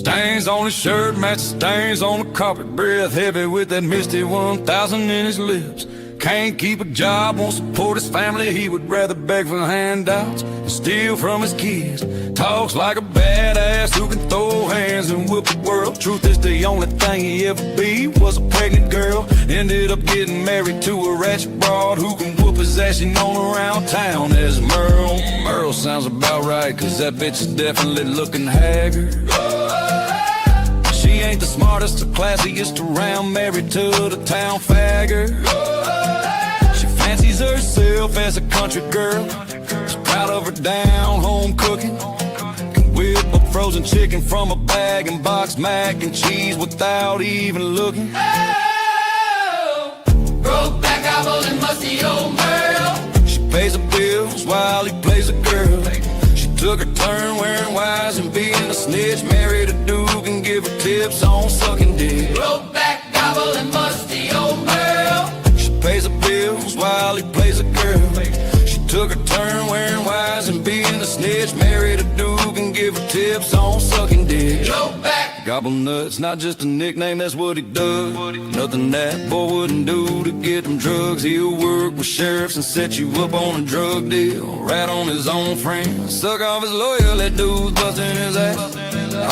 Stains on his shirt match the stains on the carpet. Breath heavy with that misty 1000 in his lips. Can't keep a job, won't support his family. He would rather beg for handouts and steal from his kids. Talks like a badass who can throw hands and whip the world. Truth is the only thing he ever be was a pregnant girl. Ended up getting married to a ratchet broad who can whoop his ass. She known around town as Merle. Merle sounds about right, cause that bitch is definitely looking haggard. She ain't the smartest or classiest around, married to the town fagger. She fancies herself as a country girl. She's proud of her down-home cooking. Can whip up frozen chicken from a bag and box mac and cheese without even looking. Oh, broke back, gobble and musty old Merle. She pays the bills while he plays a girl. She took her turn wearing wise and being a snitch. Married a dude and give her tips on sucking dick. Broke back, gobble and musty old Merle. She pays the bills while he plays a girl. She took her turn wearing wise and being a snitch. Married a dude and give her tips on sucking dick. Broke back, Gobble nuts, not just a nickname, that's what he does. Nothing that boy wouldn't do to get them drugs. He'll work with sheriffs and set you up on a drug deal. Rat on his own friend, suck off his lawyer, that dude's busting his ass.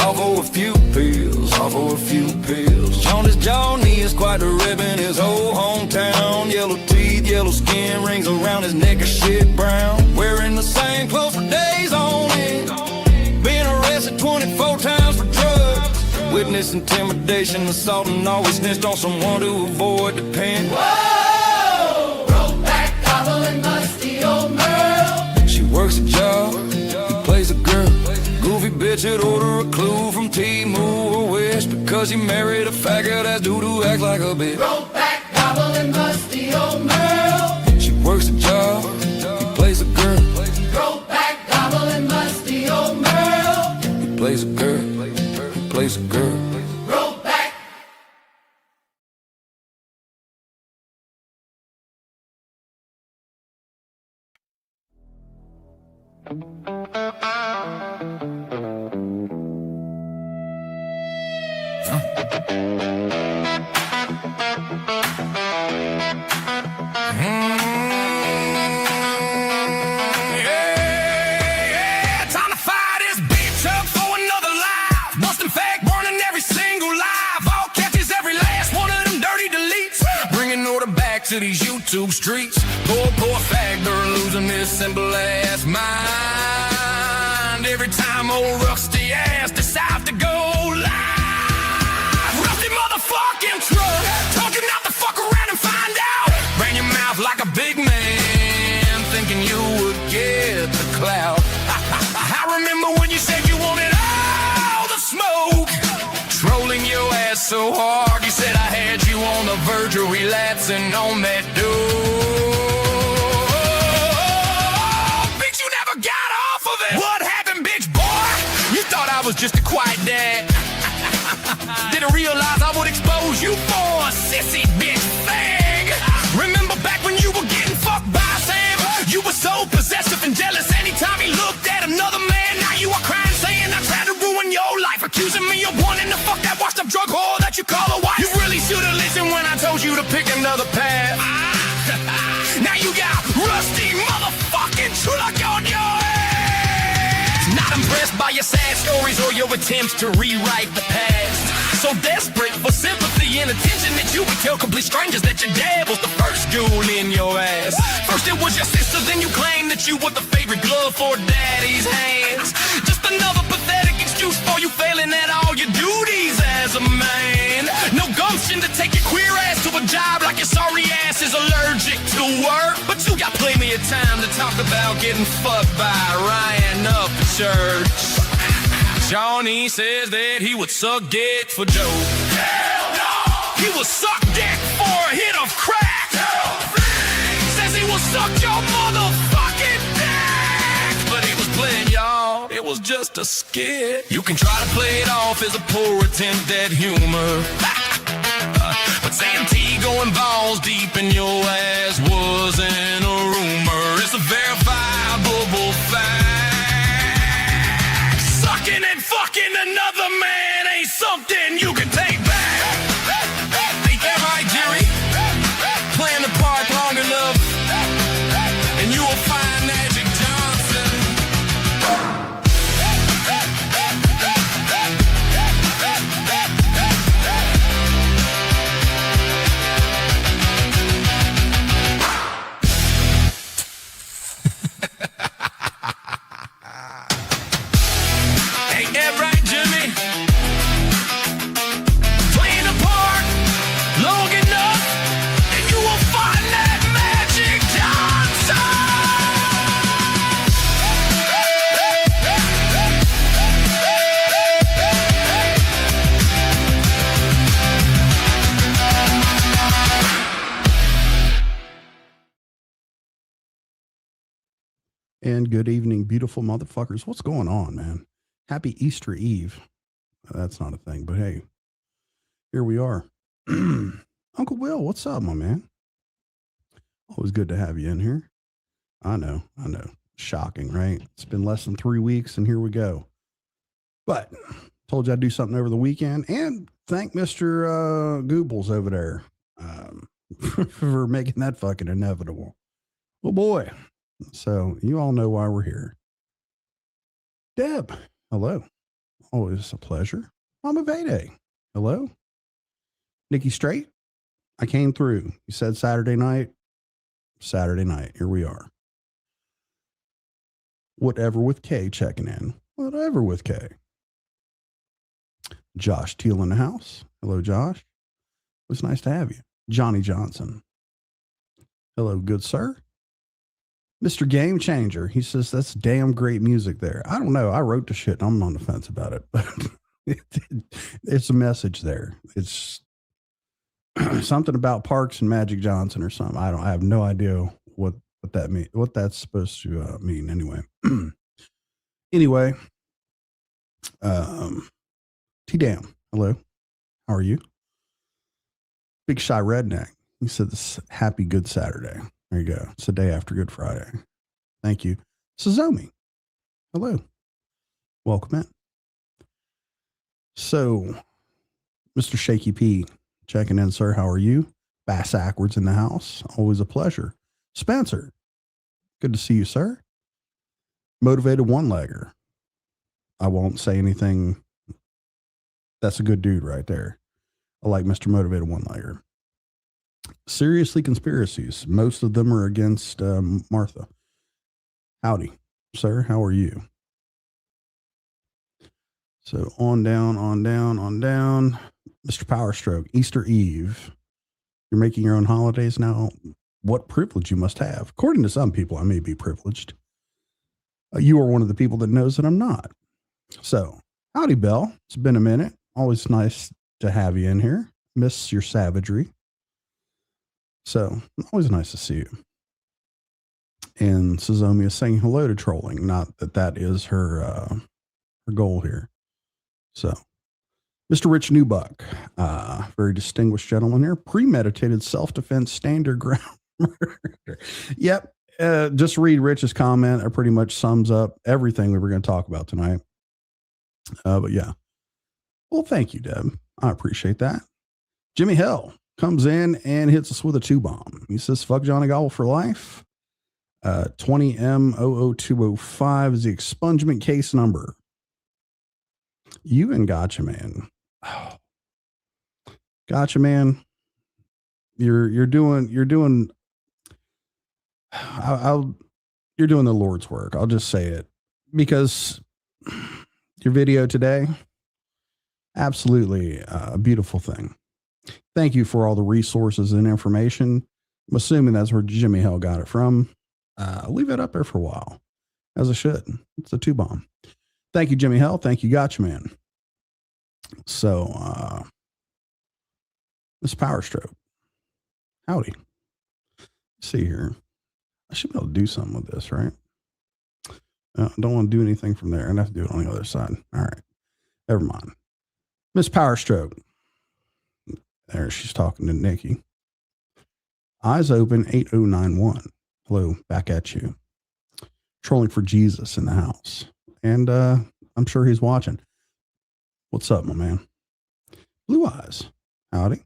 All for a few pills, all for a few pills. On his jaw, knee is quite a rib in his whole hometown. Yellow teeth, yellow skin, rings around his neck are shit brown. Wearing the same clothes for days on end. Being arrested 24 times for drugs. Witness intimidation, assault, and always snitched on someone to avoid the pen. whoa, broke back, gobble and musty old Merle. She works a job, he plays a girl. Goofy bitch would order a clue from Timu or Wish because he married a faggot ass dude who acts like a bitch. Broke back, gobble and musty old Merle. She works a job, he plays a girl. Broke back, gobble and musty old Merle. He plays a girl, he plays a girl. Broke back. Time to fire this bitch up for another life. Busting fake, burning every single life. All catches, every last one of them dirty deletes. Bringing order back to these YouTube streets. Poor fag, they're losing this simple ass mind. Every time old rusty ass decides to go live. Rusty motherfucking truck, talking out the fuck around and find out. Bring your mouth like a big man, thinking you would get the clout. I remember when you said you wanted all the smoke. Trolling your ass so hard, you said I had you on the verge of relapsing on that bitch, you never got off of it. What happened, bitch boy? You thought I was just a quiet dad. Didn't realize I would expose you for a sissy bitch thing. Remember back when you were getting fucked by Sam? You were so possessive and jealous anytime he looked at another man. Now you are crying saying I tried to ruin your life, accusing me of wanting to fuck that washed up drug whore that you call a wife. You really should have listened when I told you to pick another path. Now you got rusty motherfucking truck on your ass. Not impressed by your sad stories or your attempts to rewrite the past. So desperate for sympathy and attention that you would tell complete strangers that your dad was the first jewel in your ass. First it was your sister, then you claimed that you were the favorite glove for daddy's hands. Just another pathetic excuse for you failing at all your duties as a man. No gumption to take your queer ass to a job like your sorry ass is allergic to work. But you got plenty of time to talk about getting fucked by Ryan up at church. Johnny says that he would suck dick for Joe. Hell no! He would suck dick for a hit of crack. Says he will suck your motherfucking dick. But he was playing y'all, it was just a skit. You can try to play it off as a poor attempt at humor. But Santi going balls deep in your ass wasn't a rumor. It's a verifiable fact. Sucking and fucking another man is something you can take back. Ain't that right, Jerry? Play in the park long enough, and you will find Magic Johnson. Ain't that right, Jimmy? Play in the park long enough, and you will find that Magic Johnson. And good evening, beautiful motherfuckers. What's going on, man? Happy Easter Eve. That's not a thing, but hey, here we are. Uncle Will, what's up, my man? Always good to have you in here. I know. Shocking, right? It's been less than 3 weeks, and here we go. But told you I'd do something over the weekend, and thank Mr. Goobles over there for making that fucking inevitable. Oh boy. So you all know why we're here. Deb, hello. Always a pleasure. Mama Vede, hello. Nikki Straight, I came through. You said Saturday night. Here we are. Whatever with K checking in. Whatever with K. Josh Teal in the house. Hello, Josh. It was nice to have you. Johnny Johnson. Hello, good sir. Mr. Game Changer, he says, that's damn great music there. I don't know. I wrote the shit and I'm on the fence about it, but it's a message there. It's something about Parks and Magic Johnson or something. I have no idea what that means, what that's supposed to mean anyway. Anyway, T-Dam, hello. How are you? Big Shy Redneck. He said this happy good Saturday. There you go. It's the day after Good Friday. Thank you. Suzomi. Hello. Welcome in. So, Mr. Shaky P, checking in, sir. How are you? Bass Ackwards in the house. Always a pleasure. Spencer. Good to see you, sir. Motivated one-legger. I won't say anything. That's a good dude right there. I like Mr. Motivated one-legger. Seriously, conspiracies. Most of them are against Martha. Howdy, sir. How are you? So on down. Mr. Powerstroke, Easter Eve. You're making your own holidays now. What privilege you must have. According to some people, I may be privileged. You are one of the people that knows that I'm not. So, howdy, Belle. It's been a minute. Always nice to have you in here. Miss your savagery. So, always nice to see you. And Suzomi is saying hello to trolling. Not that that is her goal here. So, Mr. Rich Newbuck, very distinguished gentleman here. Premeditated self-defense standard ground murder. Yep. Just read Rich's comment. It pretty much sums up everything we were going to talk about tonight. But yeah. Well, thank you, Deb. I appreciate that. Jimmy Hell comes in and hits us with a 2-bomb. He says, fuck Johnny Gobble for life. 20M00205 is the expungement case number. You and Gotcha Man. Oh. Gotcha Man. You're doing you're doing the Lord's work. I'll just say it, because your video today, absolutely a beautiful thing. Thank you for all the resources and information. I'm assuming that's where Jimmy Hell got it from. Leave it up there for a while, as I should. It's a 2-bomb. Thank you, Jimmy Hell. Thank you, Gotcha Man. So, Miss Powerstroke. Howdy. Let's see here. I should be able to do something with this, right? I don't want to do anything from there. I have to do it on the other side. All right. Never mind. Miss Powerstroke. There, she's talking to Nikki. Eyes open 8091. Hello, back at you. Trolling for Jesus in the house. And I'm sure he's watching. What's up, my man? Blue Eyes. Howdy.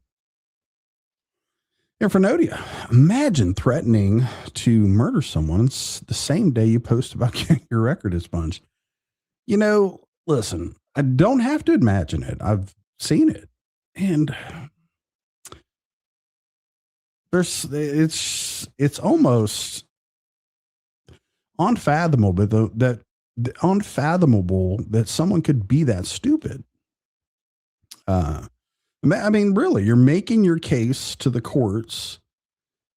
Infernodia. Imagine threatening to murder someone the same day you post about getting your record expunged. You know, listen, I don't have to imagine it. I've seen it. And it's almost unfathomable that someone could be that stupid. I mean, really, you're making your case to the courts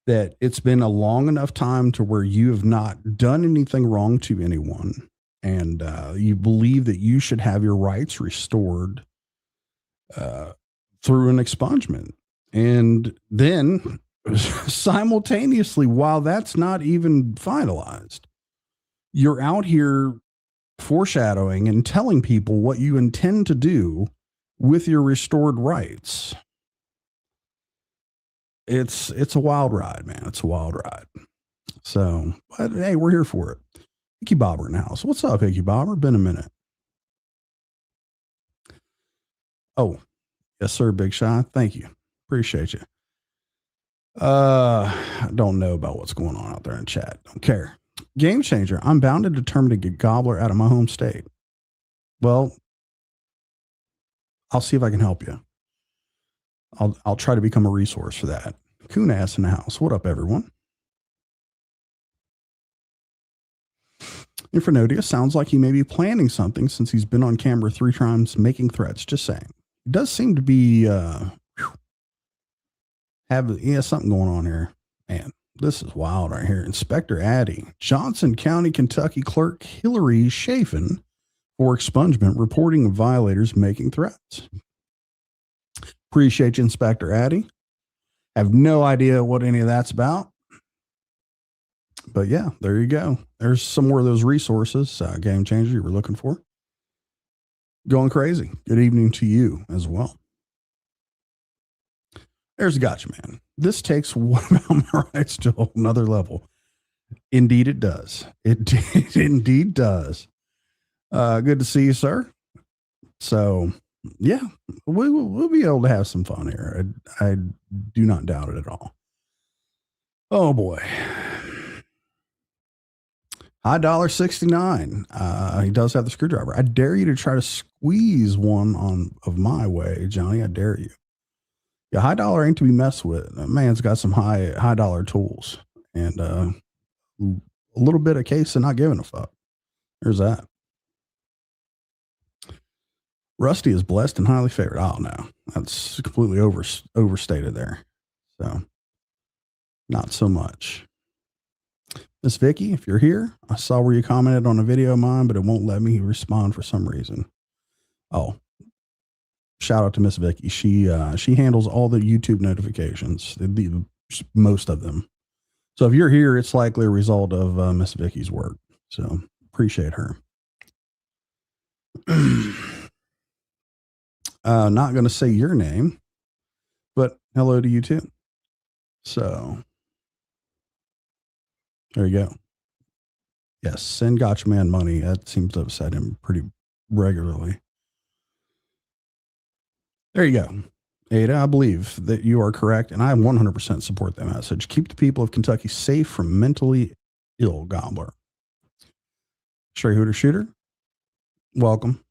that it's been a long enough time to where you have not done anything wrong to anyone, and you believe that you should have your rights restored through an expungement. And then simultaneously, while that's not even finalized, you're out here foreshadowing and telling people what you intend to do with your restored rights. It's a wild ride, man. It's a wild ride. So, but hey, we're here for it. Hickey Bobber in the house. What's up, Hickey Bobber? Been a minute. Oh, yes, sir, Big Shy. Thank you. Appreciate you. I don't know about what's going on out there in chat. Don't care. Game Changer. I'm bound and determined to get Gobbler out of my home state. Well, I'll see if I can help you. I'll try to become a resource for that. Coon ass in the house. What up, everyone? Infernodia sounds like he may be planning something since he's been on camera 3 times making threats. Just saying. It does seem to be have something going on here. Man, this is wild right here. Inspector Addy, Johnson County, Kentucky Clerk Hillary Chafin for expungement, reporting of violators making threats. Appreciate you, Inspector Addy. Have no idea what any of that's about. But yeah, there you go. There's some more of those resources, Game Changer, you were looking for. Going crazy. Good evening to you as well. There's a gotcha, man. This takes What About My Rights to a whole nother level. Indeed, it does. It indeed does. Good to see you, sir. So, yeah, we'll be able to have some fun here. I do not doubt it at all. Oh, boy. High dollar 69. He does have the screwdriver. I dare you to try to squeeze one of my way, Johnny. I dare you. Yeah, high dollar ain't to be messed with. That man's got some high dollar tools and a little bit of case of not giving a fuck. There's that. Rusty is blessed and highly favored. Oh no, that's completely overstated there. So not so much. Miss Vicky, if you're here, I saw where you commented on a video of mine, but it won't let me respond for some reason. Oh, shout out to Miss Vicky. She handles all the YouTube notifications, most of them. So if you're here, it's likely a result of Miss Vicky's work. So appreciate her. Not going to say your name, but hello to you too. So there you go. Yes, send Gotcha Man money. That seems to upset him pretty regularly. There you go. Ada, I believe that you are correct, and I 100% support that message. Keep the people of Kentucky safe from mentally ill Gobbler. Stray Hooter Shooter, welcome.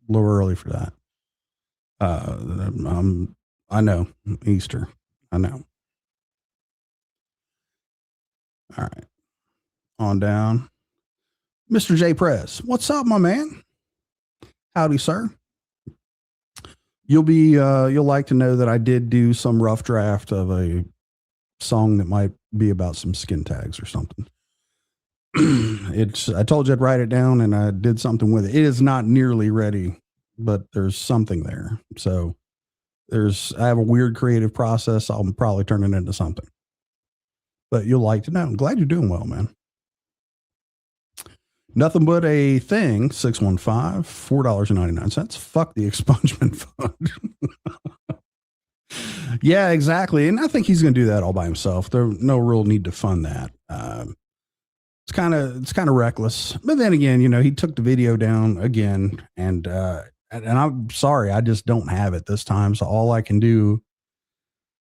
A little early for that. I know. Easter. I know. All right. On down. Mr. J. Press. What's up, my man? Howdy, sir. You'll like to know that I did do some rough draft of a song that might be about some skin tags or something. I told you I'd write it down and I did something with it. It is not nearly ready, but there's something there. So I have a weird creative process. I'll probably turn it into something, but you'll like to know. I'm glad you're doing well, man. Nothing but a thing, 615, $4.99. Fuck the expungement fund. Yeah, exactly. And I think he's going to do that all by himself. There's no real need to fund that. It's kind of reckless. But then again, he took the video down again. And and I'm sorry, I just don't have it this time. So all I can do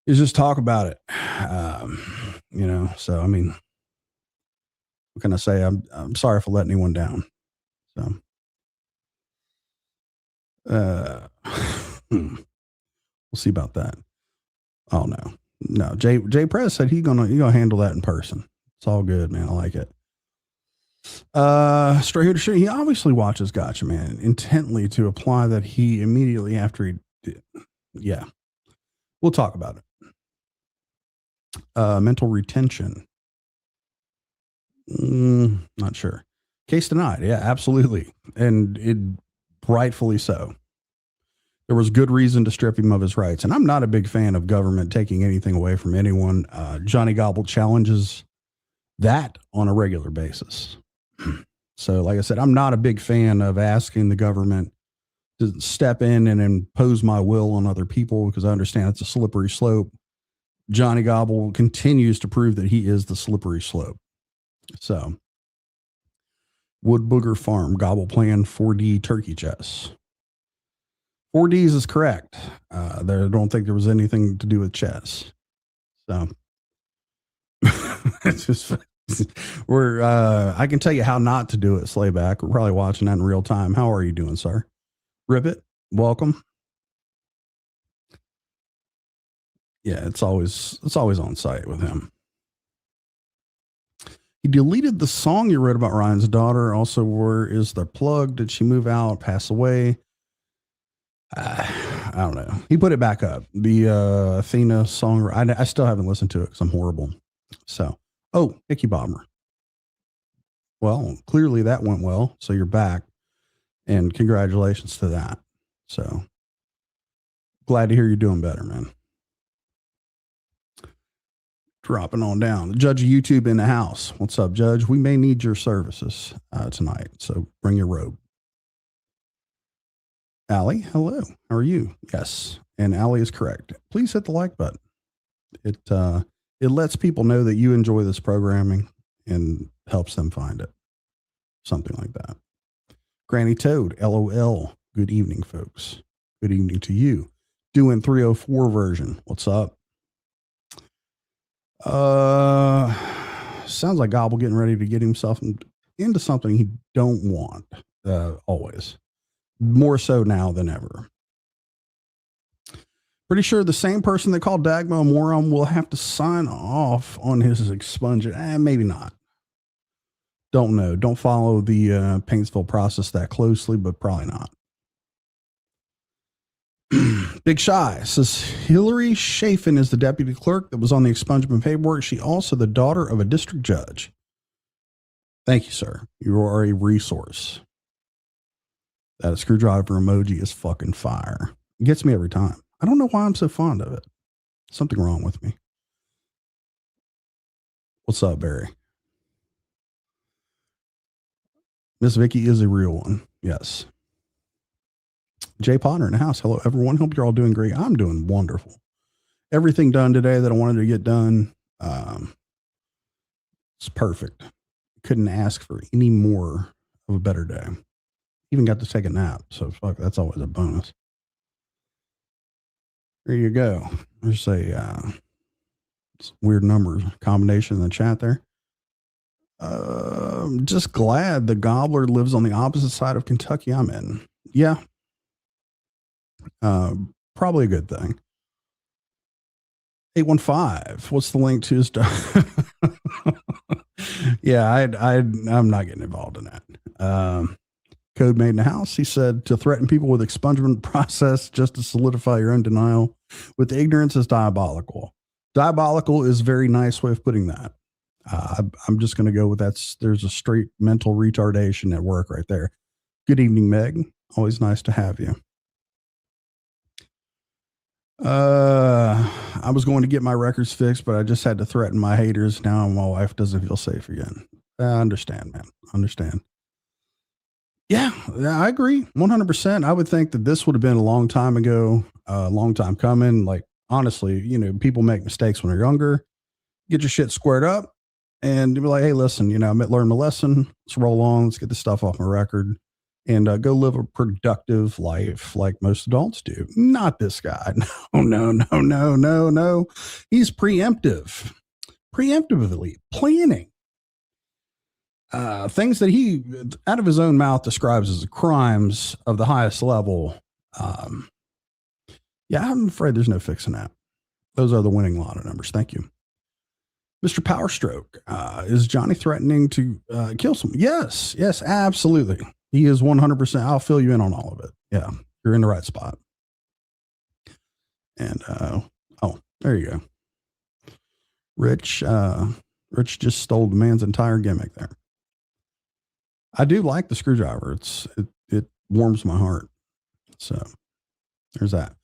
is just talk about it. So I mean, what can I say? I'm sorry for letting anyone down. So, we'll see about that. Oh no. Jay Press said he's gonna handle that in person. It's all good, man. I like it. Stray Hooter Shoot, he obviously watches Gotcha Man intently to apply that he immediately after he did. Yeah. We'll talk about it. Mental retention. Not sure. Case denied. Yeah, absolutely. And it rightfully so. There was good reason to strip him of his rights. And I'm not a big fan of government taking anything away from anyone. Johnny Gobble challenges that on a regular basis. So, like I said, I'm not a big fan of asking the government to step in and impose my will on other people because I understand it's a slippery slope. Johnny Gobble continues to prove that he is the slippery slope. So, Wood Booger Farm, Gobble Plan 4D Turkey Chess. 4Ds is correct. I don't think there was anything to do with chess. So, it's just, I can tell you how not to do it, Slayback. We're probably watching that in real time. How are you doing, sir? Ribbit, welcome. Yeah, it's always on site with him. He deleted the song you wrote about Ryan's daughter. Also, where is the plug? Did she move out, pass away? I don't know. He put it back up. The Athena song. I still haven't listened to it because I'm horrible. So, Hickey Bomber. Well, clearly that went well. So you're back. And congratulations to that. So glad to hear you're doing better, man. Dropping on down. Judge of YouTube in the house. What's up, Judge? We may need your services tonight. So bring your robe. Allie, hello. How are you? Yes. And Allie is correct. Please hit the like button. It lets people know that you enjoy this programming and helps them find it. Something like that. Granny Toad, LOL. Good evening, folks. Good evening to you. Doing 304 version. What's up? Sounds like Gobble getting ready to get himself into something he don't want. Always. More so now than ever. Pretty sure the same person that called Dagmo a moron will have to sign off on his expungement. Maybe not. Don't know. Don't follow the Paintsville process that closely, but probably not. Big Shy says Hillary Chafin is the deputy clerk that was on the expungement paperwork. She also the daughter of a district judge. Thank you, sir. You are a resource. That screwdriver emoji is fucking fire. It gets me every time. I don't know why I'm so fond of it. Something wrong with me. What's up, Barry? Miss Vicky is a real one. Yes. Jay Potter in the house. Hello, everyone. Hope you're all doing great. I'm doing wonderful. Everything done today that I wanted to get done. It's perfect. Couldn't ask for any more of a better day. Even got to take a nap. So fuck, that's always a bonus. There you go. There's a weird number combination in the chat there. Just glad the Gobbler lives on the opposite side of Kentucky I'm in. Yeah. Probably a good thing. 815. What's the link to his Yeah, I'm not getting involved in that. Code made in the house. He said to threaten people with expungement process just to solidify your own denial with ignorance is diabolical. Diabolical is a very nice way of putting that. I'm just going to go with that. There's a straight mental retardation at work right there. Good evening, Meg. Always nice to have you. I was going to get my records fixed, but I just had to threaten my haters. Now my wife doesn't feel safe again. I understand, man. Understand. Yeah, I agree. 100%. I would think that this would have been a long time ago, a long time coming. Like, honestly, people make mistakes when they're younger. Get your shit squared up and be like, hey, listen, I learned my lesson. Let's roll on. Let's get this stuff off my record. and go live a productive life like most adults do. Not this guy. No. He's preemptively planning things that he, out of his own mouth, describes as crimes of the highest level. Yeah, I'm afraid there's no fixing that. Those are the winning lotto numbers. Thank you. Mr. Powerstroke, is Johnny threatening to kill someone? Yes, absolutely. He is 100%. I'll fill you in on all of it. Yeah, you're in the right spot. And, oh, there you go. Rich just stole the man's entire gimmick there. I do like the screwdriver. It warms my heart. So there's that.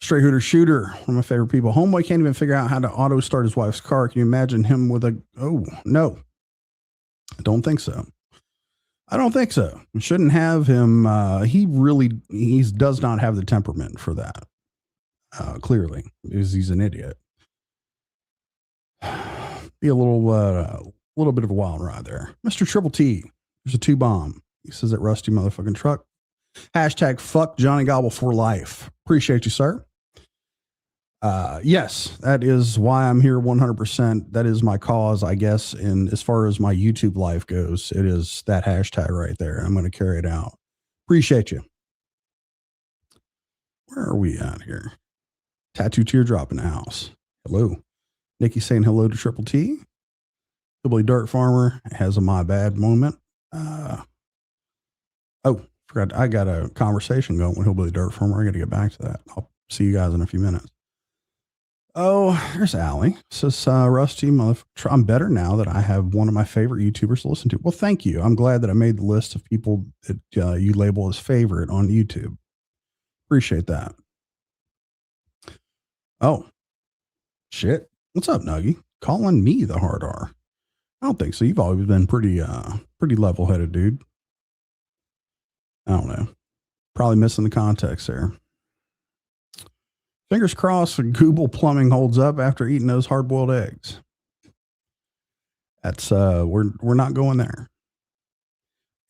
Straight Hooter Shooter, one of my favorite people. Homeboy can't even figure out how to auto start his wife's car. Can you imagine him with oh, no. I don't think so. You shouldn't have him. He does not have the temperament for that. Clearly, because he's an idiot. Be a little bit of a wild ride there. Mr. Triple T, there's a 2-bomb. He says that rusty motherfucking truck. Hashtag fuck Johnny Gobble for life. Appreciate you, sir. Yes, that is why I'm here 100%. That is my cause, I guess. And as far as my YouTube life goes, it is that hashtag right there. I'm going to carry it out. Appreciate you. Where are we at here? Tattoo Teardrop in the house. Hello. Nikki saying hello to Triple T. Hillbilly Dirt Farmer has a my bad moment. Forgot I got a conversation going with Hillbilly Dirt Farmer. I got to get back to that. I'll see you guys in a few minutes. Oh, there's Allie. Says, Rusty, I'm better now that I have one of my favorite YouTubers to listen to. Well, thank you. I'm glad that I made the list of people that you label as favorite on YouTube. Appreciate that. Oh, shit. What's up, Nuggy? Calling me the hard R. I don't think so. You've always been pretty level-headed, dude. I don't know. Probably missing the context there. Fingers crossed Google Plumbing holds up after eating those hard-boiled eggs. That's we're not going there.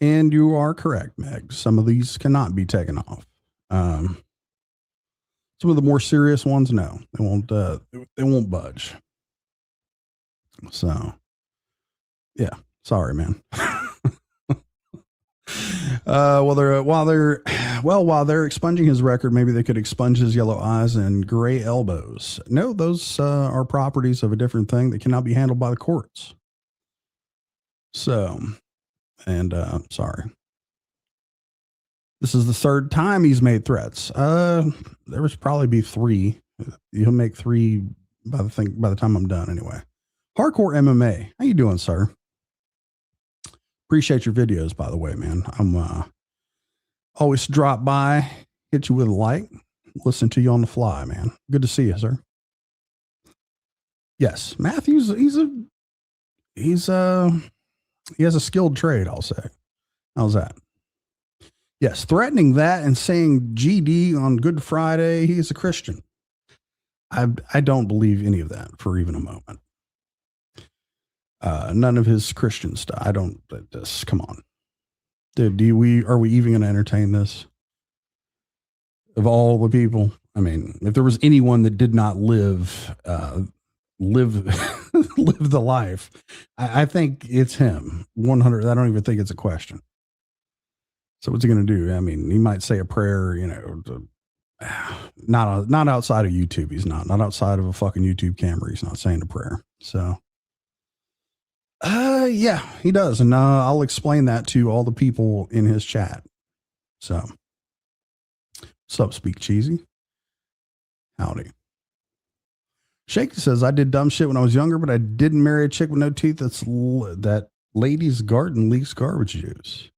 And you are correct, Meg. Some of these cannot be taken off. Some of the more serious ones, no, they won't budge. So, yeah, sorry, man. While they're expunging his record, maybe they could expunge his yellow eyes and gray elbows. No, those are properties of a different thing that cannot be handled by the courts. So, and sorry. This is the third time he's made threats. There was probably be 3. He'll make 3 by the time I'm done anyway. Hardcore MMA. How you doing, sir? Appreciate your videos, by the way, man. I'm always drop by, hit you with a like, listen to you on the fly, man. Good to see you, sir. Yes, Matthews. He has a skilled trade, I'll say. How's that? Yes, threatening that and saying GD on Good Friday, he's a Christian. I don't believe any of that for even a moment. None of his Christian stuff. I don't. Just come on. Are we even going to entertain this? Of all the people, I mean, if there was anyone that did not live the life, I think it's him. 100. I don't even think it's a question. So what's he going to do? I mean, he might say a prayer, not outside of YouTube. He's not outside of a fucking YouTube camera. He's not saying a prayer. So, yeah, he does. And I'll explain that to all the people in his chat. So, what's up, Speak Cheesy? Howdy. Shaky says, I did dumb shit when I was younger, but I didn't marry a chick with no teeth. That lady's garden leaks garbage juice.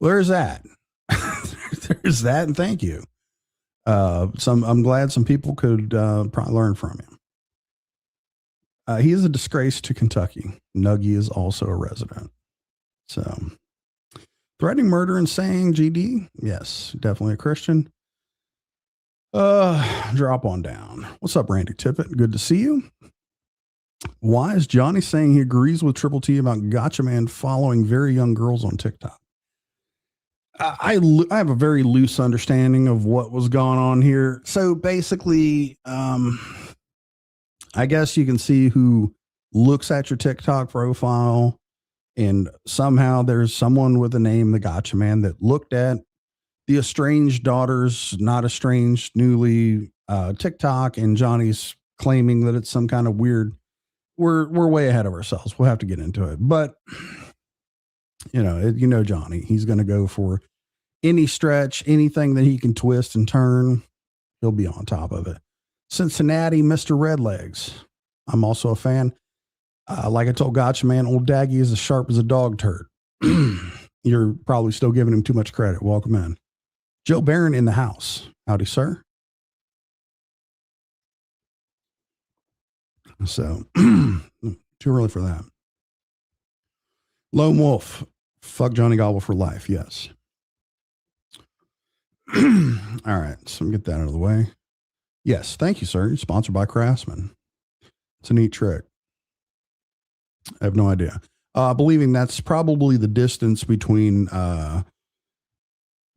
There's that. There's that, and thank you. I'm glad some people could probably learn from him. He is a disgrace to Kentucky. Nuggy is also a resident. So, threatening murder and saying GD, yes, definitely a Christian. Drop on down. What's up, Randy Tippett? Good to see you. Why is Johnny saying he agrees with Triple T about Gotcha Man following very young girls on TikTok? I have a very loose understanding of what was going on here. So basically, I guess you can see who looks at your TikTok profile, and somehow there's someone with a name, the Gotcha Man, that looked at the estranged daughter's not estranged newly TikTok, and Johnny's claiming that it's some kind of weird. We're way ahead of ourselves. We'll have to get into it, but Johnny, he's going to go for any stretch, anything that he can twist and turn. He'll be on top of it. Cincinnati, Mr. Redlegs. I'm also a fan. Like I told Gotcha Man, old Daggy is as sharp as a dog turd. You're probably still giving him too much credit. Welcome in. Joe Barron in the house. Howdy, sir. So, too early for that. Lone Wolf. Fuck Johnny Gobble for life. Yes. All right. So, get that out of the way. Yes. Thank you, sir. You're sponsored by Craftsman. It's a neat trick. I have no idea. Believing that's probably the distance between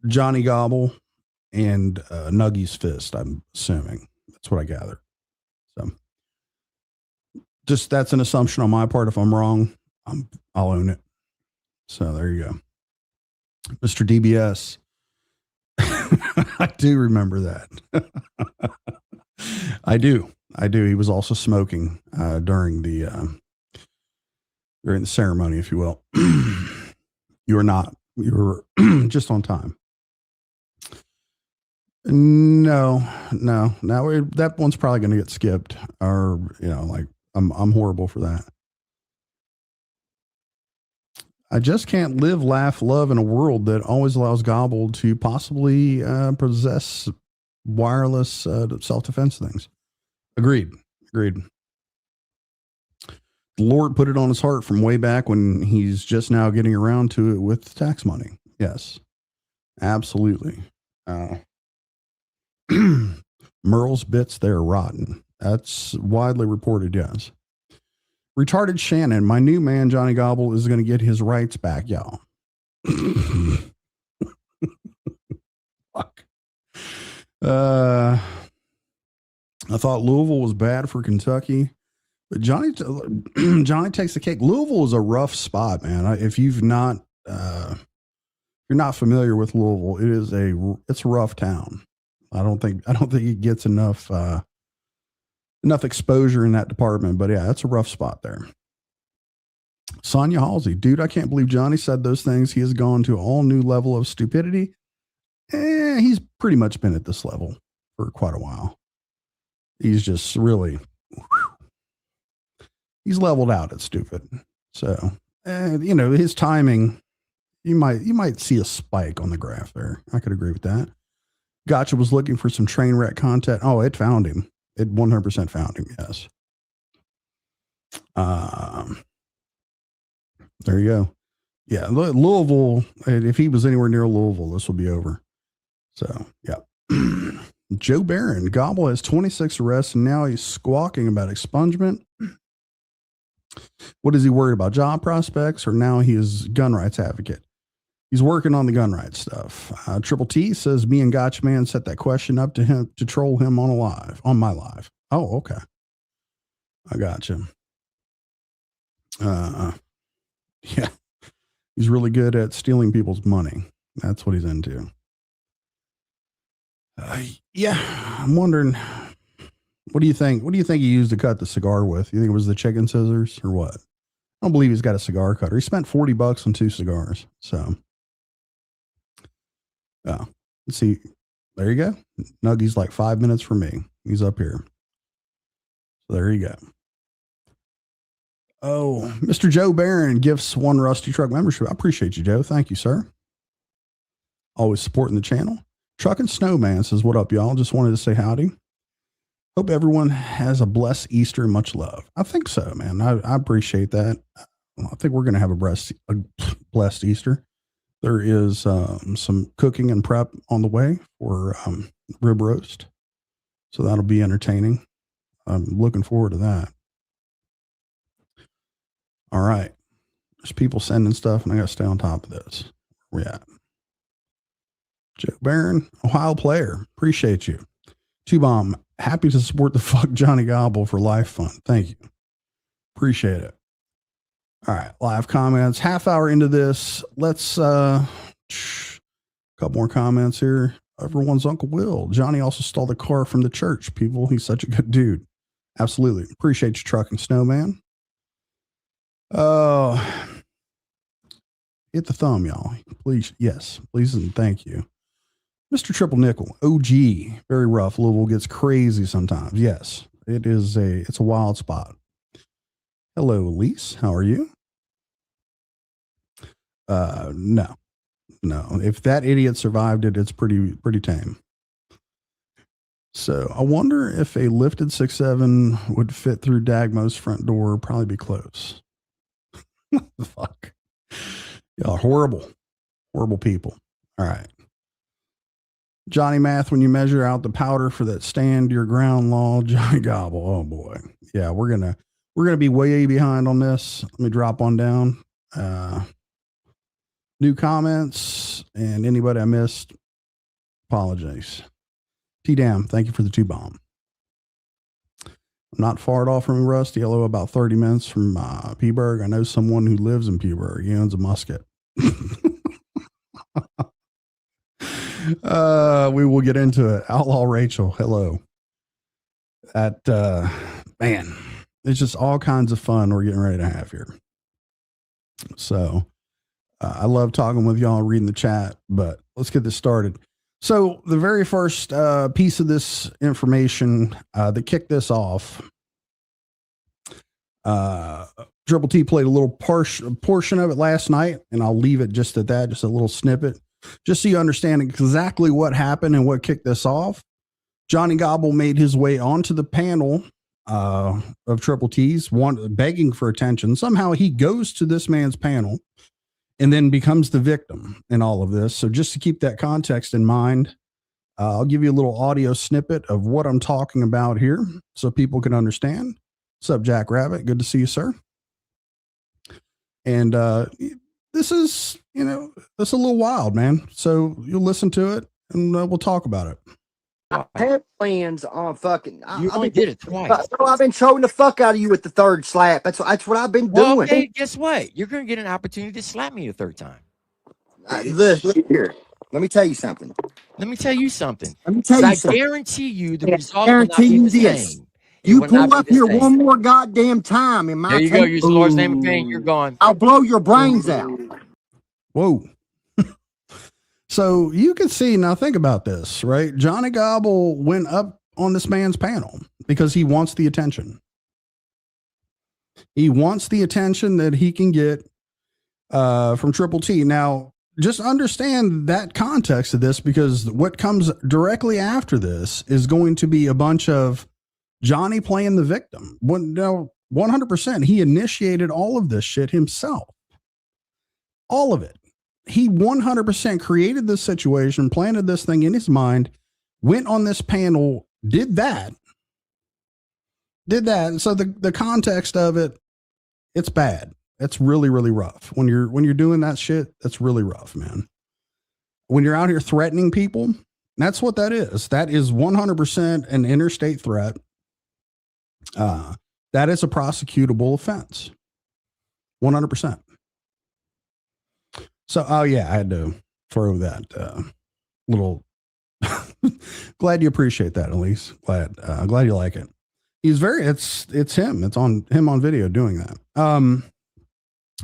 Johnny Gobble and Nuggy's fist, I'm assuming. That's what I gather. So just that's an assumption on my part. If I'm wrong, I'll own it. So there you go. Mr. DBS. I do remember that. I do. He was also smoking during the ceremony, if you will. You were not. You were just on time. No. That one's probably going to get skipped, or I'm horrible for that. I just can't live, laugh, love in a world that always allows Gobble to possibly possess wireless self-defense things. Agreed. The Lord put it on his heart from way back when he's just now getting around to it with tax money. Yes, absolutely. Merle's bits, they're rotten. That's widely reported, yes. Retarded Shannon, my new man, Johnny Gobble, is going to get his rights back, y'all. Fuck. I thought Louisville was bad for Kentucky. But Johnny takes the cake. Louisville is a rough spot, man. If you're not familiar with Louisville, it's a rough town. I don't think it gets enough exposure in that department. But yeah, it's a rough spot there. Sonia Halsey, dude, I can't believe Johnny said those things. He has gone to a all new level of stupidity. He's pretty much been at this level for quite a while. He's just really. He's leveled out at stupid. So, his timing, you might see a spike on the graph there. I could agree with that. Gotcha was looking for some train wreck content. Oh, it found him. It 100% found him. Yes. There you go. Yeah. Louisville, if he was anywhere near Louisville, this will be over. So, yeah. Joe Barron, Gobble has 26 arrests and now he's squawking about expungement. What is he worried about? Job prospects, or now he is gun rights advocate? He's working on the gun rights stuff. Triple T says me and Gotcha Man set that question up to him to troll him on my live. Oh, okay. I gotcha. Yeah, he's really good at stealing people's money. That's what he's into. Yeah, I'm wondering. What do you think? What do you think he used to cut the cigar with? You think it was the chicken scissors or what? I don't believe he's got a cigar cutter. He spent $40 on 2 cigars. So, let's see. There you go. Nuggy's like 5 minutes from me. He's up here. So there you go. Oh, Mr. Joe Barron gifts 1 Rusty Truck membership. I appreciate you, Joe. Thank you, sir. Always supporting the channel. Truck and Snowman says, what up, y'all? Just wanted to say howdy. Hope everyone has a blessed Easter. Much love. I think so, man. I appreciate that. I think we're going to have a blessed Easter. There is some cooking and prep on the way for rib roast. So that'll be entertaining. I'm looking forward to that. All right. There's people sending stuff and I got to stay on top of this. Where we at? Joe Barron, Ohio player. Appreciate you. Two-Bomb, happy to support the fuck Johnny Gobble for life fund. Thank you. Appreciate it. All right, live comments. Half hour into this. Let's couple more comments here. Everyone's Uncle Will. Johnny also stole the car from the church. People, he's such a good dude. Absolutely. Appreciate you, Trucking Snowman. Hit the thumb, y'all. Please. Yes, please and thank you. Mr. Triple Nickel, OG, very rough. Louisville gets crazy sometimes. Yes, it's a wild spot. Hello, Elise. How are you? No. If that idiot survived it, it's pretty tame. So I wonder if a lifted 6.7 would fit through Dagmo's front door. Probably be close. What the fuck? Y'all horrible people. All right. Johnny Math, when you measure out the powder for that stand your ground law, Johnny Gobble. Oh boy. Yeah, we're gonna be way behind on this. Let me drop on down. New comments and anybody I missed, apologies. T-Dam, thank you for the 2-bomb. I'm not far at all from Rusty. Hello, about 30 minutes from Peaburg. I know someone who lives in Peaburg. He owns a musket. We will get into it. Outlaw Rachel, hello. Man, it's just all kinds of fun we're getting ready to have here. So I love talking with y'all, reading the chat, but let's get this started. So the very first piece of this information that kicked this off, Triple T played a little portion of it last night, and I'll leave it just at that, just a little snippet, just so you understand exactly what happened and what kicked this off. Johnny Gobble made his way onto the panel of Triple T's, begging for attention. Somehow he goes to this man's panel and then becomes the victim in all of this. So just to keep that context in mind, I'll give you a little audio snippet of what I'm talking about here so people can understand. What's up, Jack Rabbit? Good to see you, sir. And this is, it's a little wild, man. So you'll listen to it and we'll talk about it. I had plans on fucking. You only did it twice. I've been trolling the fuck out of you with the third slap. That's what I've been Well, doing. okay, guess what? You're going to get an opportunity to slap me a third time. Look here. Let me tell you something. Let me tell you something. Let me tell you I something. guarantee you the I result will not guarantee be you the this. same. It You will not pull be up the here same. one more goddamn time in my There you go. Use the Lord's name in vain. You're gone. I'll blow your brains out. Whoa. So you can see, now think about this, right? Johnny Gobble went up on this man's panel because he wants the attention. He wants the attention that he can get from Triple T. Now, just understand that context of this, because what comes directly after this is going to be a bunch of Johnny playing the victim. Now, 100%, he initiated all of this shit himself. All of it. He 100% created this situation, planted this thing in his mind, went on this panel, did that. So the context of it, it's bad. It's really, really rough. When you're doing that shit, that's really rough, man. When you're out here threatening people, that's what that is. That is 100% an interstate threat. That is a prosecutable offense. 100%. So, oh yeah, I had to throw that little. Glad you appreciate that, Elise. Glad you like it. He's it's him. It's on him on video doing that.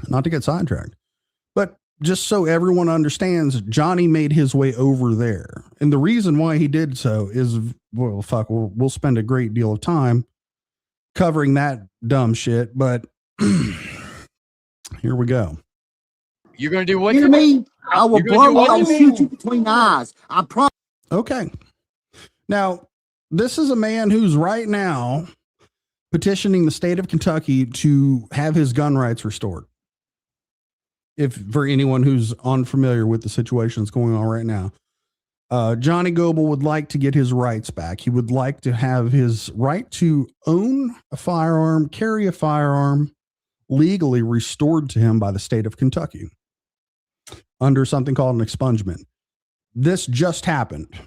Not to get sidetracked, but just so everyone understands, Johnny made his way over there, and the reason why he did so is, well, fuck, we'll spend a great deal of time covering that dumb shit. But here we go. You're going to do what? Hear me? I will You're gonna blow do you. what I'll you shoot you between the eyes. I promise. Okay. Now, this is a man who's right now petitioning the state of Kentucky to have his gun rights restored. If for anyone who's unfamiliar with the situation that's going on right now, Johnny Gobble would like to get his rights back. He would like to have his right to own a firearm, carry a firearm legally restored to him by the state of Kentucky under something called an expungement. this just happened.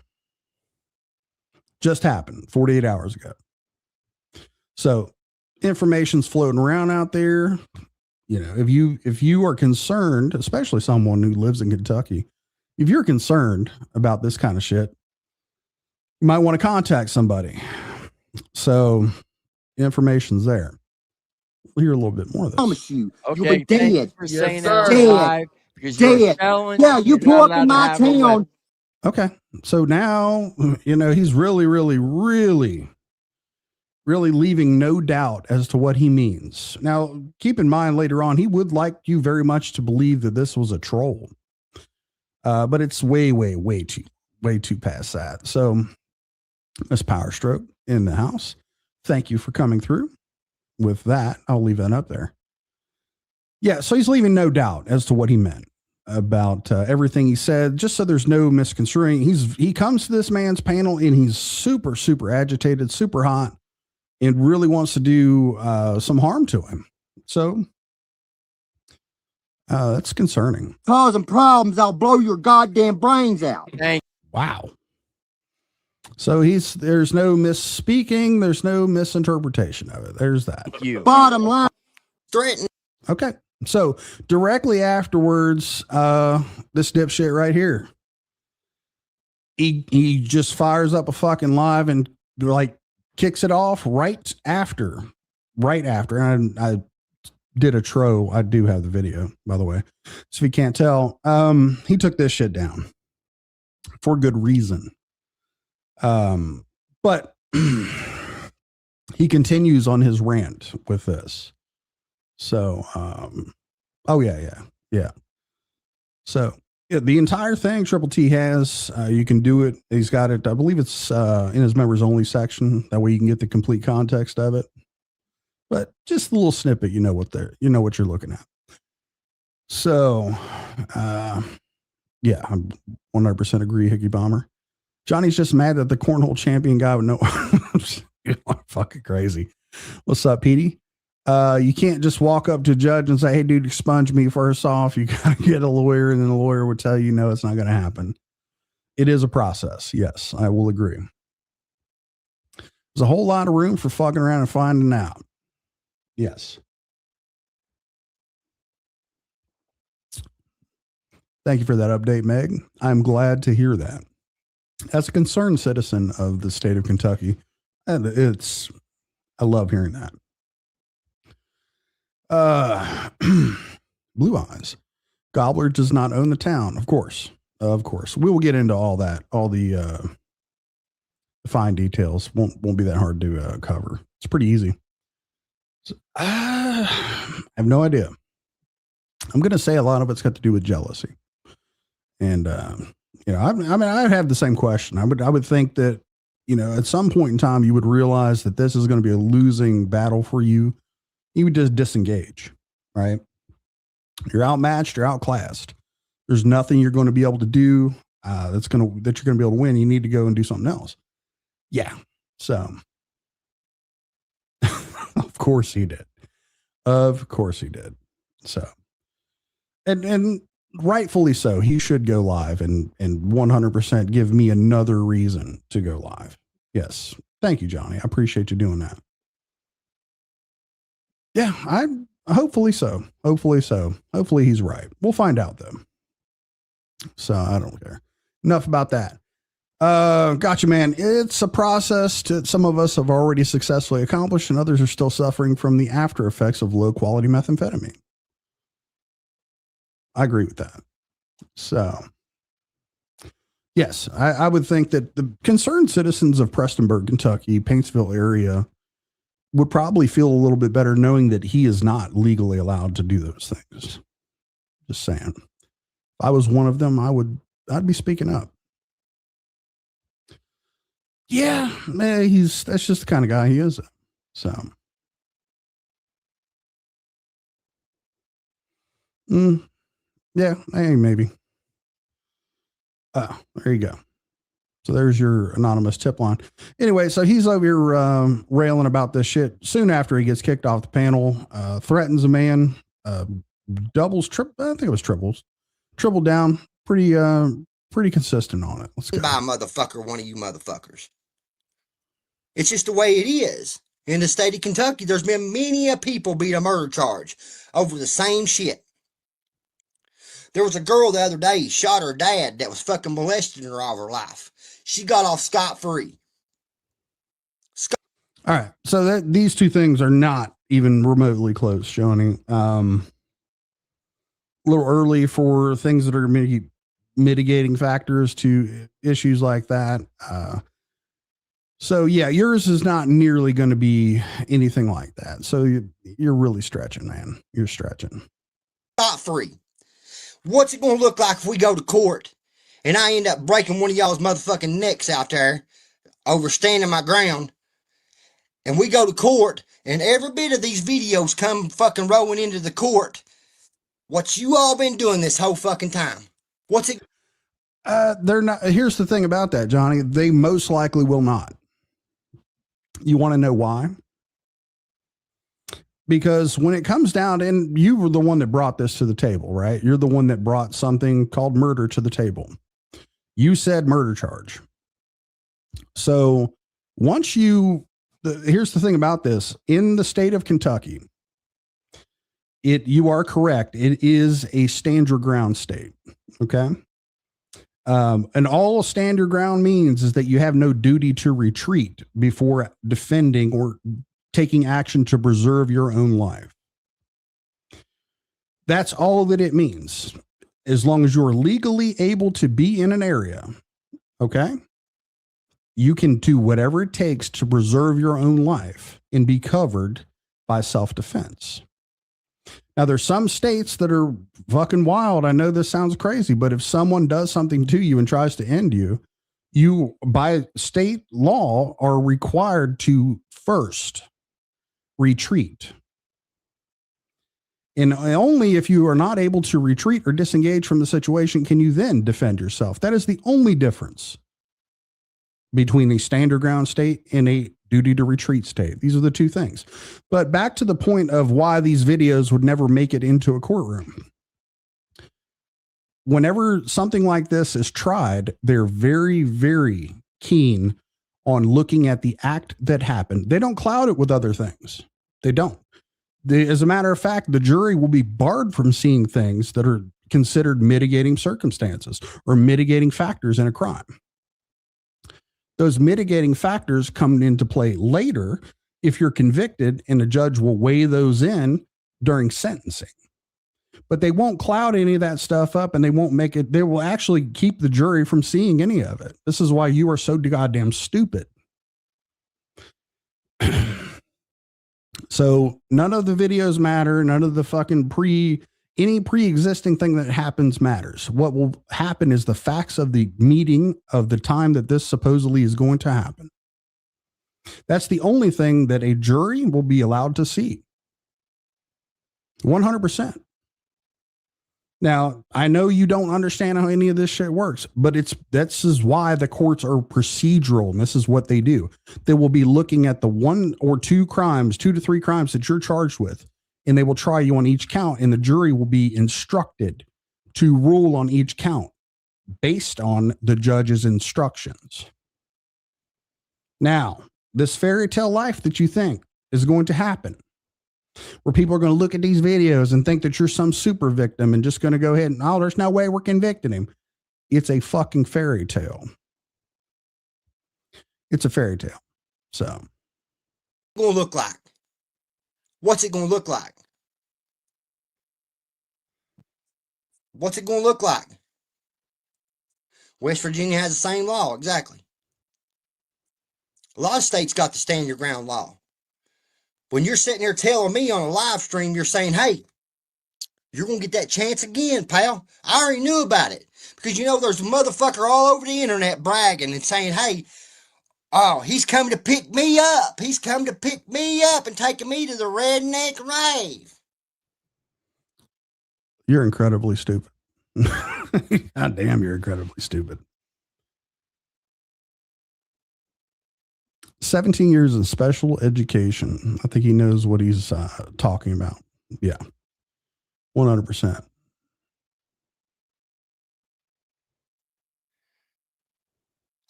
Just happened 48 hours ago. So information's floating around out there. You know, if you are concerned, especially someone who lives in Kentucky, if you're concerned about this kind of shit, you might want to contact somebody. So information's there. We'll hear a little bit more of this. promise you, Okay, you'll be thank you dead. for Yes, saying sir. that live because you're a Dead. felon. Yeah, you You're pull not up allowed in to my have a weapon. town. Okay. So now, you know, he's really leaving no doubt as to what he means. Now, keep in mind later on, he would like you very much to believe that this was a troll. But it's way too past that. So Miss Power Stroke in the house. Thank you for coming through. With that, I'll leave that up there. Yeah, so he's leaving no doubt as to what he meant about everything he said, just so there's no misconstruing. He comes to this man's panel and he's super agitated, super hot, and really wants to do some harm to him. So that's concerning. Causing problems, I'll blow your goddamn brains out. Thank Wow. So there's no misspeaking, there's no misinterpretation of it. There's that. you. Bottom line, threaten. Okay. So directly afterwards, this dipshit right here, he just fires up a fucking live and like kicks it off right after. And I did a tro. I do have the video, by the way. So if you can't tell, he took this shit down for good reason. But he continues on his rant with this. So, oh yeah. So yeah, the entire thing Triple T has, you can do it. He's got it. I believe it's, in his members only section. That way you can get the complete context of it, but just a little snippet, you know what you're looking at. So, yeah, I'm 100% agree. Hickey Bomber. Johnny's just mad that the cornhole champion guy would know. Fucking crazy. What's up, Petey? You can't just walk up to a judge and say, hey, dude, expunge me first off. You got to get a lawyer, and then the lawyer would tell you, no, it's not going to happen. It is a process. Yes, I will agree. There's a whole lot of room for fucking around and finding out. Yes. Thank you for that update, Meg. I'm glad to hear that. As a concerned citizen of the state of Kentucky, and I love hearing that. Blue Eyes. Gobbler does not own the town. Of course. We will get into all that. All the fine details won't be that hard to cover. It's pretty easy. So, I have no idea. I'm going to say a lot of it's got to do with jealousy. And, I have the same question. I would think that, at some point in time, you would realize that this is going to be a losing battle for you. You would just disengage, right? You're outmatched, you're outclassed. There's nothing you're going to be able to do that you're going to be able to win. You need to go and do something else. Yeah. So, of course he did. So, and rightfully so. He should go live and 100% give me another reason to go live. Yes. Thank you, Johnny. I appreciate you doing that. Yeah, hopefully so. Hopefully he's right. We'll find out though. So I don't care. Enough about that. Gotcha, man. It's a process that some of us have already successfully accomplished, and others are still suffering from the after effects of low quality methamphetamine. I agree with that. So, yes, I would think that the concerned citizens of Prestonburg, Kentucky, Paintsville area would probably feel a little bit better knowing that he is not legally allowed to do those things. Just saying. If I was one of them, I'd be speaking up. Yeah, that's just the kind of guy he is. So, yeah, hey, maybe. Oh, there you go. So there's your anonymous tip line. Anyway, so he's over here railing about this shit. Soon after he gets kicked off the panel, threatens a man, triple down, pretty pretty consistent on it. Let's go. by a motherfucker, one of you motherfuckers. It's just the way it is. In the state of Kentucky, there's been many a people beat a murder charge over the same shit. There was a girl the other day, shot her dad that was fucking molesting her all her life. She got off scot-free. All right. So these two things are not even remotely close, Johnny. A little early for things that are mitigating factors to issues like that. So yeah, yours is not nearly going to be anything like that. So you're really stretching, man. You're stretching. Scot-free. What's it going to look like if we go to court and I end up breaking one of y'all's motherfucking necks out there over standing my ground, and we go to court and every bit of these videos come fucking rolling into the court? What you all been doing this whole fucking time? What's it? They're not. Here's the thing about that, Johnny. They most likely will not. You want to know why? Because when it comes down, and you were the one that brought this to the table, right? You're the one that brought something called murder to the table. You said murder charge. So once here's the thing about this. In the state of Kentucky, you are correct. It is a stand your ground state. Okay. And all stand your ground means is that you have no duty to retreat before defending or taking action to preserve your own life. That's all that it means. As long as you're legally able to be in an area, okay, you can do whatever it takes to preserve your own life and be covered by self-defense. Now, there's some states that are fucking wild. I know this sounds crazy, but if someone does something to you and tries to end you, you, by state law, are required to first retreat. And only if you are not able to retreat or disengage from the situation can you then defend yourself. That is the only difference between a stand your ground state and a duty to retreat state. These are the two things. But back to the point of why these videos would never make it into a courtroom. Whenever something like this is tried, they're very, very keen on looking at the act that happened. They don't cloud it with other things. They don't. As a matter of fact, the jury will be barred from seeing things that are considered mitigating circumstances or mitigating factors in a crime. Those mitigating factors come into play later if you're convicted, and a judge will weigh those in during sentencing. But they won't cloud any of that stuff up, and they won't make it. They will actually keep the jury from seeing any of it. This is why you are so goddamn stupid. So none of the videos matter. None of the fucking any pre-existing thing that happens matters. What will happen is the facts of the meeting of the time that this supposedly is going to happen. That's the only thing that a jury will be allowed to see. 100%. Now, I know you don't understand how any of this shit works, but this is why the courts are procedural, and this is what they do. They will be looking at the 1 or 2 crimes, 2 to 3 crimes that you're charged with, and they will try you on each count, and the jury will be instructed to rule on each count based on the judge's instructions. Now, this fairy tale life that you think is going to happen, where people are going to look at these videos and think that you're some super victim and just going to go ahead and, oh, there's no way we're convicting him. It's a fucking fairy tale. It's a fairy tale. So. Going to look like? What's it going to look like? What's it going to look like? West Virginia has the same law, exactly. A lot of states got the stand your ground law. When you're sitting there telling me on a live stream, you're saying, hey, you're going to get that chance again, pal. I already knew about it. Because, you know, there's a motherfucker all over the internet bragging and saying, hey, oh, he's coming to pick me up. He's come to pick me up and taking me to the redneck rave. You're incredibly stupid. God damn, you're incredibly stupid. 17 years in special education. I think he knows what he's talking about. Yeah, 100%.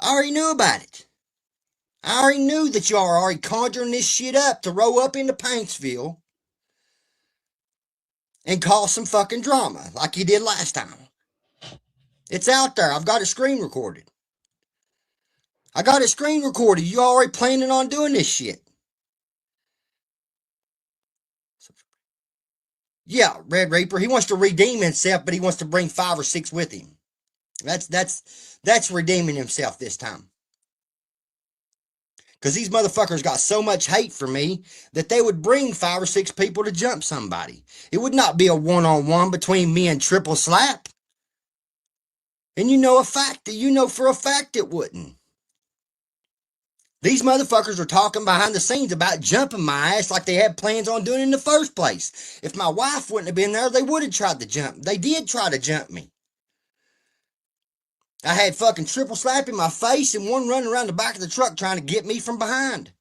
I already knew about it. I already knew that y'all are already conjuring this shit up to roll up into Paintsville and cause some fucking drama like you did last time. It's out there. I've got it screen recorded. I got it screen recorded. You already planning on doing this shit. Yeah, Red Reaper. He wants to redeem himself, but he wants to bring 5 or 6 with him. That's redeeming himself this time. Because these motherfuckers got so much hate for me that they would bring 5 or 6 people to jump somebody. It would not be a one-on-one between me and Triple Slap. And you know for a fact it wouldn't. These motherfuckers are talking behind the scenes about jumping my ass like they had plans on doing it in the first place. If my wife wouldn't have been there, they would have tried to jump. They did try to jump me. I had fucking Triple Slap in my face and one running around the back of the truck trying to get me from behind.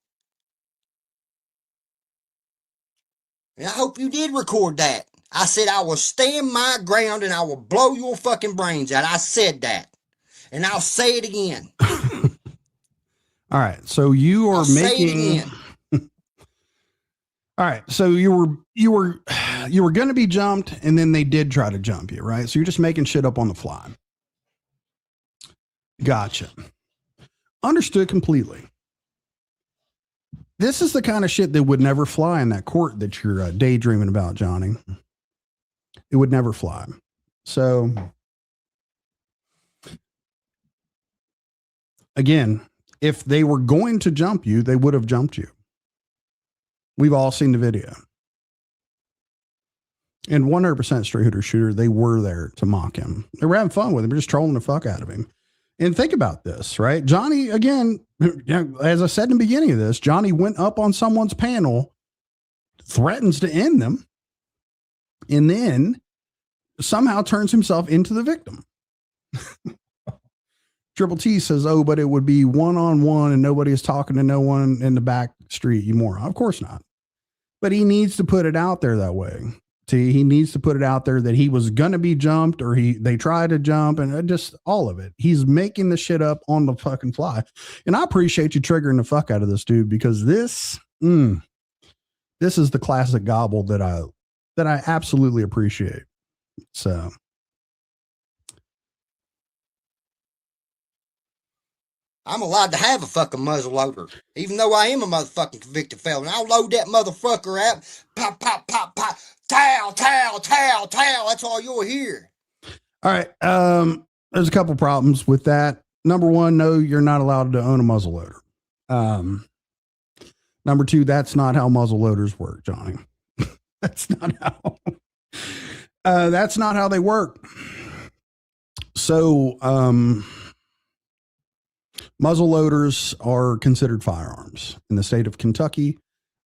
And I hope you did record that. I said I will stand my ground and I will blow your fucking brains out. I said that. And I'll say it again. All right. So you are making. All right. So you were going to be jumped and then they did try to jump you, right? So you're just making shit up on the fly. Gotcha. Understood completely. This is the kind of shit that would never fly in that court that you're daydreaming about, Johnny. It would never fly. So, again, if they were going to jump you, they would have jumped you. We've all seen the video. And 100% straight hooter shooter, they were there to mock him. They were having fun with him, just trolling the fuck out of him. And think about this, right? Johnny, again, as I said in the beginning of this, Johnny went up on someone's panel, threatens to end them, and then somehow turns himself into the victim. Triple T says, oh, but it would be one-on-one and nobody is talking to no one in the back street, you moron. Of course not. But he needs to put it out there that way. He needs to put it out there that he was going to be jumped or they tried to jump and just all of it. He's making the shit up on the fucking fly. And I appreciate you triggering the fuck out of this dude because this is the classic gobble that I absolutely appreciate. So. I'm allowed to have a fucking muzzle loader, even though I am a motherfucking convicted felon. I'll load that motherfucker out. Pop, pop, pop, pop. Towel, towel, towel, towel. That's all you'll hear. All right. There's a couple problems with that. Number one, no, you're not allowed to own a muzzle loader. Number two, that's not how muzzle loaders work, Johnny. That's not how they work. So, muzzle loaders are considered firearms in the state of Kentucky.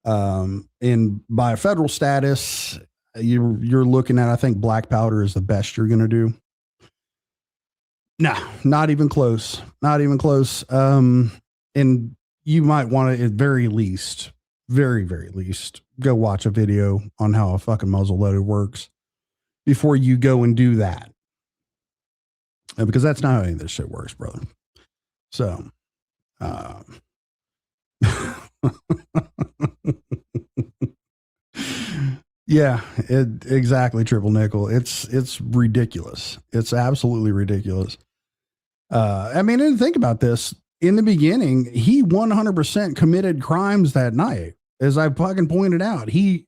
And by federal status, you're looking at, I think black powder is the best you're going to do. No, not even close. Not even close. And you might want to, at very least, very, very least, go watch a video on how a fucking muzzle loader works before you go and do that. Because that's not how any of this shit works, brother. So, yeah, exactly. Triple nickel. It's ridiculous. It's absolutely ridiculous. I mean, and think about this. In the beginning, he 100% committed crimes that night. As I fucking pointed out, he's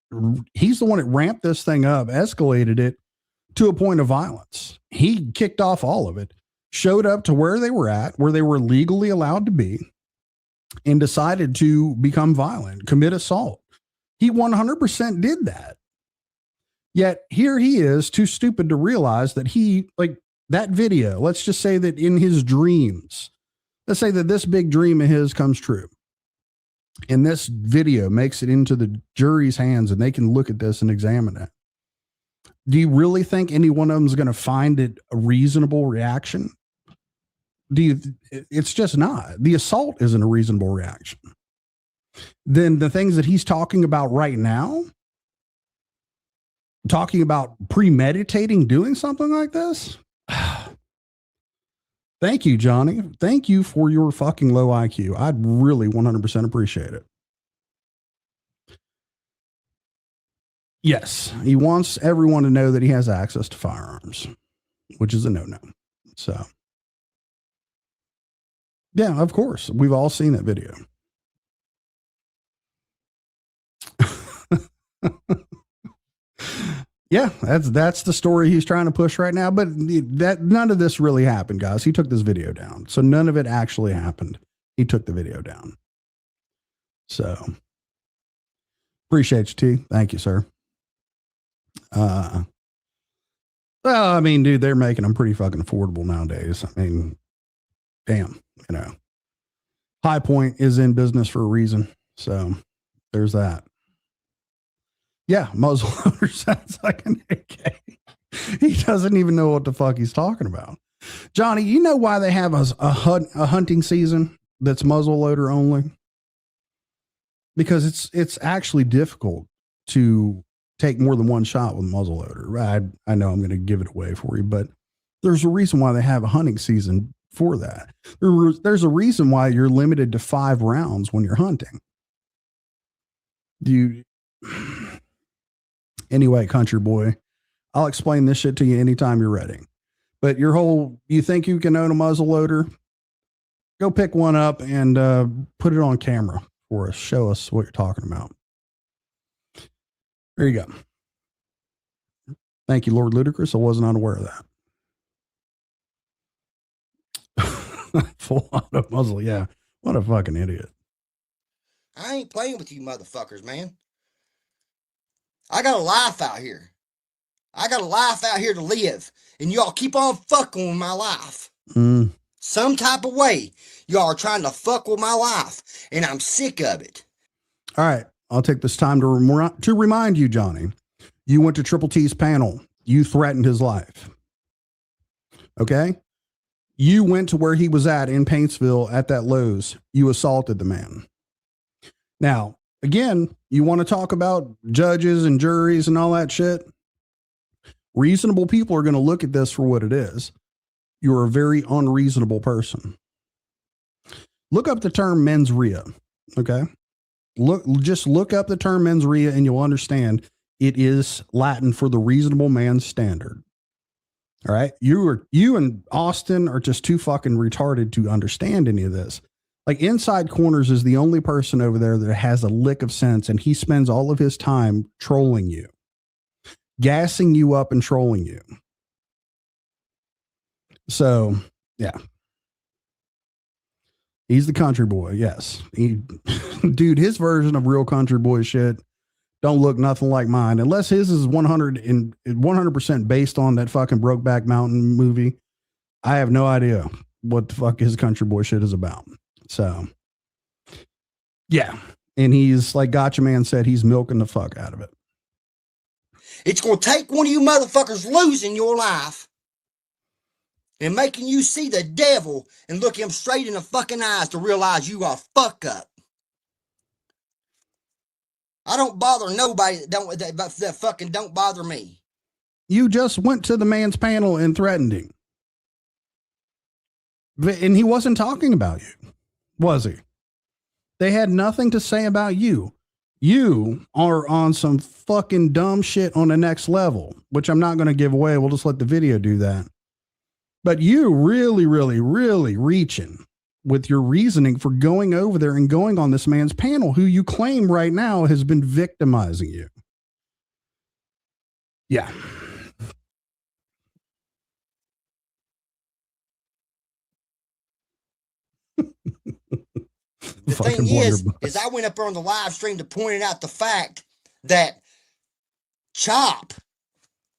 the one that ramped this thing up, escalated it to a point of violence. He kicked off all of it, showed up to where they were at, where they were legally allowed to be, and decided to become violent, commit assault. He 100% did that. Yet here he is, too stupid to realize that that video, let's just say that in his dreams, let's say that this big dream of his comes true. And this video makes it into the jury's hands and they can look at this and examine it. Do you really think any one of them is going to find it a reasonable reaction? It's just not. The assault isn't a reasonable reaction. Then the things that he's talking about right now, talking about premeditating doing something like this, Thank you, Johnny. Thank you for your fucking low IQ. I'd really 100% appreciate it. Yes, he wants everyone to know that he has access to firearms, which is a no-no. So, yeah, of course. We've all seen that video. Yeah, that's the story he's trying to push right now. But that none of this really happened, guys. He took this video down, so none of it actually happened. He took the video down. So appreciate you, T. Thank you, sir. Well, I mean, dude, they're making them pretty fucking affordable nowadays. I mean, damn, High Point is in business for a reason. So there's that. Yeah, muzzle loader sounds like an AK. He doesn't even know what the fuck he's talking about. Johnny, you know why they have a hunting season that's muzzle loader only? Because it's actually difficult to take more than one shot with muzzle loader. I know I'm going to give it away for you, but there's a reason why they have a hunting season for that. There's a reason why you're limited to 5 rounds when you're hunting. Anyway, country boy, I'll explain this shit to you anytime you're ready. But you think you can own a muzzle loader? Go pick one up and put it on camera for us. Show us what you're talking about. There you go. Thank you, Lord Ludicrous. I wasn't unaware of that. Full auto muzzle. Yeah. What a fucking idiot. I ain't playing with you motherfuckers, man. I got a life out here. I got a life out here to live. And y'all keep on fucking with my life. Some type of way, y'all are trying to fuck with my life. And I'm sick of it. All right. I'll take this time to remind you, Johnny. You went to Triple T's panel. You threatened his life. Okay? You went to where he was at in Paintsville at that Lowe's. You assaulted the man. Now, again, you want to talk about judges and juries and all that shit? Reasonable people are going to look at this for what it is. You're a very unreasonable person. Look up the term mens rea, okay? Just look up the term mens rea and you'll understand it is Latin for the reasonable man's standard. All right? You and Austin are just too fucking retarded to understand any of this. Like, Inside Corners is the only person over there that has a lick of sense, and he spends all of his time trolling you, gassing you up and trolling you. So, yeah. He's the country boy, yes. Dude, his version of real country boy shit don't look nothing like mine. Unless his is 100% based on that fucking Brokeback Mountain movie. I have no idea what the fuck his country boy shit is about. So, yeah. And he's, like Gotcha Man said, he's milking the fuck out of it. It's going to take one of you motherfuckers losing your life and making you see the devil and look him straight in the fucking eyes to realize you are fuck up. I don't bother nobody that fucking don't bother me. You just went to the man's panel and threatened him. And he wasn't talking about you, was he? They had nothing to say about you. You are on some fucking dumb shit on the next level, which I'm not going to give away. We'll just let the video do that. But you really, really, really reaching with your reasoning for going over there and going on this man's panel, who you claim right now has been victimizing you. Yeah. The thing is I went up there on the live stream to point out the fact that Chop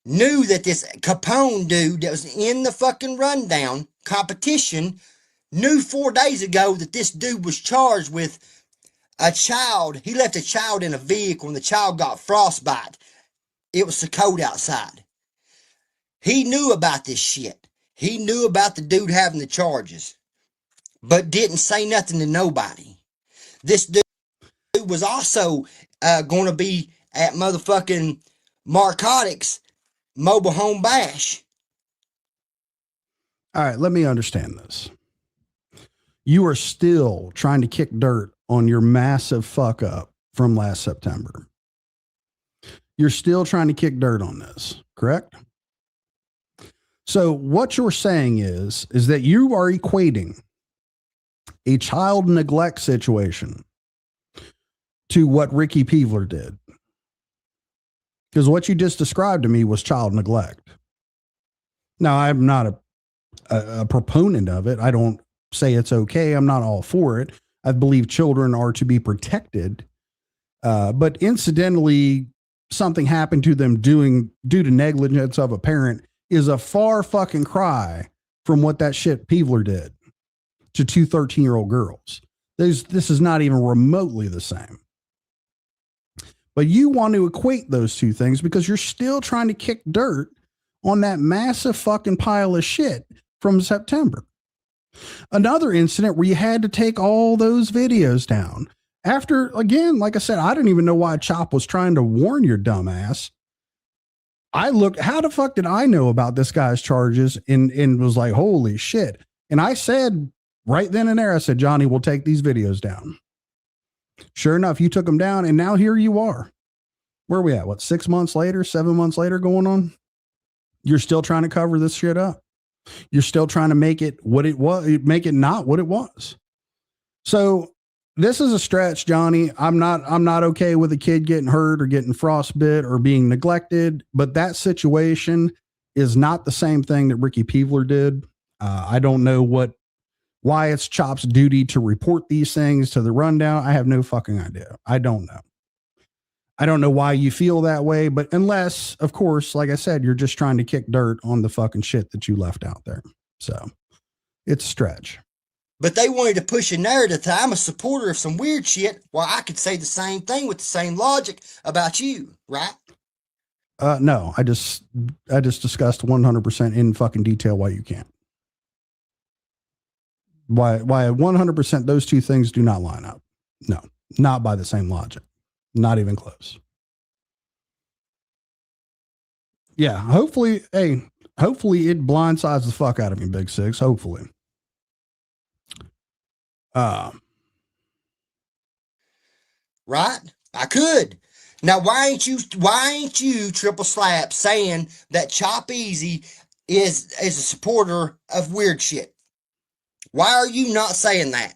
knew that this Capone dude that was in the fucking rundown competition knew 4 days ago that this dude was charged with a child. He left a child in a vehicle and the child got frostbite. It was so cold outside. He knew about this shit. He knew about the dude narking the charges, but didn't say nothing to nobody. This dude was also going to be at motherfucking Narcotics Mobile Home Bash. All right, let me understand this. You are still trying to kick dirt on your massive fuck up from last September. You're still trying to kick dirt on this, correct? So what you're saying is that you are equating a child neglect situation to what Ricky Peevler did. Because what you just described to me was child neglect. Now, I'm not a proponent of it. I don't say it's okay. I'm not all for it. I believe children are to be protected. But incidentally, something happened to them due to negligence of a parent is a far fucking cry from what that shit Peevler did to two 13-year-old girls. This is not even remotely the same. But you want to equate those two things because you're still trying to kick dirt on that massive fucking pile of shit from September. Another incident where you had to take all those videos down. After, again, like I said, I didn't even know why Chop was trying to warn your dumb ass. I looked, how the fuck did I know about this guy's charges and was like, holy shit. And I said right then and there, I said, Johnny, we'll take these videos down. Sure enough, you took them down, and now here you are. Where are we at? What, 6 months later, 7 months later going on? You're still trying to cover this shit up. You're still trying to make it what it was, make it not what it was. So this is a stretch, Johnny. I'm not okay with a kid getting hurt or getting frostbit or being neglected, but that situation is not the same thing that Ricky Peevler did. I don't know why it's Chop's duty to report these things to the rundown. I have no fucking idea. I don't know. I don't know why you feel that way, but unless, of course, like I said, you're just trying to kick dirt on the fucking shit that you left out there. So it's a stretch. But they wanted to push a narrative that I'm a supporter of some weird shit. Well, I could say the same thing with the same logic about you, right? No, I just discussed 100% in fucking detail why you can't. Why 100% those two things do not line up. No, not by the same logic. Not even close. Yeah, hopefully it blindsides the fuck out of me, Big Six. Hopefully. Right? I could. Now, why ain't you triple slap saying that Chop Easy is a supporter of weird shit? Why are you not saying that?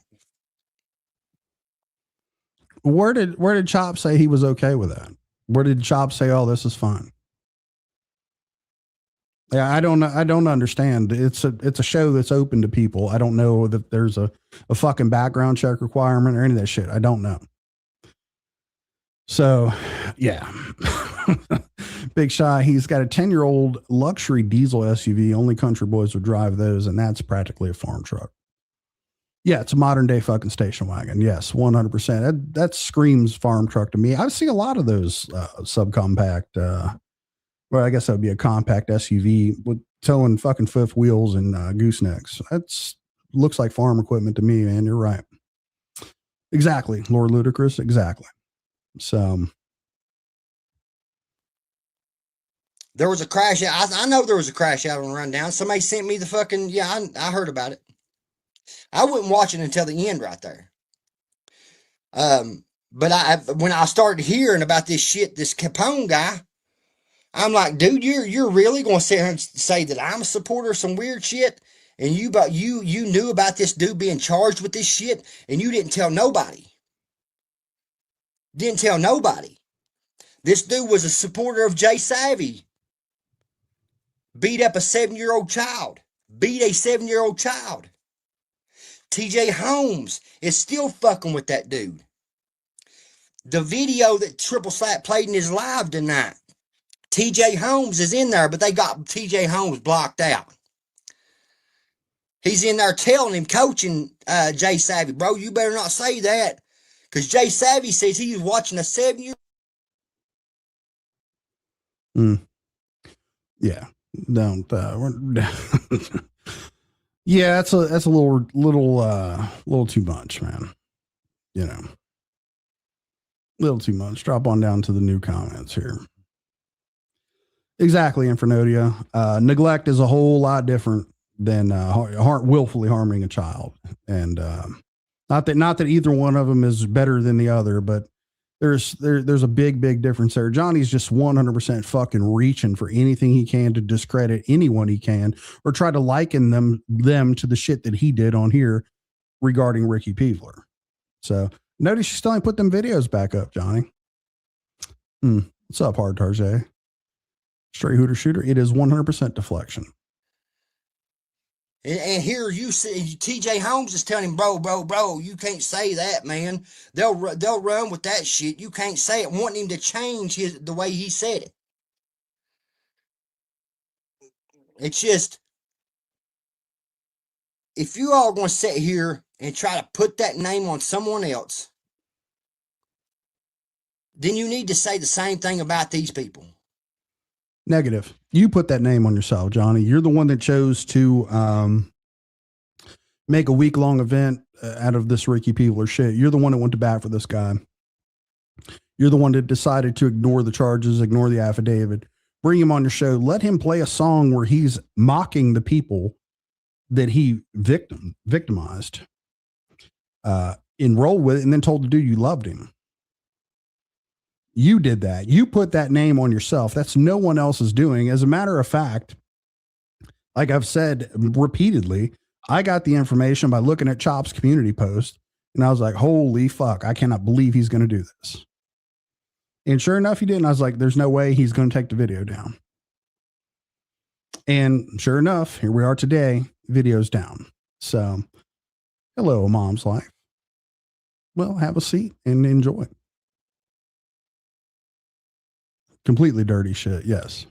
Where did Chop say he was okay with that? Where did Chop say, oh, this is fine? Yeah, I don't understand. It's a show that's open to people. I don't know that there's a fucking background check requirement or any of that shit. I don't know. So, yeah. Big Shy, he's got a 10-year-old luxury diesel SUV. Only country boys would drive those, and that's practically a farm truck. Yeah, it's a modern day fucking station wagon. Yes, 100%. That screams farm truck to me. I see a lot of those subcompact. Well, I guess that would be a compact SUV with towing fucking fifth wheels and goosenecks. That's looks like farm equipment to me, man. You're right. Exactly, Lord Ludicrous. Exactly. So there was a crash out. I know there was a crash out on Rundown. Somebody sent me the fucking, I heard about it. I wouldn't watch it until the end right there. But when I started hearing about this shit, this Capone guy, I'm like, dude, you're really going to sit here and say that I'm a supporter of some weird shit, and you knew about this dude being charged with this shit, and you didn't tell nobody. Didn't tell nobody. This dude was a supporter of Jay Savvy. Beat up a 7-year-old child. Beat a 7-year-old child. TJ Holmes is still fucking with that dude. The video that Triple Slap played in his live tonight, TJ Holmes is in there, but they got TJ Holmes blocked out. He's in there telling him, coaching Jay Savvy, bro, you better not say that. Because Jay Savvy says he was watching a 7-year. Yeah. Don't. Yeah, that's a little too much, man. You know, little too much. Drop on down to the new comments here. Exactly, Infernodia. Neglect is a whole lot different than willfully harming a child. And not that either one of them is better than the other, but there's a big difference there. Johnny's just 100% fucking reaching for anything he can to discredit anyone he can, or try to liken them to the shit that he did on here regarding Ricky Peevler. So notice you still ain't put them videos back up, Johnny. What's up, Hard Tarjay? Straight Hooter Shooter. It is 100% deflection. And here you see TJ Holmes is telling him, bro, you can't say that, man. They'll run with that shit. You can't say it. Wanting him to change the way he said it. It's just, if you all are going to sit here and try to put that name on someone else, then you need to say the same thing about these people. Negative. You put that name on yourself, Johnny. You're the one that chose to make a week-long event out of this Ricky Peevler shit. You're the one that went to bat for this guy. You're the one that decided to ignore the charges, ignore the affidavit, bring him on your show, let him play a song where he's mocking the people that he victimized, enroll with it, and then told the dude you loved him. You did that. You put that name on yourself. That's no one else's doing. As a matter of fact, like I've said repeatedly, I got the information by looking at Chop's community post, and I was like, holy fuck, I cannot believe he's going to do this. And sure enough, he did. And I was like, there's no way he's going to take the video down. And sure enough, here we are today, video's down. So, hello, Mom's Life. Well, have a seat and enjoy. Completely dirty shit, yes.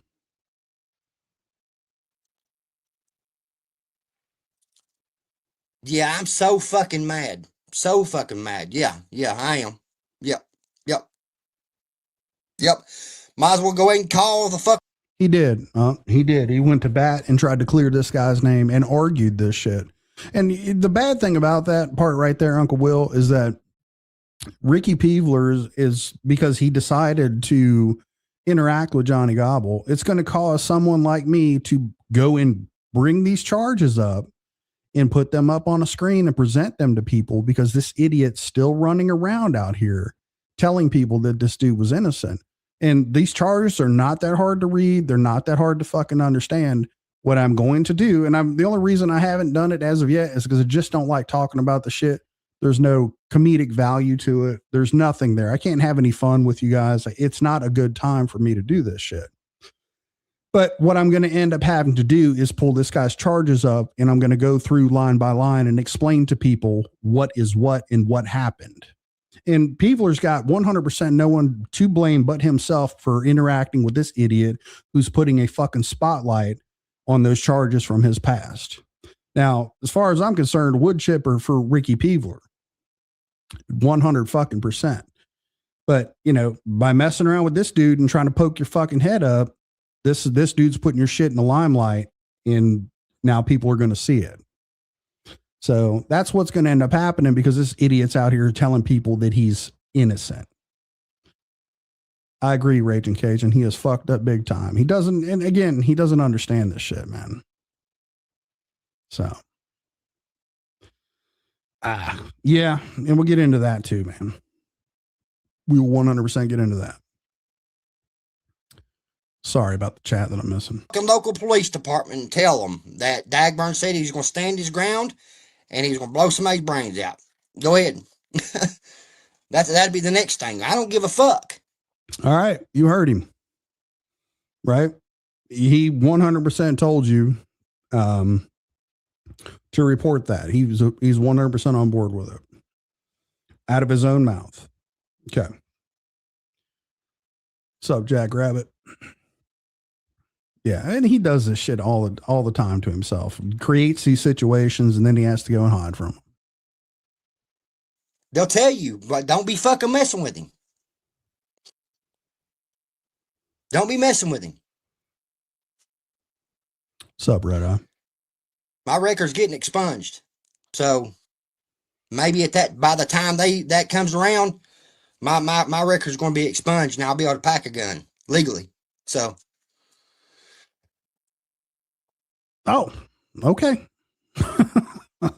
Yeah, I'm so fucking mad. So fucking mad. Yeah, I am. Yep. Might as well go ahead and call the fuck. He did. He did. He went to bat and tried to clear this guy's name and argued this shit. And the bad thing about that part right there, Uncle Will, is that Ricky Peevler is because he decided to interact with Johnny Gobble. It's going to cause someone like me to go and bring these charges up and put them up on a screen and present them to people, because this idiot's still running around out here telling people that this dude was innocent. And these charges are not that hard to read. They're not that hard to fucking understand. What I'm going to do, and the only reason I haven't done it as of yet is because I just don't like talking about the shit. There's no comedic value to it. There's nothing there. I can't have any fun with you guys. It's not a good time for me to do this shit. But what I'm going to end up having to do is pull this guy's charges up, and I'm going to go through line by line and explain to people what is what and what happened. And Peevler's got 100% no one to blame but himself for interacting with this idiot who's putting a fucking spotlight on those charges from his past. Now, as far as I'm concerned, wood chipper for Ricky Peevler, 100 fucking percent. But, you know, by messing around with this dude and trying to poke your fucking head up, this dude's putting your shit in the limelight, and now people are going to see it. So that's what's going to end up happening, because this idiot's out here telling people that he's innocent. I agree, Raging Cajun. He is fucked up big time. He doesn't, and again, he doesn't understand this shit, man. So, yeah, and we'll get into that too, man. We will 100% get into that. Sorry about the chat that I'm missing. Local police department and tell them that Dagburn said he's going to stand his ground and he's going to blow somebody's brains out. Go ahead. That'd be the next thing. I don't give a fuck. All right. You heard him, right? He 100% told you to report that. He's 100% on board with it out of his own mouth. Okay. What's up, Jack Rabbit? Yeah. And he does this shit all the time to himself. He creates these situations and then he has to go and hide from them. They'll tell you, but don't be fucking messing with him. Don't be messing with him. What's up, Red Eye? My record's getting expunged. So maybe by the time that comes around, my record's going to be expunged and I'll be able to pack a gun legally. So. Oh, Okay.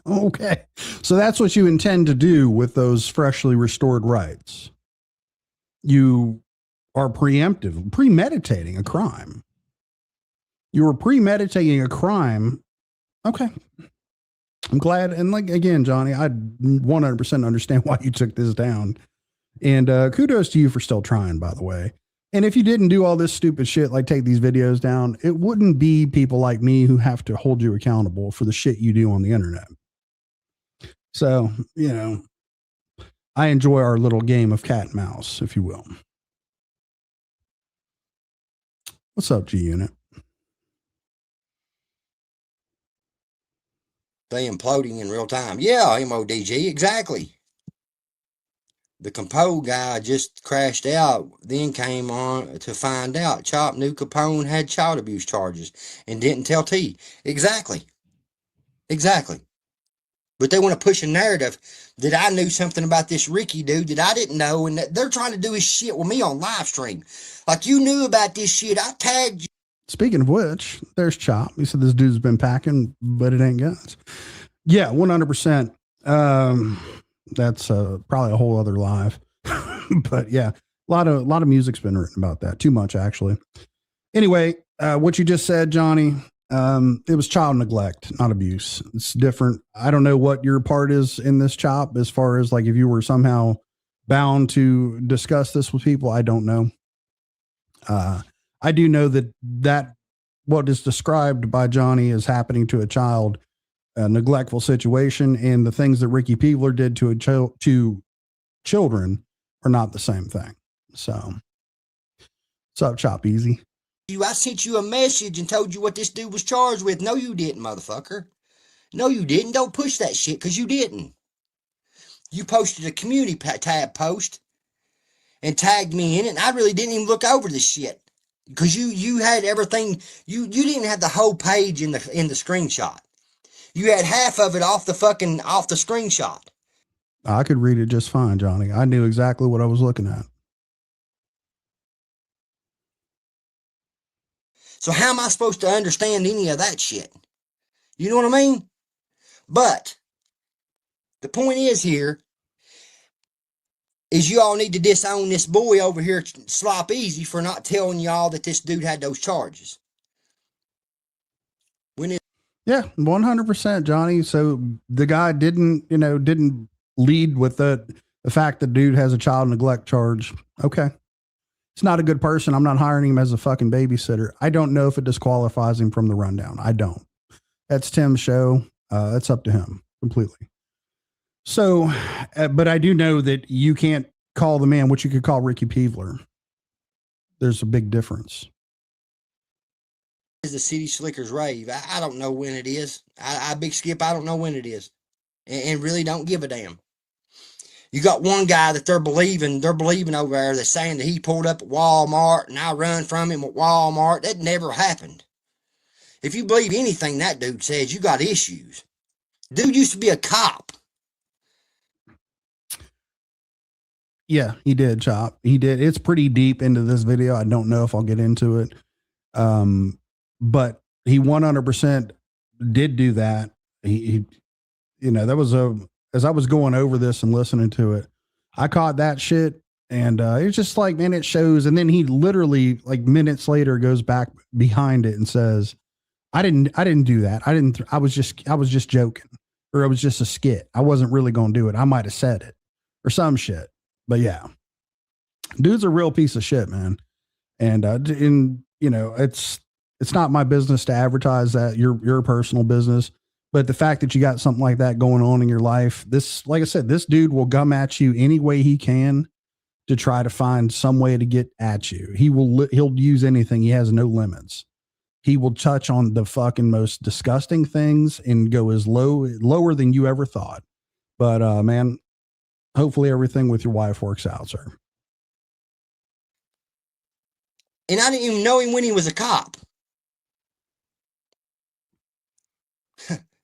Okay. So that's what you intend to do with those freshly restored rights. You are premeditating a crime. You were premeditating a crime. Okay. I'm glad. And like, again, Johnny, I 100% understand why you took this down. And kudos to you for still trying, by the way. And if you didn't do all this stupid shit, like take these videos down, it wouldn't be people like me who have to hold you accountable for the shit you do on the internet. So, you know, I enjoy our little game of cat and mouse, if you will. What's up, G Unit? They imploding in real time. Yeah, MODG, exactly. The Capone guy just crashed out, then came on to find out Chop knew Capone had child abuse charges and didn't tell T. Exactly. Exactly. But they want to push a narrative that I knew something about this Ricky dude that I didn't know, and that they're trying to do his shit with me on live stream. Like, you knew about this shit. I tagged you. Speaking of which, there's Chop. He said this dude's been packing, but it ain't guns. Yeah, 100%. That's probably a whole other live. But yeah, a lot of music's been written about that. Too much, actually. Anyway, what you just said, Johnny, it was child neglect, not abuse. It's different. I don't know what your part is in this, Chop, as far as like if you were somehow bound to discuss this with people. I don't know. I do know that what is described by Johnny as happening to a child, a neglectful situation, and the things that Ricky Peevler did to children are not the same thing. So, what's up, Chop Easy? I sent you a message and told you what this dude was charged with. No, you didn't, motherfucker. No, you didn't. Don't push that shit because you didn't. You posted a community tab post and tagged me in it, and I really didn't even look over this shit because you had everything. You didn't have the whole page in the screenshot. You had half of it off the screenshot. I could read it just fine, Johnny. I knew exactly what I was looking at. So how am I supposed to understand any of that shit? You know what I mean? But the point is here is you all need to disown this boy over here, Slop Easy, for not telling y'all that this dude had those charges. Yeah, 100%, Johnny. So the guy didn't lead with the fact that dude has a child neglect charge. Okay. It's not a good person. I'm not hiring him as a fucking babysitter. I don't know if it disqualifies him from the rundown. I don't. That's Tim's show. That's up to him completely. So, but I do know that you can't call the man what you could call Ricky Peevler. There's a big difference. Is the City Slickers rave? I don't know when it is. I Big Skip, I don't know when it is, and really don't give a damn. You got one guy that they're believing over there that's saying that he pulled up at Walmart and I run from him at Walmart. That never happened. If you believe anything that dude says, you got issues. Dude used to be a cop. Yeah, he did, Chop. He did. It's pretty deep into this video. I don't know if I'll get into it. But he 100% did do that. He that was as I was going over this and listening to it, I caught that shit. And it's just like, man, it shows. And then he literally like minutes later goes back behind it and says, I didn't do that. I was just joking, or it was just a skit. I wasn't really going to do it. I might've said it or some shit, but yeah, dude's a real piece of shit, man. And, it's not my business to advertise that, your personal business, but the fact that you got something like that going on in your life, this, like I said, this dude will gum at you any way he can to try to find some way to get at you. He'll use anything. He has no limits. He will touch on the fucking most disgusting things and go as lower than you ever thought. But, man, hopefully everything with your wife works out, sir. And I didn't even know him when he was a cop.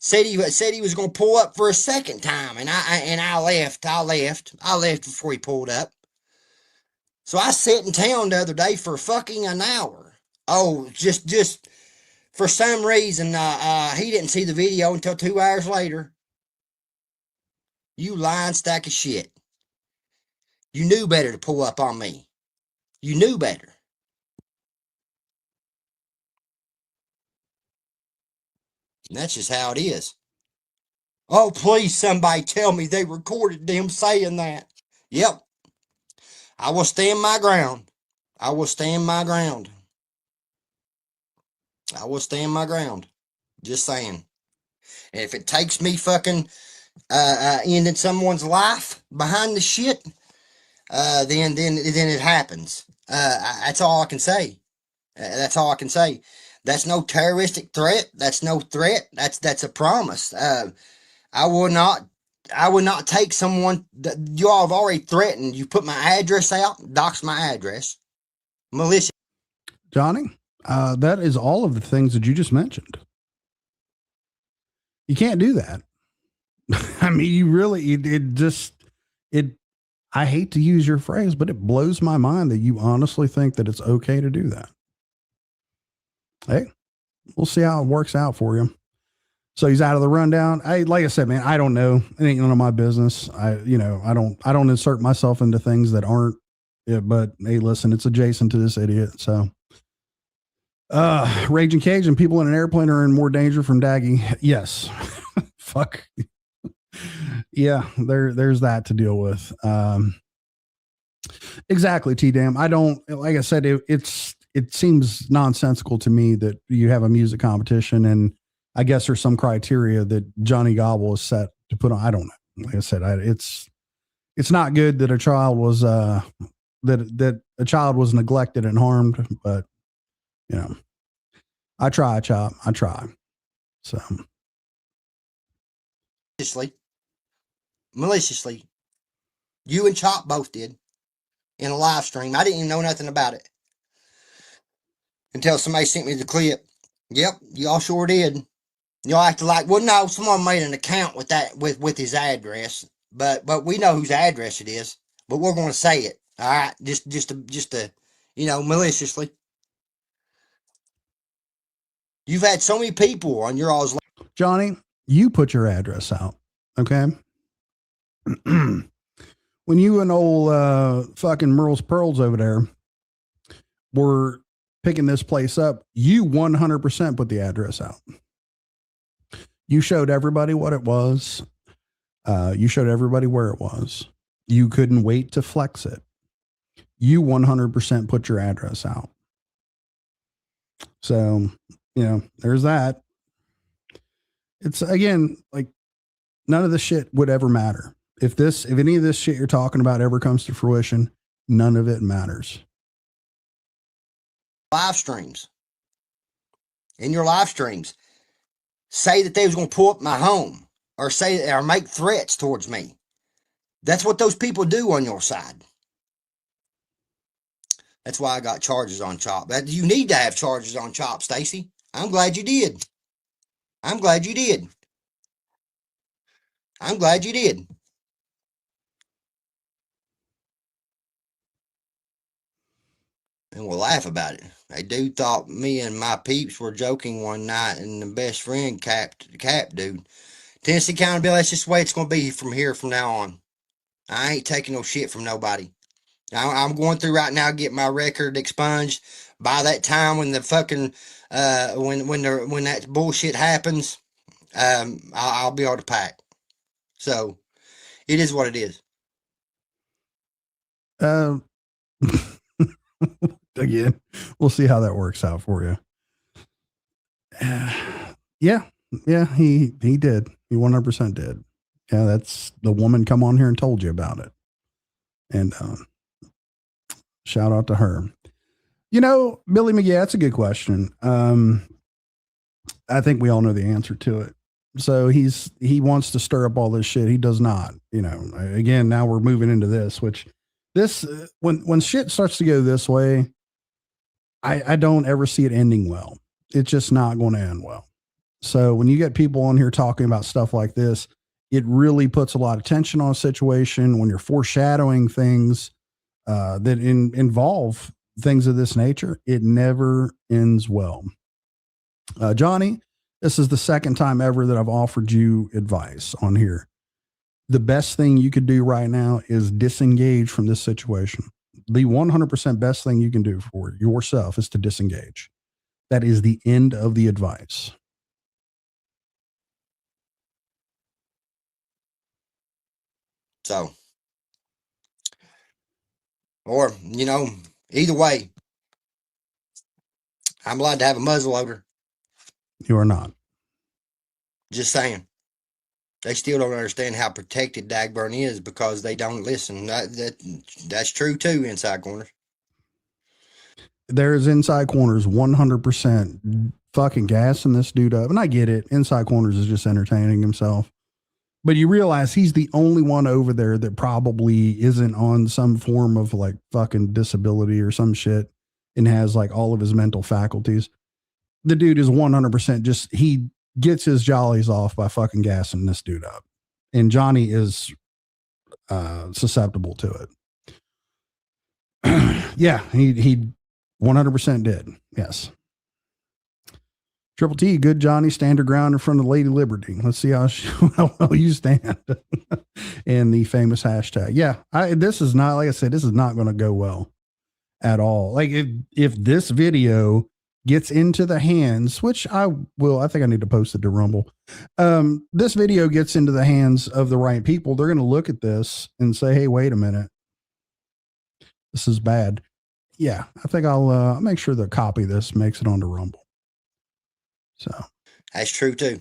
said he was going to pull up for a second time, and I left. I left before he pulled up. So I sat in town the other day for fucking an hour. Oh, just For some reason, he didn't see the video until 2 hours later. You lying stack of shit. You knew better to pull up on me. You knew better. And that's just how it is. Oh, please, somebody tell me they recorded them saying that. Yep. I will stand my ground. I will stand my ground. I will stand my ground. Just saying. And if it takes me fucking ending someone's life behind the shit, then it happens. That's all I can say. That's all I can say. That's no terroristic threat. That's no threat. That's a promise. I will not take someone that you all have already threatened. You put my address out, dox my address. Militia. Johnny, that is all of the things that you just mentioned. You can't do that. I mean, you really, I hate to use your phrase, but it blows my mind that you honestly think that it's okay to do that. Hey, we'll see how it works out for you. So he's out of the rundown. Like I said, man, I don't know. It ain't none of my business. I don't insert myself into things that aren't it, but hey, listen, it's adjacent to this idiot. So, Raging Cajun, people in an airplane are in more danger from Daggy. Yes. Fuck. Yeah, there's that to deal with. Exactly. T-Dam. I don't, like I said, it seems nonsensical to me that you have a music competition, and I guess there's some criteria that Johnny Gobble is set to put on. I don't know. Like I said, it's not good that a child was, that a child was neglected and harmed, but you know, I try, Chop. I try. So. Maliciously. You and Chop both did in a live stream. I didn't even know nothing about it until somebody sent me the clip. Yep, y'all sure did. Y'all acted like, well, no, someone made an account with that with his address, but we know whose address it is. But we're going to say it, all right? Just to, maliciously. You've had so many people on your all's. Johnny, you put your address out, okay? When you and old fucking Merle's Pearls over there were picking this place up, you 100% put the address out. You showed everybody what it was. You showed everybody where it was. You couldn't wait to flex it. You 100% put your address out. So, there's that. It's, again, like, none of this shit would ever matter. If any of this shit you're talking about ever comes to fruition, none of it matters. Live streams. In your live streams, say that they was going to pull up my home or make threats towards me. That's what those people do on your side. That's why I got charges on Chop. You need to have charges on Chop, Stacy. I'm glad you did. I'm glad you did. I'm glad you did. And we'll laugh about it. A dude thought me and my peeps were joking one night, and the best friend capped dude. Tennessee accountability, that's just the way it's going to be from now on. I ain't taking no shit from nobody. I'm going through right now, get my record expunged. By that time, when the fucking when that bullshit happens, I'll be able to pack. So it is what it is. Again, we'll see how that works out for you. Yeah, he did. He 100% did. Yeah, that's the woman come on here and told you about it. And shout out to her. Billy McGee, that's a good question. I think we all know the answer to it. So he wants to stir up all this shit. He does not. Again, now we're moving into this, which when shit starts to go this way, I don't ever see it ending well. It's just not going to end well. So when you get people on here talking about stuff like this, it really puts a lot of tension on a situation when you're foreshadowing things that involve things of this nature. It never ends well. Johnny, this is the second time ever that I've offered you advice on here. The best thing you could do right now is disengage from this situation. The 100% best thing you can do for yourself is to disengage. That is the end of the advice. So, or, you know, either way, I'm allowed to have a muzzle loader. You are not. Just saying. They still don't understand how protected Dagburn is because they don't listen. That's true too, inside corners. There is inside corners 100% fucking gassing this dude up. And I get it. Inside corners is just entertaining himself. But you realize he's the only one over there that probably isn't on some form of like fucking disability or some shit and has like all of his mental faculties. The dude is 100% just, he gets his jollies off by fucking gassing this dude up. And Johnny is susceptible to it. Yeah, he 100% did. Yes. Triple T, good Johnny, stand your ground in front of Lady Liberty. Let's see how well you stand. And the famous hashtag. Yeah, this is not, like I said, this is not going to go well at all. Like if this video gets into the hands, which I think I need to post it to Rumble. This video gets into the hands of the right people. They're going to look at this and say, hey, wait a minute. This is bad. Yeah, I think I'll make sure the copy of this makes it onto Rumble. So that's true too.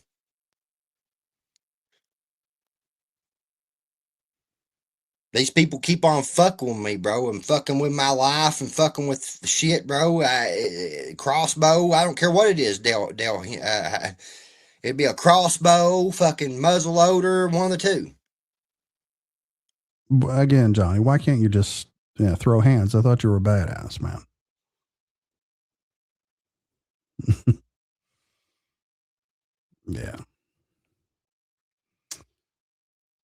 These people keep on fucking with me, bro, and fucking with my life and fucking with shit, bro. Crossbow, I don't care what it is. It'd be a crossbow, fucking muzzle loader, one of the two. Again, Johnny, why can't you just throw hands? I thought you were a badass, man. Yeah.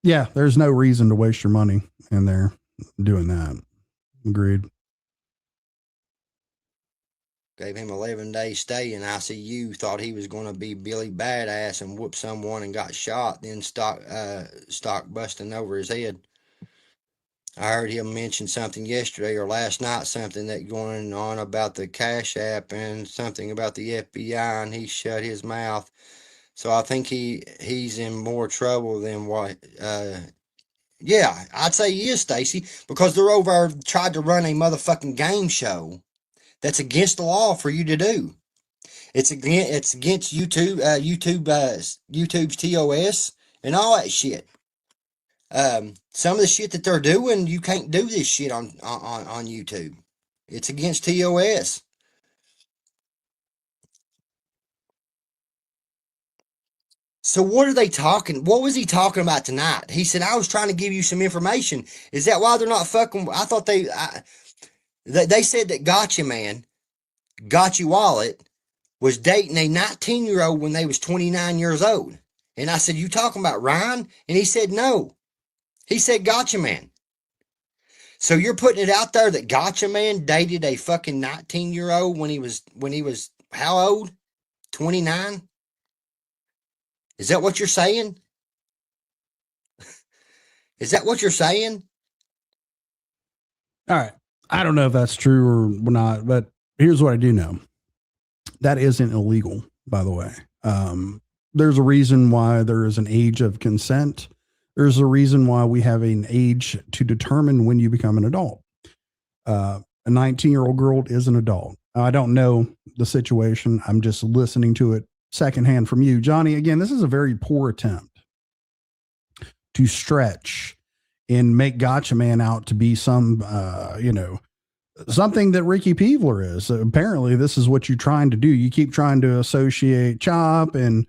Yeah, there's no reason to waste your money in there doing that. Agreed. Gave him 11 days stay in ICU, thought he was going to be Billy Badass and whoop someone and got shot, then stock busting over his head. I heard him mention something yesterday or last night, something that going on about the Cash App and something about the FBI, and he shut his mouth. So I think he's in more trouble than what. Yeah, I'd say he is, Stacy, because they're over tried to run a motherfucking game show that's against the law for you to do. It's against YouTube, YouTube's TOS and all that shit. Some of the shit that they're doing, you can't do this shit on YouTube. It's against TOS. So what are they talking? What was he talking about tonight? He said, I was trying to give you some information. Is that why they're not fucking? I thought they said that Gotcha Man, Gotcha Wallet, was dating a 19-year-old when they was 29 years old. And I said, you talking about Ryan? And he said, no. He said, Gotcha Man. So you're putting it out there that Gotcha Man dated a fucking 19-year-old when he was how old? 29? Is that what you're saying? Is that what you're saying? All right. I don't know if that's true or not, but here's what I do know. That isn't illegal, by the way. There's a reason why there is an age of consent. There's a reason why we have an age to determine when you become an adult. A 19-year-old girl is an adult. I don't know the situation. I'm just listening to it secondhand from you. Johnny, again, this is a very poor attempt to stretch and make Gotcha Man out to be some, something that Ricky Peevler is. Apparently, this is what you're trying to do. You keep trying to associate Chop and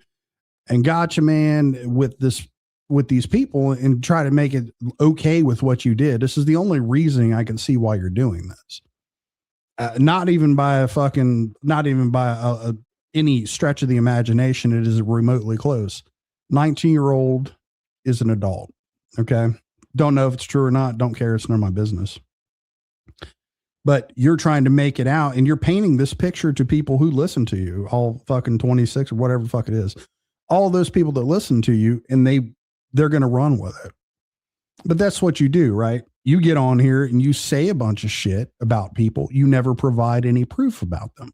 Gotcha Man with these people and try to make it okay with what you did. This is the only reason I can see why you're doing this. Not even by any stretch of the imagination, it is remotely close. 19-year-old is an adult. Okay. Don't know if it's true or not. Don't care. It's none of my business. but you're trying to make it out and you're painting this picture to people who listen to you, all fucking 26 or whatever the fuck it is. All those people that listen to you, and they're going to run with it. But that's what you do, right? You get on here and you say a bunch of shit about people. You never provide any proof about them.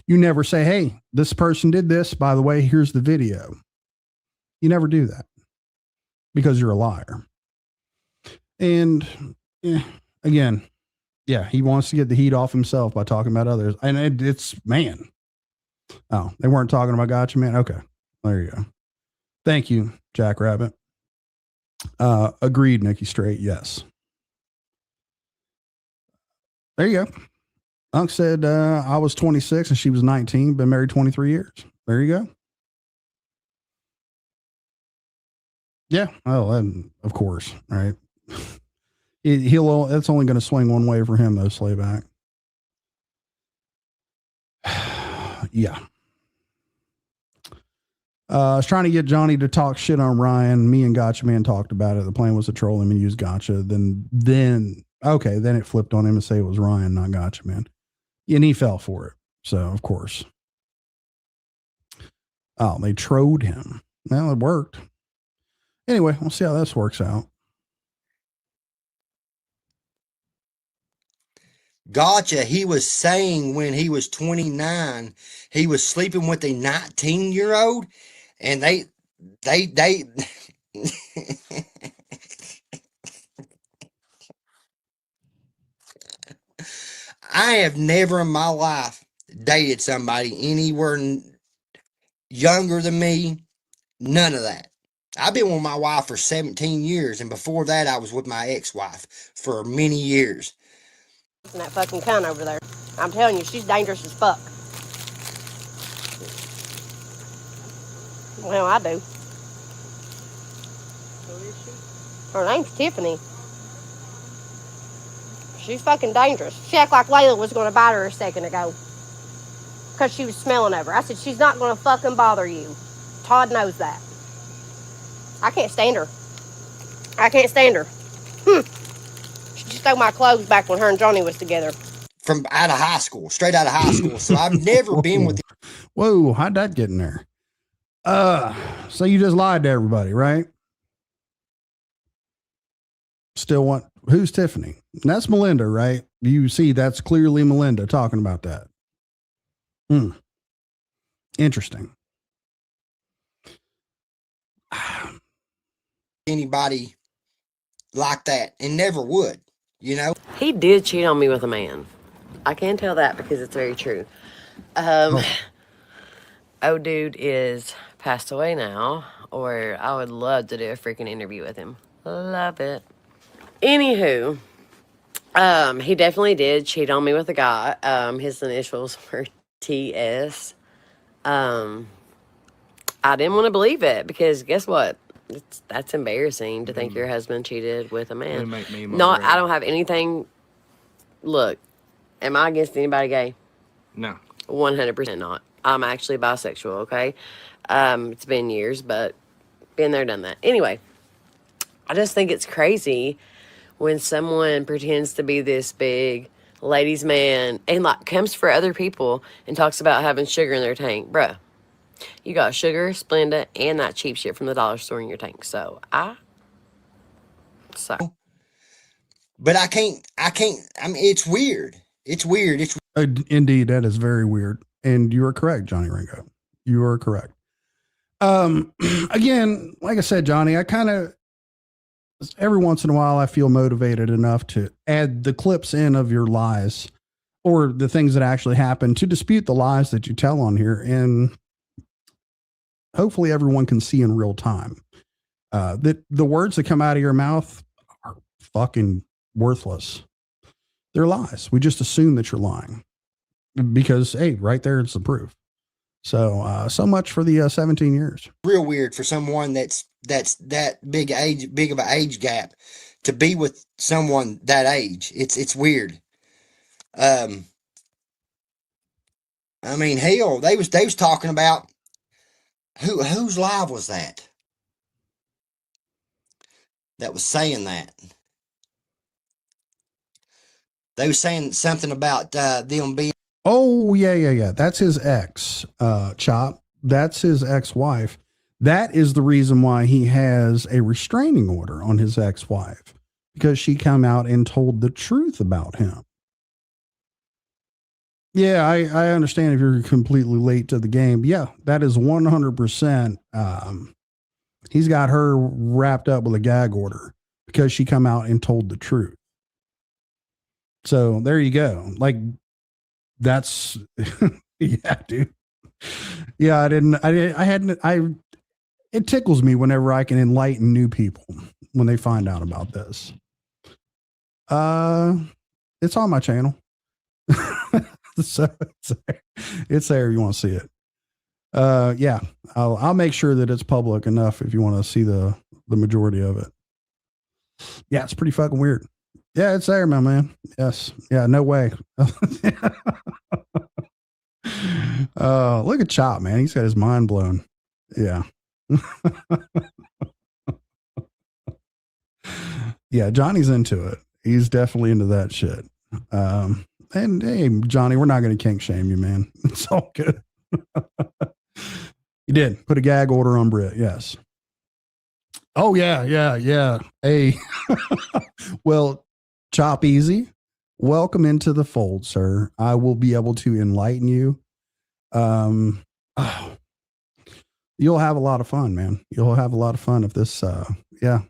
You never say, hey, this person did this. By the way, here's the video. You never do that because you're a liar. And again, yeah, he wants to get the heat off himself by talking about others. And it's, man. Oh, they weren't talking about Gotcha Man? Okay. There you go. Thank you, Jackrabbit. Agreed, Nikki Straight. Yes. There you go. Unc said, I was 26 and she was 19, been married 23 years. There you go. Yeah. Oh, and of course, right. That's only going to swing one way for him though, Slayback. Yeah. I was trying to get Johnny to talk shit on Ryan. Me and Gotcha Man talked about it. The plan was to troll him and use Gotcha. Then it flipped on him and say it was Ryan, not Gotcha Man. And he fell for it. So, of course. Oh, they trolled him. Well, it worked. Anyway, we'll see how this works out. Gotcha. He was saying when he was 29, he was sleeping with a 19-year-old, and they I have never in my life dated somebody anywhere younger than me. None of that. I've been with my wife for 17 years, and before that, I was with my ex-wife for many years. That fucking cunt over there. I'm telling you, she's dangerous as fuck. Well, I do. Who is she? Her name's Tiffany. She's fucking dangerous. She acted like Layla was going to bite her a second ago. Because she was smelling of her. I said, she's not going to fucking bother you. Todd knows that. I can't stand her. I can't stand her. She stole my clothes back when her and Johnny was together. From out of high school, straight out of high school. So I've never been with. Whoa, how'd that get in there? So you just lied to everybody, right? Still want, who's Tiffany? That's Melinda, right? You see, that's clearly Melinda talking about that. Interesting. Anybody like that, and never would, you know? He did cheat on me with a man. I can tell that because it's very true. Dude is passed away now, or I would love to do a freaking interview with him. Love it. Anywho, he definitely did cheat on me with a guy. His initials were TS. I didn't want to believe it because guess what? That's embarrassing to think your husband cheated with a man. Make me I don't have anything. Look, am I against anybody gay? No. 100% not. I'm actually bisexual, okay? It's been years, but been there, done that. Anyway, I just think it's crazy when someone pretends to be this big ladies' man and like comes for other people and talks about having sugar in their tank. Bruh, you got sugar, Splenda, and that cheap shit from the dollar store in your tank. So, sorry. But I can't, I mean, it's weird. It's weird. It's Indeed, that is very weird. And you are correct, Johnny Ringo. You are correct. Again, like I said, Johnny, I kind of, every once in a while, I feel motivated enough to add the clips in of your lies or the things that actually happen to dispute the lies that you tell on here. And hopefully everyone can see in real time that the words that come out of your mouth are fucking worthless. They're lies. We just assume that you're lying because, hey, right there, it's the proof. So, so much for the 17 years. real weird for someone that's that big of an age gap to be with someone that age. It's weird. I mean, hell, they was talking about whose live was that was saying that. They were saying something about them being. Oh, yeah. That's his ex, Chop. That's his ex-wife. That is the reason why he has a restraining order on his ex-wife, because she came out and told the truth about him. Yeah, I understand if you're completely late to the game. Yeah, that is 100%. He's got her wrapped up with a gag order because she come out and told the truth. So there you go. Like, that's, yeah, dude. Yeah, it tickles me whenever I can enlighten new people when they find out about this. It's on my channel. So it's there if you want to see it. Yeah, I'll make sure that it's public enough if you want to see the majority of it. Yeah, it's pretty fucking weird. Yeah, it's there, my man. Yes. Yeah, no way. Look at Chop, man. He's got his mind blown. Yeah. Yeah, Johnny's into it. He's definitely into that shit. And hey, Johnny, we're not going to kink shame you, man. It's all good. You did put a gag order on Britt. Yes. Oh, yeah. Hey, well, Chop Easy, welcome into the fold, sir. I will be able to enlighten you. You'll have a lot of fun, man. You'll have a lot of fun if this, yeah.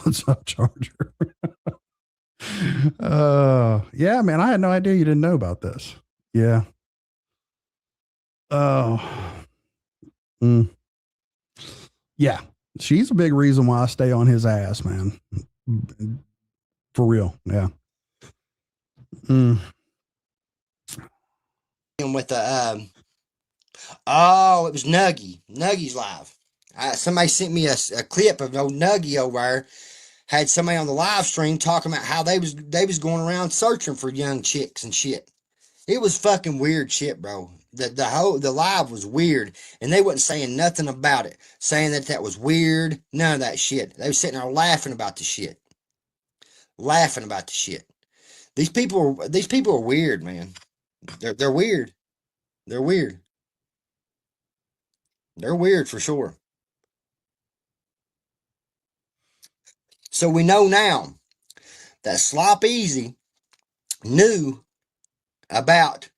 What's up, Charger? Yeah, man, I had no idea you didn't know about this. Yeah. Yeah, she's a big reason why I stay on his ass, man. For real. Yeah. With the it was Nuggy's live. Somebody sent me a clip of old Nuggy over there. Had somebody on the live stream talking about how they was going around searching for young chicks and shit. It was fucking weird shit, bro. The live was weird, and they wasn't saying nothing about it, saying that was weird. None of that shit. They were sitting there laughing about the shit. These people are weird, man. They're weird. They're weird. They're weird for sure. So we know now that Slop Easy knew about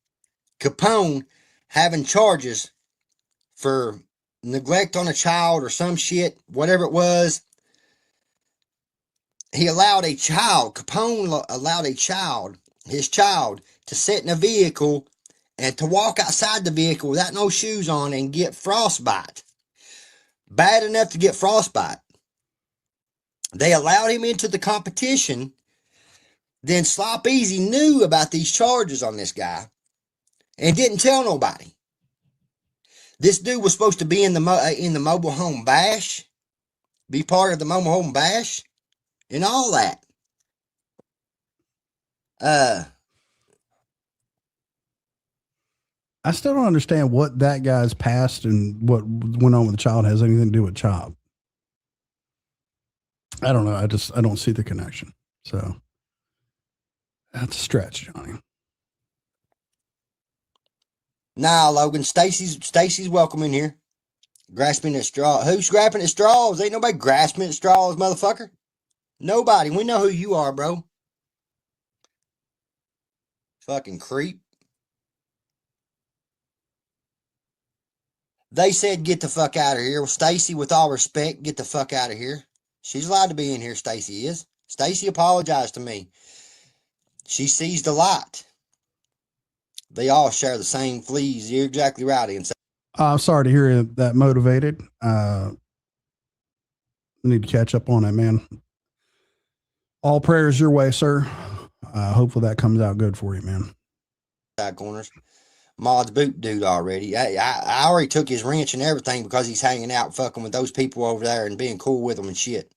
Capone having charges for neglect on a child or some shit, whatever it was. He allowed a child, Capone allowed his child, to sit in a vehicle and to walk outside the vehicle without no shoes on and get frostbite. Bad enough to get frostbite. They allowed him into the competition. Then Slop Easy knew about these charges on this guy and didn't tell nobody. This dude was supposed to be in the mobile home bash, be part of the mobile home bash, and all that. I still don't understand what that guy's past and what went on with the child has anything to do with Chop. I don't know. I don't see the connection. So that's a stretch, Johnny. Nah, Logan. Stacy's welcome in here. Grasping at straw. Who's grasping at straws? Ain't nobody grasping at straws, motherfucker. Nobody. We know who you are, bro. Fucking creep. They said get the fuck out of here. Well, Stacy, with all respect, get the fuck out of here. She's allowed to be in here, Stacy is. Stacy apologized to me. She sees the light. They all share the same fleas. You're exactly right. I'm sorry to hear that motivated. I need to catch up on it, man. All prayers your way, sir. Hopefully that comes out good for you, man. Side corners. Mod's boot dude already. I already took his wrench and everything because he's hanging out fucking with those people over there and being cool with them and shit.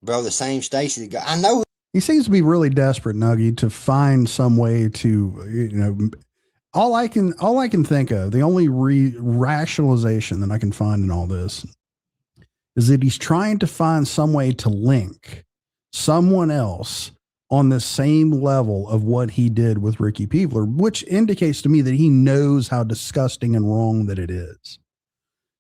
Bro, the same Stacy guy. I know. He seems to be really desperate, Nuggy, to find some way to, all I can think of, the only rationalization that I can find in all this is that he's trying to find some way to link someone else on the same level of what he did with Ricky Peevler, which indicates to me that he knows how disgusting and wrong that it is.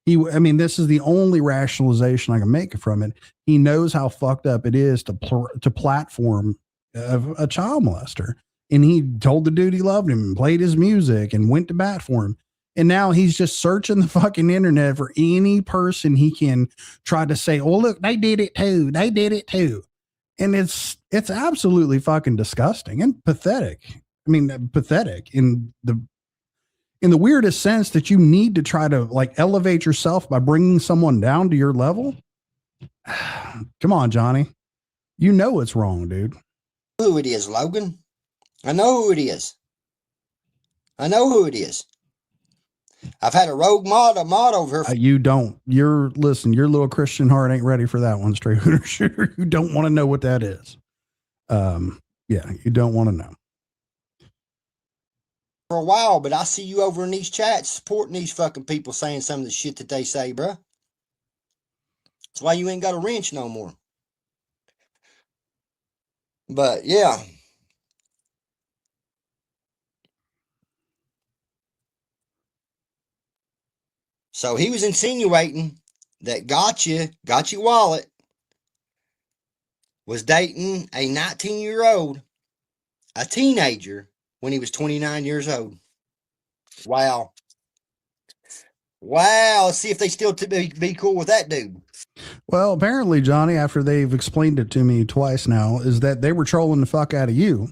I mean, this is the only rationalization I can make from it. He knows how fucked up it is to platform a child molester. And he told the dude he loved him and played his music and went to bat for him. And now he's just searching the fucking internet for any person he can try to say, oh, look, they did it too. They did it too. And it's absolutely fucking disgusting and pathetic. I mean, pathetic in the weirdest sense that you need to try to like elevate yourself by bringing someone down to your level. Come on, Johnny. You know it's wrong, dude. Who it is, Logan. I know who it is. I know who it is. I've had a rogue mod over here. You don't. Your little Christian heart ain't ready for that one, straight shooter. You don't want to know what that is. Yeah, you don't want to know. For a while, but I see you over in these chats supporting these fucking people saying some of the shit that they say, bruh. That's why you ain't got a wrench no more. But yeah. So he was insinuating that Gotcha Wallet was dating a 19-year-old, a teenager, when he was 29 years old. Wow. Let's see if they still be cool with that dude. Well, apparently, Johnny, after they've explained it to me twice now, is that they were trolling the fuck out of you.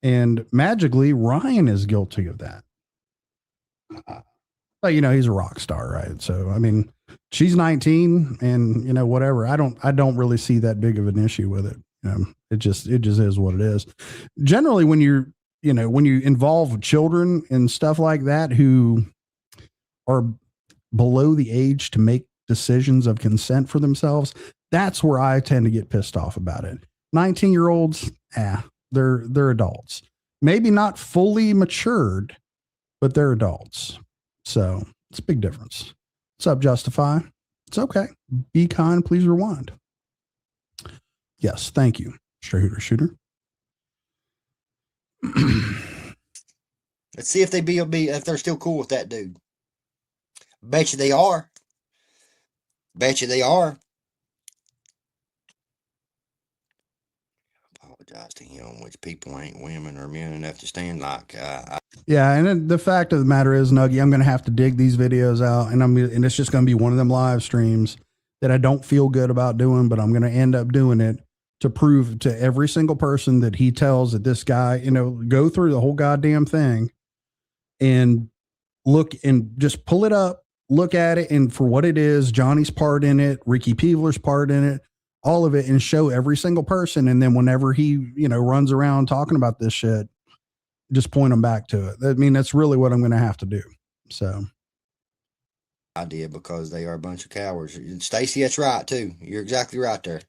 And magically, Ryan is guilty of that. But, you know, he's a rock star, right? So, I mean, she's 19 and, you know, whatever. I don't really see that big of an issue with it. It just is what it is. Generally, when you involve children and stuff like that who are below the age to make decisions of consent for themselves, that's where I tend to get pissed off about it. 19-year-olds, they're adults. Maybe not fully matured, but they're adults. So it's a big difference. What's up, Justify? It's okay. Be kind. Please rewind. Yes, thank you, straight shooter. Let's see if they if they're still cool with that dude. Bet you they are. Apologize to him, which people ain't women or men enough to stand like. Yeah, and then the fact of the matter is, Nuggy, I'm going to have to dig these videos out, and it's just going to be one of them live streams that I don't feel good about doing, but I'm going to end up doing it to prove to every single person that he tells that this guy, go through the whole goddamn thing and look and just pull it up, look at it, and for what it is, Johnny's part in it, Ricky Peevler's part in it, all of it, and show every single person. And then whenever he, runs around talking about this shit, just point them back to it. I mean, that's really what I'm going to have to do. So. Idea, because they are a bunch of cowards. Stacy, that's right too. You're exactly right there.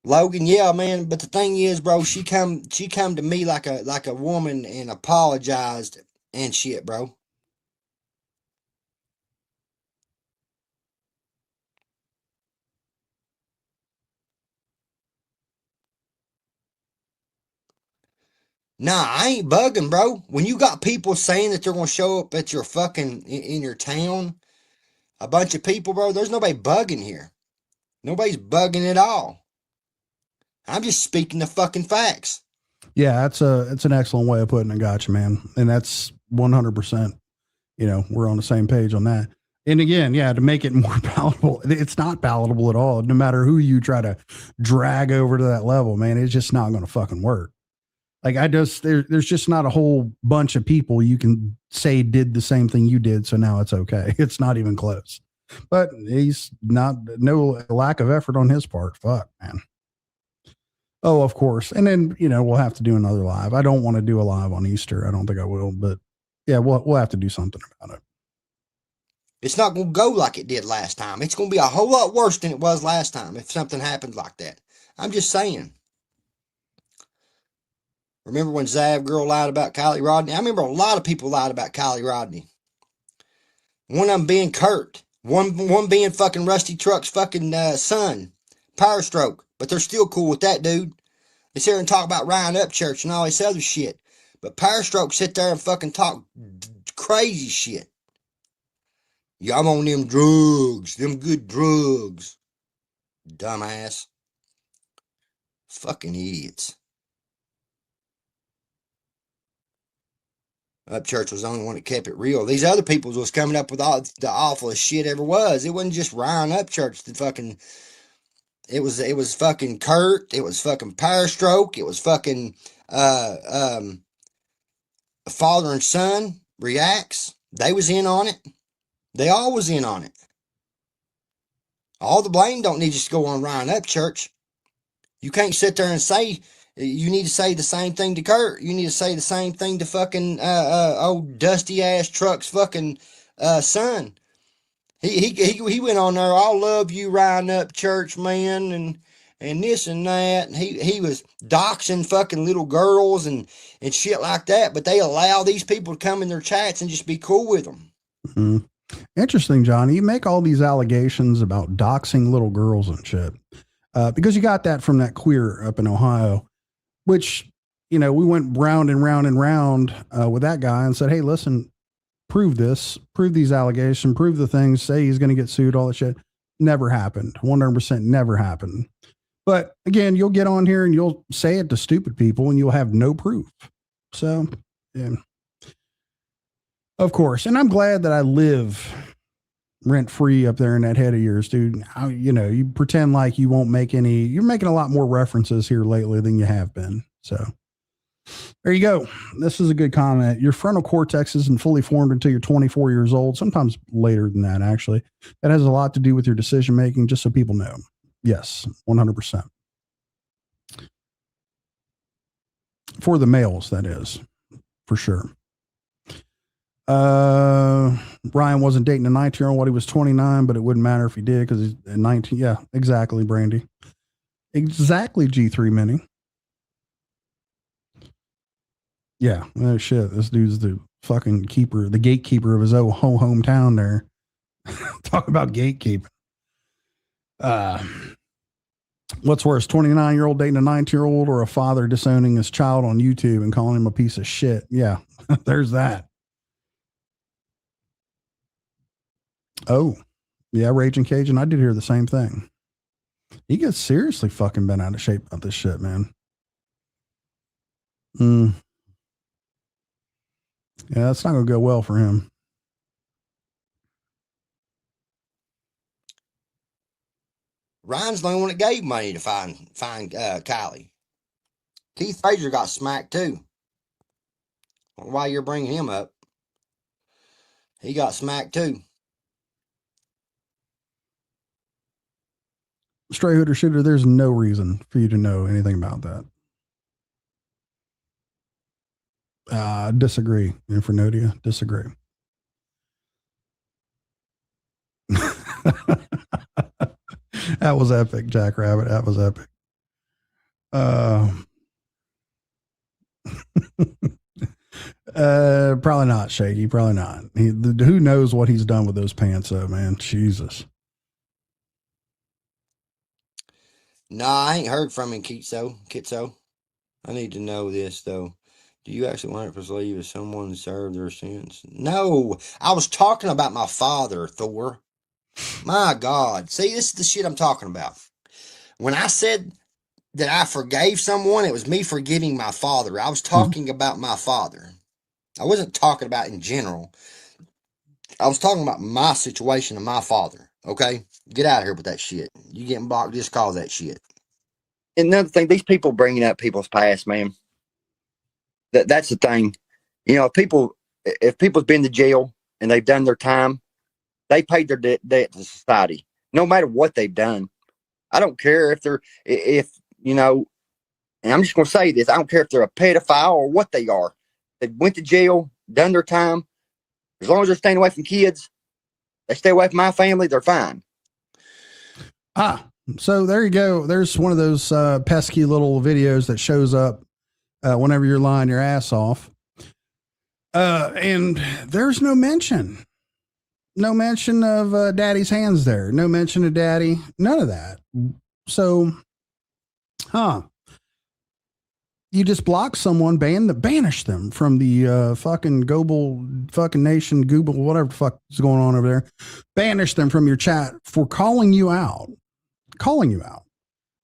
Logan, yeah, man. But the thing is, bro, she come to me like a woman and apologized and shit, bro. Nah, I ain't bugging, bro. When you got people saying that they're gonna show up at your fucking in your town, a bunch of people, bro, there's nobody bugging here. Nobody's bugging at all. I'm just speaking the fucking facts. Yeah, it's an excellent way of putting it. Gotcha, man. And that's 100%. We're on the same page on that. And again, yeah, to make it more palatable, it's not palatable at all. No matter who you try to drag over to that level, man, it's just not going to fucking work. Like there's just not a whole bunch of people you can say did the same thing you did. So now it's okay. It's not even close, but he's no lack of effort on his part. Fuck, man. Oh, of course. And then, we'll have to do another live. I don't want to do a live on Easter. I don't think I will, but yeah, we'll have to do something about it. It's not going to go like it did last time. It's going to be a whole lot worse than it was last time if something happened like that. I'm just saying. Remember when Zav girl lied about Kylie Rodney? I remember a lot of people lied about Kylie Rodney. One of them being Kurt. One being fucking Rusty Truck's fucking son, Power Stroke. But they're still cool with that, dude. They sit there and talk about Ryan Upchurch and all this other shit. But Power Stroke sit there and fucking talk crazy shit. Yeah, I'm on them drugs, them good drugs. Dumbass. Fucking idiots. Upchurch was the only one that kept it real. These other people was coming up with all the awfulest shit ever was. It wasn't just Ryan Upchurch. It was fucking Kurt. It was fucking Power Stroke. It was fucking father and son reacts. They was in on it. They all was in on it. All the blame don't need to go on Ryan Upchurch. You can't sit there and say, you need to say the same thing to Kurt. You need to say the same thing to fucking old dusty ass Truck's fucking son. He went on there, I'll love you, Ryan Upchurch, man, and this and that. And he was doxing fucking little girls and shit like that, but they allow these people to come in their chats and just be cool with them. Mm-hmm. Interesting, Johnny. You make all these allegations about doxing little girls and shit. Because you got that from that queer up in Ohio, which, you know, we went round and round and round with that guy and said, hey, listen, prove this, prove these allegations, prove the things, say he's going to get sued, all that shit. Never happened. 100% never happened. But again, you'll get on here and you'll say it to stupid people and you'll have no proof. So, yeah. Of course. And I'm glad that I live rent free up there in that head of yours, dude. You know, you pretend like you won't make any, you're making a lot more references here lately than you have been. So there you go. This is a good comment. Your frontal cortex isn't fully formed until you're 24 years old, sometimes later than that, actually. That has a lot to do with your decision making, just so people know. Yes, 100%. For the males, that is, for sure. Ryan wasn't dating a 19-year-old when he was 29, but it wouldn't matter if he did because he's 19. Yeah, exactly, Brandy. Exactly, G3 Mini. Yeah, oh shit. This dude's the fucking keeper, the gatekeeper of his own hometown there. Talk about gatekeeping. What's worse, 29-year-old dating a 19-year-old or a father disowning his child on YouTube and calling him a piece of shit? Yeah, there's that. Oh, yeah, Raging Cajun. I did hear the same thing. He gets seriously fucking bent out of shape about this shit, man. Yeah, that's not going to go well for him. Ryan's the only one that gave money to find Kylie. Keith Frazier got smacked too. Why you're bringing him up? He got smacked too. Stray Hooter Shooter, there's no reason for you to know anything about that. Disagree. Infernodia, disagree. That was epic, Jackrabbit. That was epic. Probably not, Shaky. Probably not. Who knows what he's done with those pants, though, man? Jesus. Nah, I ain't heard from him, Kitso. I need to know this, though. Do you actually want to believe if someone served their sentence? No, I was talking about my father, Thor. My God. See, this is the shit I'm talking about. When I said that I forgave someone, it was me forgiving my father. I was talking about my father. I wasn't talking about in general. I was talking about my situation and my father. Okay? Get out of here with that shit. You getting blocked, just cause that shit. Another thing, these people bringing up people's past, man. That's the thing. You know, if people's been to jail and they've done their time, they paid their debt to society, no matter what they've done. I don't care if you know, and I'm just going to say this, I don't care if they're a pedophile or what they are. They went to jail, done their time. As long as they're staying away from kids, they stay away from my family, they're fine. So there you go. There's one of those pesky little videos that shows up whenever you're lying your ass off. And there's no mention No mention of daddy's hands there. No mention of daddy. None of that. So, you just block someone, banish them from the fucking global fucking nation, Google, whatever the fuck is going on over there. Banish them from your chat for calling you out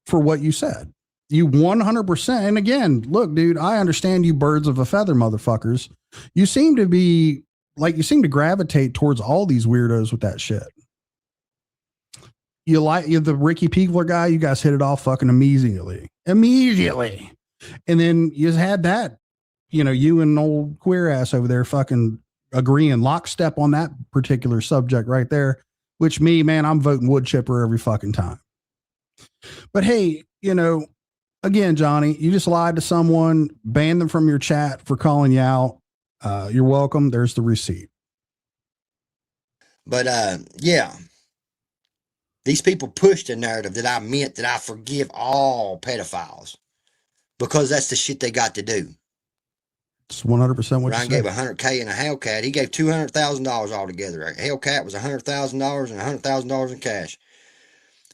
for what you said. You 100%. And again, look, dude, I understand you birds of a feather motherfuckers. You seem to gravitate towards all these weirdos with that shit. You're the Ricky Peekler guy. You guys hit it off fucking immediately. And then you had that, you and old queer ass over there fucking agreeing lockstep on that particular subject right there, which man, I'm voting wood chipper every fucking time. But hey, again, Johnny, you just lied to someone, banned them from your chat for calling you out. You're welcome. There's the receipt. But yeah, these people pushed the narrative that I meant that I forgive all pedophiles because that's the shit they got to do. It's 100% what Ryan you gave said. $100K in a Hellcat. He gave $200,000 altogether. A Hellcat was $100,000 and $100,000 in cash.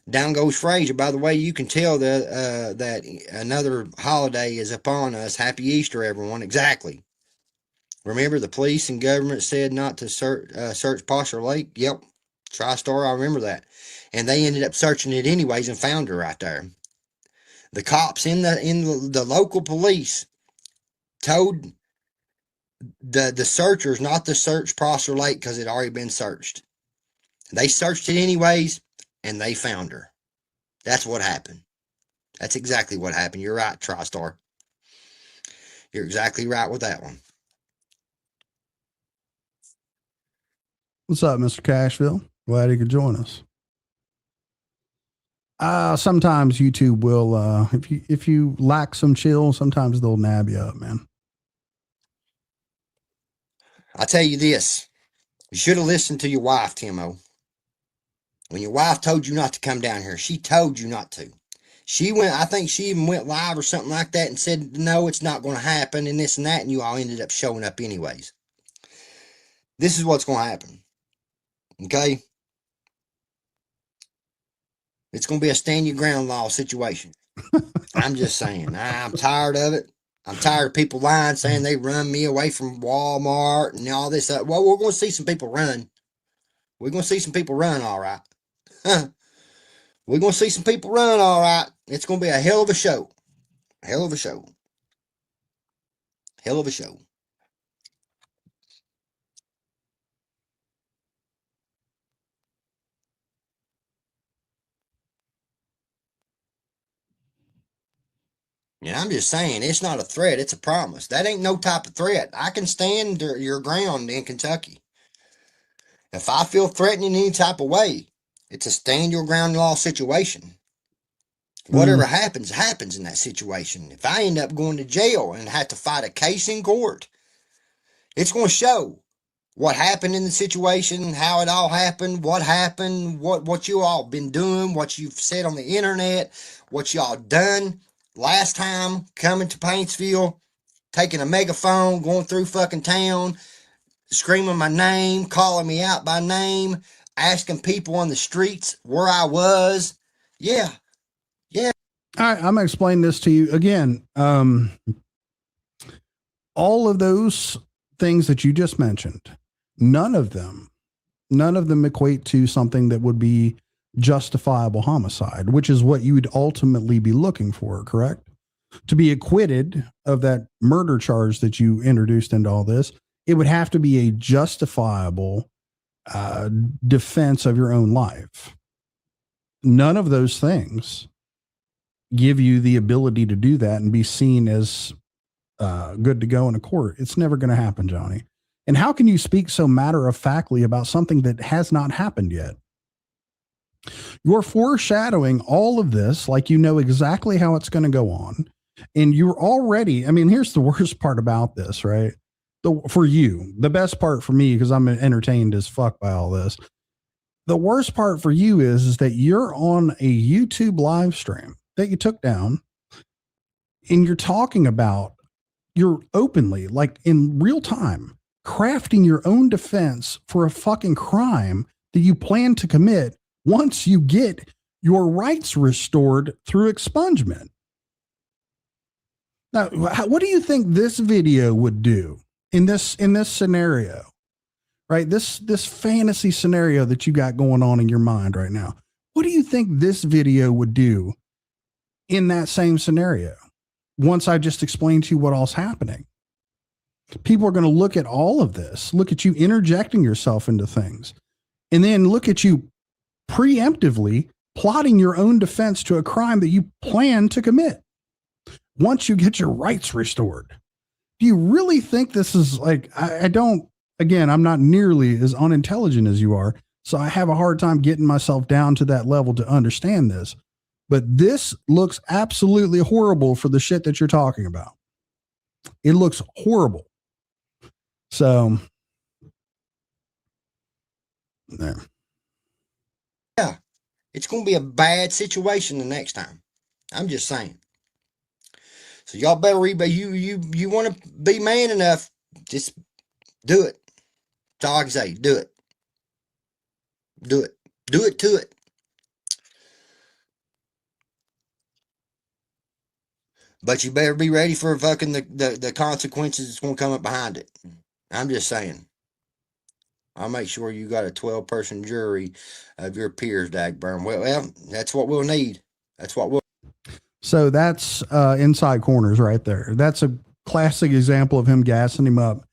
Down goes Frazier. By the way, you can tell that another holiday is upon us. Happy Easter, everyone. Exactly. Remember, the police and government said not to search Posher Lake? Yep. TriStar, I remember that. And they ended up searching it anyways and found her right there. The cops in the local police told the searchers not to search Prosser Lake because it had already been searched. They searched it anyways, and they found her. That's what happened. That's exactly what happened. You're right, TriStar. You're exactly right with that one. What's up, Mr. Cashville? Glad you could join us. Sometimes YouTube will, if you lack some chill, sometimes they'll nab you up, man. I tell you this, you should have listened to your wife, Timo. When your wife told you not to come down here, she told you not to. I think she even went live or something like that and said, no, it's not going to happen and this and that, and you all ended up showing up anyways. This is what's going to happen. Okay? It's going to be a stand your ground law situation. I'm just saying. I'm tired of it. I'm tired of people lying, saying they run me away from Walmart and all this. Well, we're going to see some people run. We're going to see some people run, all right. We're going to see some people run, all right. It's going to be a hell of a show. Hell of a show. Hell of a show. Yeah, I'm just saying, it's not a threat. It's a promise. That ain't no type of threat. I can stand your ground in Kentucky. If I feel threatened in any type of way, it's a stand your ground law situation. Whatever happens, happens in that situation. If I end up going to jail and have to fight a case in court, it's going to show what happened in the situation, how it all happened, what you all been doing, what you've said on the internet, what y'all done last time coming to Paintsville, taking a megaphone, going through fucking town, screaming my name, calling me out by name, asking people on the streets where I was. Yeah. All right, I'm going to explain this to you again. All of those things that you just mentioned, none of them equate to something that would be justifiable homicide, which is what you would ultimately be looking for, correct? To be acquitted of that murder charge that you introduced into all this, it would have to be a justifiable defense of your own life. None of those things give you the ability to do that and be seen as good to go in a court. It's never going to happen, Johnny. And how can you speak so matter-of-factly about something that has not happened yet? You're foreshadowing all of this like you know exactly how it's going to go on. And you're already, here's the worst part about this, right? For you, the best part for me, because I'm entertained as fuck by all this. The worst part for you is that you're on a YouTube live stream that you took down and you're talking about, you're openly, like in real time, crafting your own defense for a fucking crime that you plan to commit once you get your rights restored through expungement. Now, what do you think this video would do in this scenario? Right? This fantasy scenario that you got going on in your mind right now. What do you think this video would do in that same scenario? Once I just explained to you what all's happening. People are going to look at all of this, look at you interjecting yourself into things, and then look at you preemptively plotting your own defense to a crime that you plan to commit once you get your rights restored. Do you really think this is like, I don't, again, I'm not nearly as unintelligent as you are, so I have a hard time getting myself down to that level to understand this. But this looks absolutely horrible for the shit that you're talking about. It looks horrible. So, there. Yeah, it's going to be a bad situation the next time. I'm just saying. So y'all better you want to be man enough, just do it. That's all I can say. Do it. Do it. Do it to it. But you better be ready for fucking the consequences that's going to come up behind it. I'm just saying. I'll make sure you got a 12-person jury of your peers, Dagburn. Well, that's what we'll need. That's what we'll. So that's inside corners right there. That's a classic example of him gassing him up.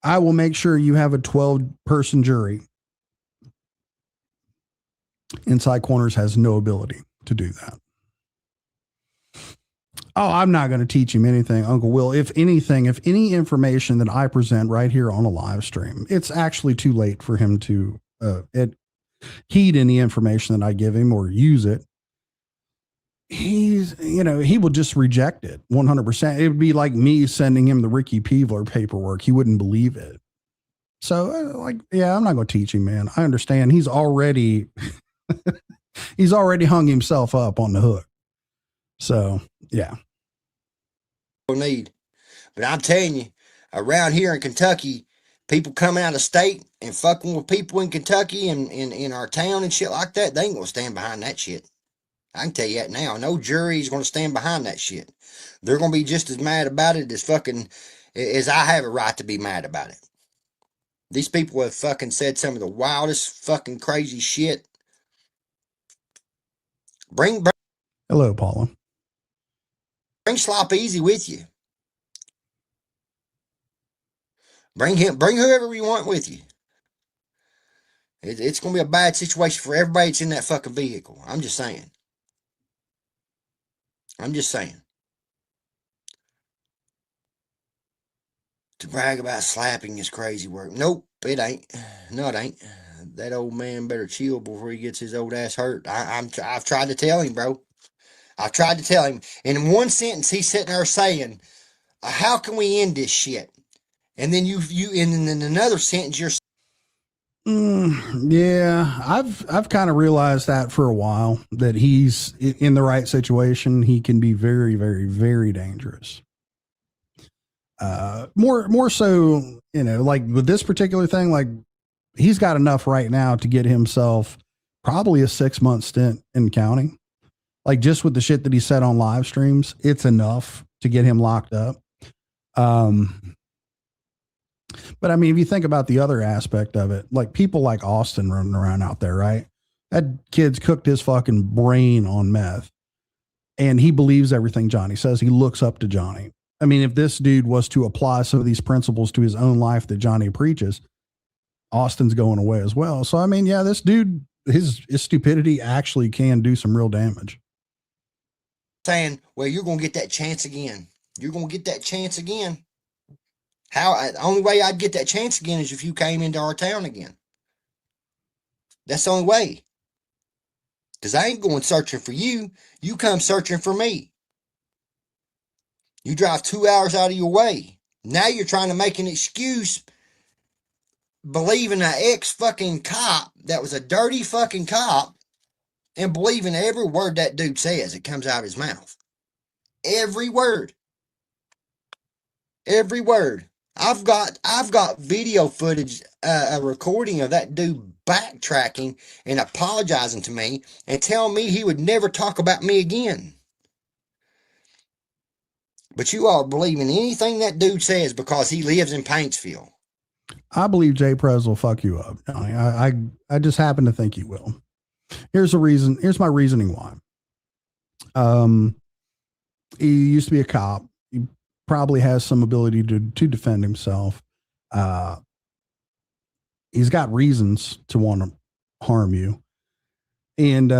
I will make sure you have a 12-person jury. Inside corners has no ability to do that. Oh, I'm not going to teach him anything, Uncle Will. If anything, if any information that I present right here on a live stream, it's actually too late for him to heed any information that I give him or use it. He will just reject it 100%. It would be like me sending him the Ricky Peevler paperwork. He wouldn't believe it. So I'm not going to teach him, man. I understand. He's already hung himself up on the hook. So, yeah. Need. But I'm telling you, around here in Kentucky, people coming out of state and fucking with people in Kentucky and in our town and shit like that, they ain't going to stand behind that shit. I can tell you that now. No jury is going to stand behind that shit. They're going to be just as mad about it as I have a right to be mad about it. These people have fucking said some of the wildest fucking crazy shit. Bring Hello, Paula. Bring Slop Easy with you. Bring whoever you want with you. It's going to be a bad situation for everybody that's in that fucking vehicle. I'm just saying. To brag about slapping is crazy work. Nope, it ain't. No, it ain't. That old man better chill before he gets his old ass hurt. I've tried to tell him, bro. I've tried to tell him. And in one sentence, he's sitting there saying, how can we end this shit? And then and in another sentence, you're yeah, I've kind of realized that for a while, that he's in the right situation. He can be very, very, very dangerous. More so, like with this particular thing, like he's got enough right now to get himself probably a 6-month stint in county. Like just with the shit that he said on live streams, it's enough to get him locked up. But I mean, if you think about the other aspect of it, like people like Austin running around out there, right? That kid's cooked his fucking brain on meth and he believes everything Johnny says. He looks up to Johnny. I mean, if this dude was to apply some of these principles to his own life that Johnny preaches, Austin's going away as well. So, I mean, yeah, this dude, his stupidity actually can do some real damage. Saying, well, you're going to get that chance again. You're going to get that chance again. The only way I'd get that chance again is if you came into our town again. That's the only way. Because I ain't going searching for you. You come searching for me. You drive 2 hours out of your way. Now you're trying to make an excuse, believing an ex-fucking cop that was a dirty fucking cop and believing every word that dude says that comes out of his mouth. Every word. Every word. I've got video footage, a recording of that dude backtracking and apologizing to me and telling me he would never talk about me again. But you all believe in anything that dude says because he lives in Paintsville. I believe Jay Prez will fuck you up. I just happen to think he will. Here's the reason. Here's my reasoning why. He used to be a cop. He probably has some ability to defend himself. He's got reasons to want to harm you. And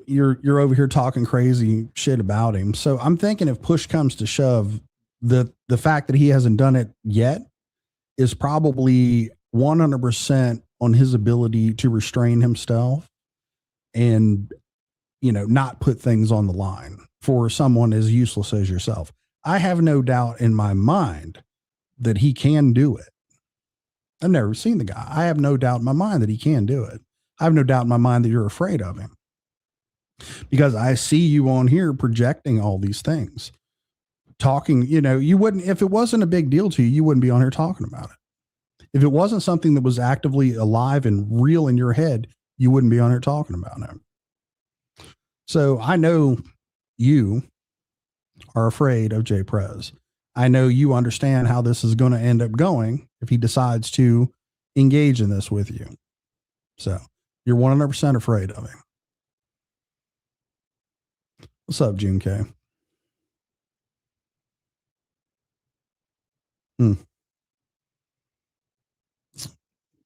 you're over here talking crazy shit about him. So I'm thinking if push comes to shove, the fact that he hasn't done it yet is probably 100% on his ability to restrain himself and, you know, not put things on the line for someone as useless as yourself. I have no doubt in my mind that he can do it. I've never seen the guy. I have no doubt in my mind that he can do it. I have no doubt in my mind that you're afraid of him because I see you on here projecting all these things, talking, you know, you wouldn't, if it wasn't a big deal to you, you wouldn't be on here talking about it. If it wasn't something that was actively alive and real in your head, you wouldn't be on here talking about it. So I know you are afraid of Jay Prez. I know you understand how this is going to end up going if he decides to engage in this with you. So you're 100% afraid of him. What's up, June K?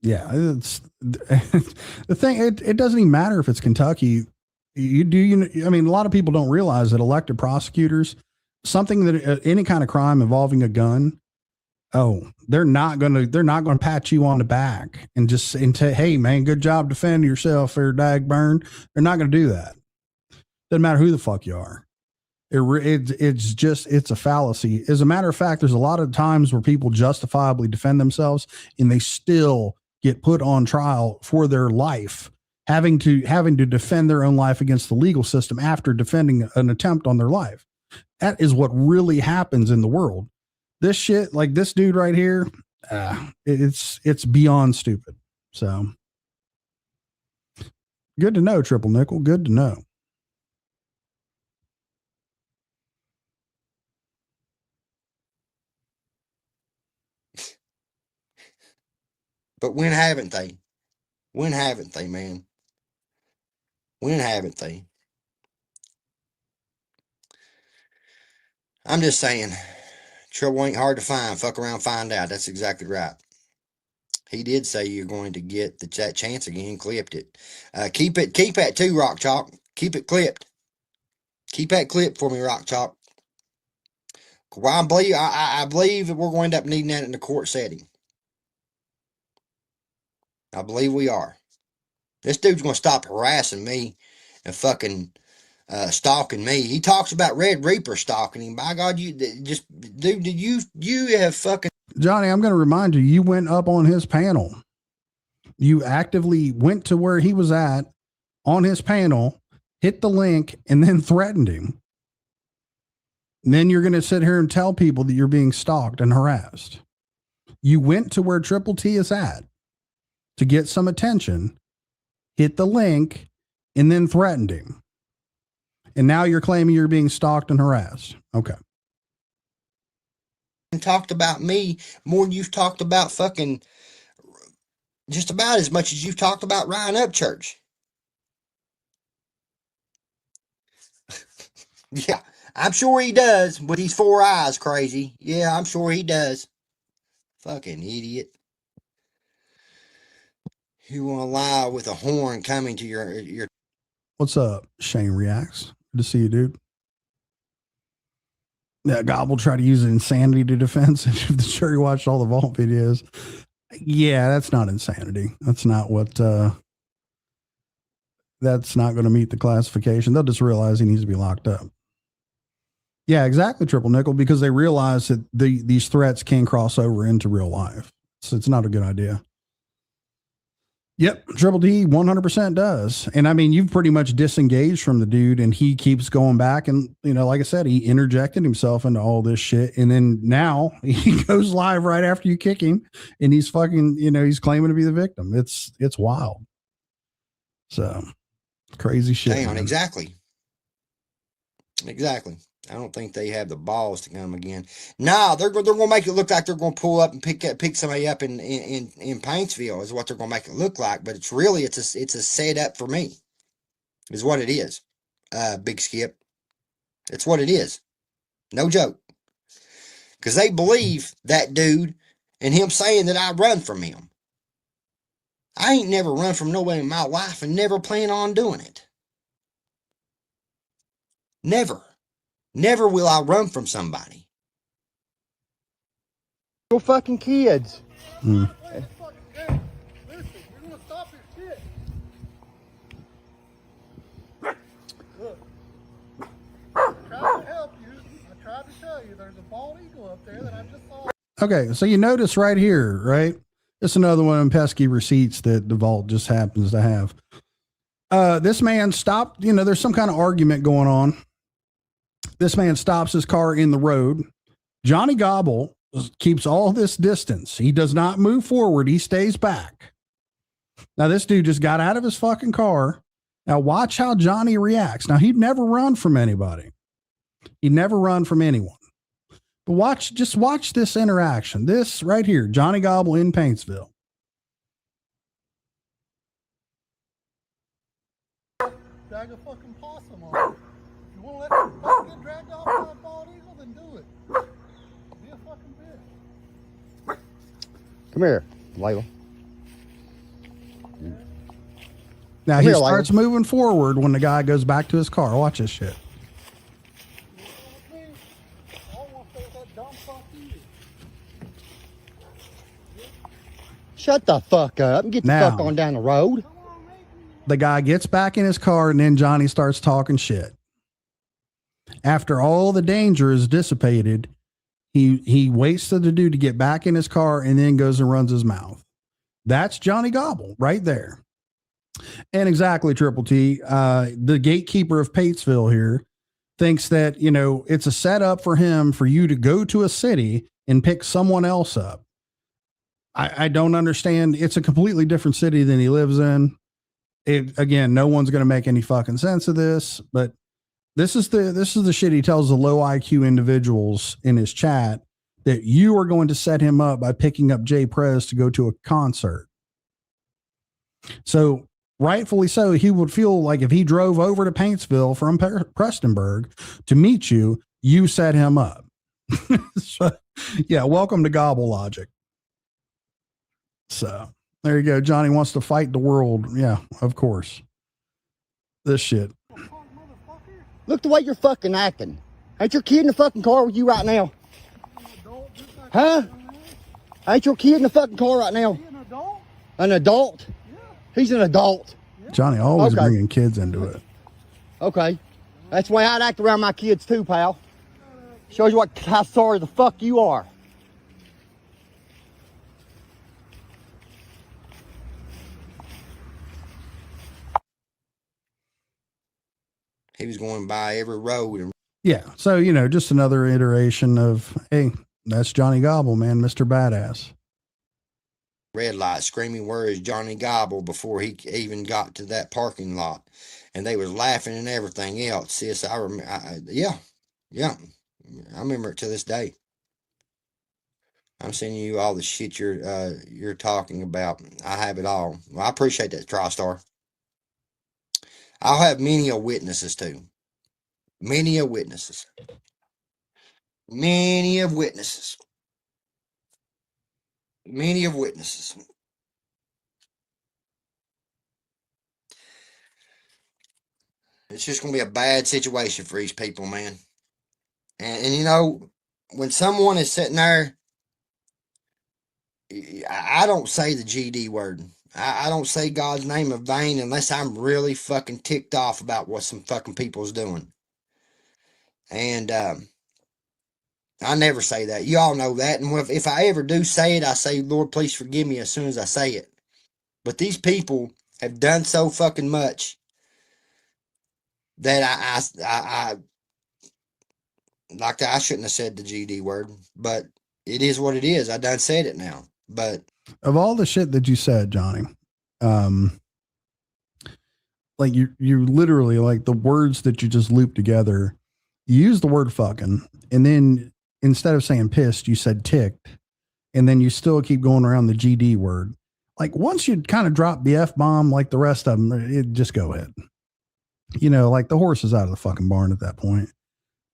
Yeah, it's the thing. It doesn't even matter if it's Kentucky. I mean, a lot of people don't realize that elected prosecutors, something that any kind of crime involving a gun, they're not gonna pat you on the back and just say, hey man, good job defending yourself there, dag burn. They're not gonna do that. Doesn't matter who the fuck you are. It's a fallacy. As a matter of fact, there's a lot of times where people justifiably defend themselves and they still get put on trial for their life, having to defend their own life against the legal system after defending an attempt on their life. That is what really happens in the world. This shit, like this dude right here, it's beyond stupid. So good to know, Triple Nickel. Good to know. But when haven't they? When haven't they, man? When haven't they? I'm just saying, trouble ain't hard to find. Fuck around, find out. That's exactly right. He did say you're going to get that chance again. Clipped it. Keep that too, Rock Chalk. Keep it clipped. Keep that clipped for me, Rock Chalk. Well, I believe that we're going to end up needing that in the court setting. I believe we are. This dude's going to stop harassing me and fucking stalking me. He talks about Red Reaper stalking him. By God, you just, dude, you have fucking. Johnny, I'm going to remind you, you went up on his panel. You actively went to where he was at on his panel, hit the link, and then threatened him. And then you're going to sit here and tell people that you're being stalked and harassed. You went to where Triple T is at to get some attention, hit the link, and then threatened him. And now you're claiming you're being stalked and harassed. Okay. Talked about me more than you've talked about fucking just about as much as you've talked about Ryan Upchurch. Yeah, I'm sure he does with these 4 eyes, crazy. Yeah, I'm sure he does. Fucking idiot. You want to lie with a horn coming to your. What's up? Shane Reacts. Good to see you, dude. Yeah, Gobble tried to use insanity to defend the jury watched all the vault videos. Yeah, that's not insanity. That's not what, that's not going to meet the classification. They'll just realize he needs to be locked up. Yeah, exactly, Triple Nickel, because they realize that these threats can cross over into real life. So it's not a good idea. Yep, Triple D 100% does. And I mean, you've pretty much disengaged from the dude, and he keeps going back. And, you know, like I said, he interjected himself into all this shit. And then now he goes live right after you kick him, and he's fucking, you know, he's claiming to be the victim. It's wild. So crazy shit. Damn, man. exactly. Exactly. I don't think they have the balls to come again. No, they're going to make it look like they're going to pull up and pick somebody up in Paintsville is what they're going to make it look like. But it's really it's a setup for me, is what it is. Big Skip, it's what it is. No joke. Because they believe that dude and him saying that I run from him. I ain't never run from nobody in my life and never plan on doing it. Never. Never will I run from somebody. Your fucking kids. Mm. Listen, you're gonna stop your shit. Look, I tried to help you. I tried to tell you there's a bald eagle up there that I just saw. Okay, so you notice right here, right? It's another one of them pesky receipts that the vault just happens to have. This man stopped, you know, there's some kind of argument going on. This man stops his car in the road. Johnny Gobble keeps all this distance. He does not move forward. He stays back. Now, this dude just got out of his fucking car. Now, watch how Johnny reacts. Now, he'd never run from anybody. He'd never run from anyone. But just watch this interaction. This right here, Johnny Gobble in Paintsville. Drag a fucking possum on. If you want to let your butt get dragged off by a bald eagle, then do it. Be a fucking bitch. Come here, Layla. Now, he starts moving forward when the guy goes back to his car. Watch this shit. Shut the fuck up and get the fuck on down the road. The guy gets back in his car, and then Johnny starts talking shit. After all the danger is dissipated, he waits for the dude to get back in his car and then goes and runs his mouth. That's Johnny Gobble right there. And exactly, Triple T, the gatekeeper of Patesville here thinks that, you know, it's a setup for him for you to go to a city and pick someone else up. I don't understand. It's a completely different city than he lives in. Again, no one's going to make any fucking sense of this, but this is the shit he tells the low IQ individuals in his chat, that you are going to set him up by picking up Jay Prez to go to a concert. So rightfully so, he would feel like if he drove over to Paintsville from Prestonburg to meet you, you set him up. So, yeah, welcome to Gobble Logic. So there you go. Johnny wants to fight the world. Yeah, of course. This shit. Look the way you're fucking acting. Ain't your kid in the fucking car with you right now? Huh? Ain't your kid in the fucking car right now? An adult? He's an adult. Johnny always bringing kids into it. Okay. That's the way I'd act around my kids too, pal. Shows you how sorry the fuck you are. He was going by every road. And yeah. So, you know, just another iteration of, hey, that's Johnny Gobble, man, Mr. Badass. Red light screaming, "Where is Johnny Gobble?" before he even got to that parking lot. And they was laughing and everything else. Sis, I remember. Yeah. I remember it to this day. I'm sending you all the shit you're talking about. I have it all. Well, I appreciate that, TriStar. I'll have many a witnesses too. Many of witnesses. Many of witnesses. Many of witnesses. It's just going to be a bad situation for these people, man. And you know, when someone is sitting there, I don't say the GD word. I don't say God's name in vain unless I'm really fucking ticked off about what some fucking people's doing. And I never say that. You all know that. And if I ever do say it, I say, Lord, please forgive me as soon as I say it. But these people have done so fucking much that I shouldn't have said the GD word, but it is what it is. I done said it now. But Of all the shit that you said, Johnny, like you literally, like, the words that you just looped together, you use the word fucking, and then instead of saying pissed, you said ticked, and then you still keep going around the GD word. Like, once you kind of drop the F bomb, like the rest of them, just go ahead. You know, like, the horse is out of the fucking barn at that point.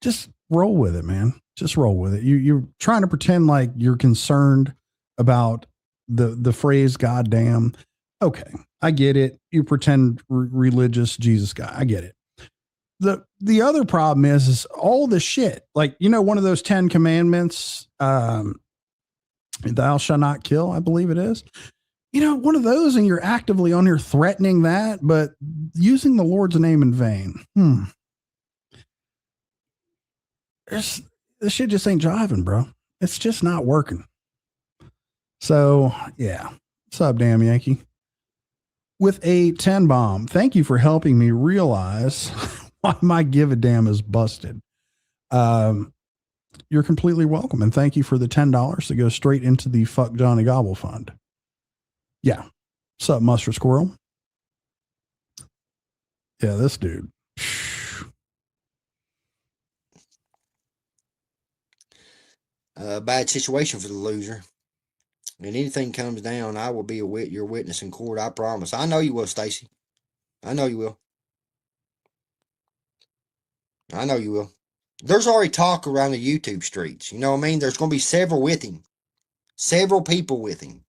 Just roll with it, man. Just roll with it. You're trying to pretend like you're concerned about the phrase goddamn. Okay, I get it. You pretend religious Jesus guy. I get it. The other problem is all the shit. Like, you know, one of those 10 commandments, thou shalt not kill, I believe it is. You know, one of those, and you're actively on here threatening that, but using the Lord's name in vain. This shit just ain't jiving, bro. It's just not working. So, yeah. What's up, damn Yankee? With a 10 bomb, thank you for helping me realize why my give a damn is busted. You're completely welcome. And thank you for the $10 that goes straight into the Fuck Johnny Gobble Fund. Yeah. What's up, Mustard Squirrel? Yeah, this dude. bad situation for the loser. And anything comes down, I will be your witness in court. I promise. I know you will, Stacy. I know you will. I know you will. There's already talk around the YouTube streets. You know what I mean? There's going to be several with him. Several people with him.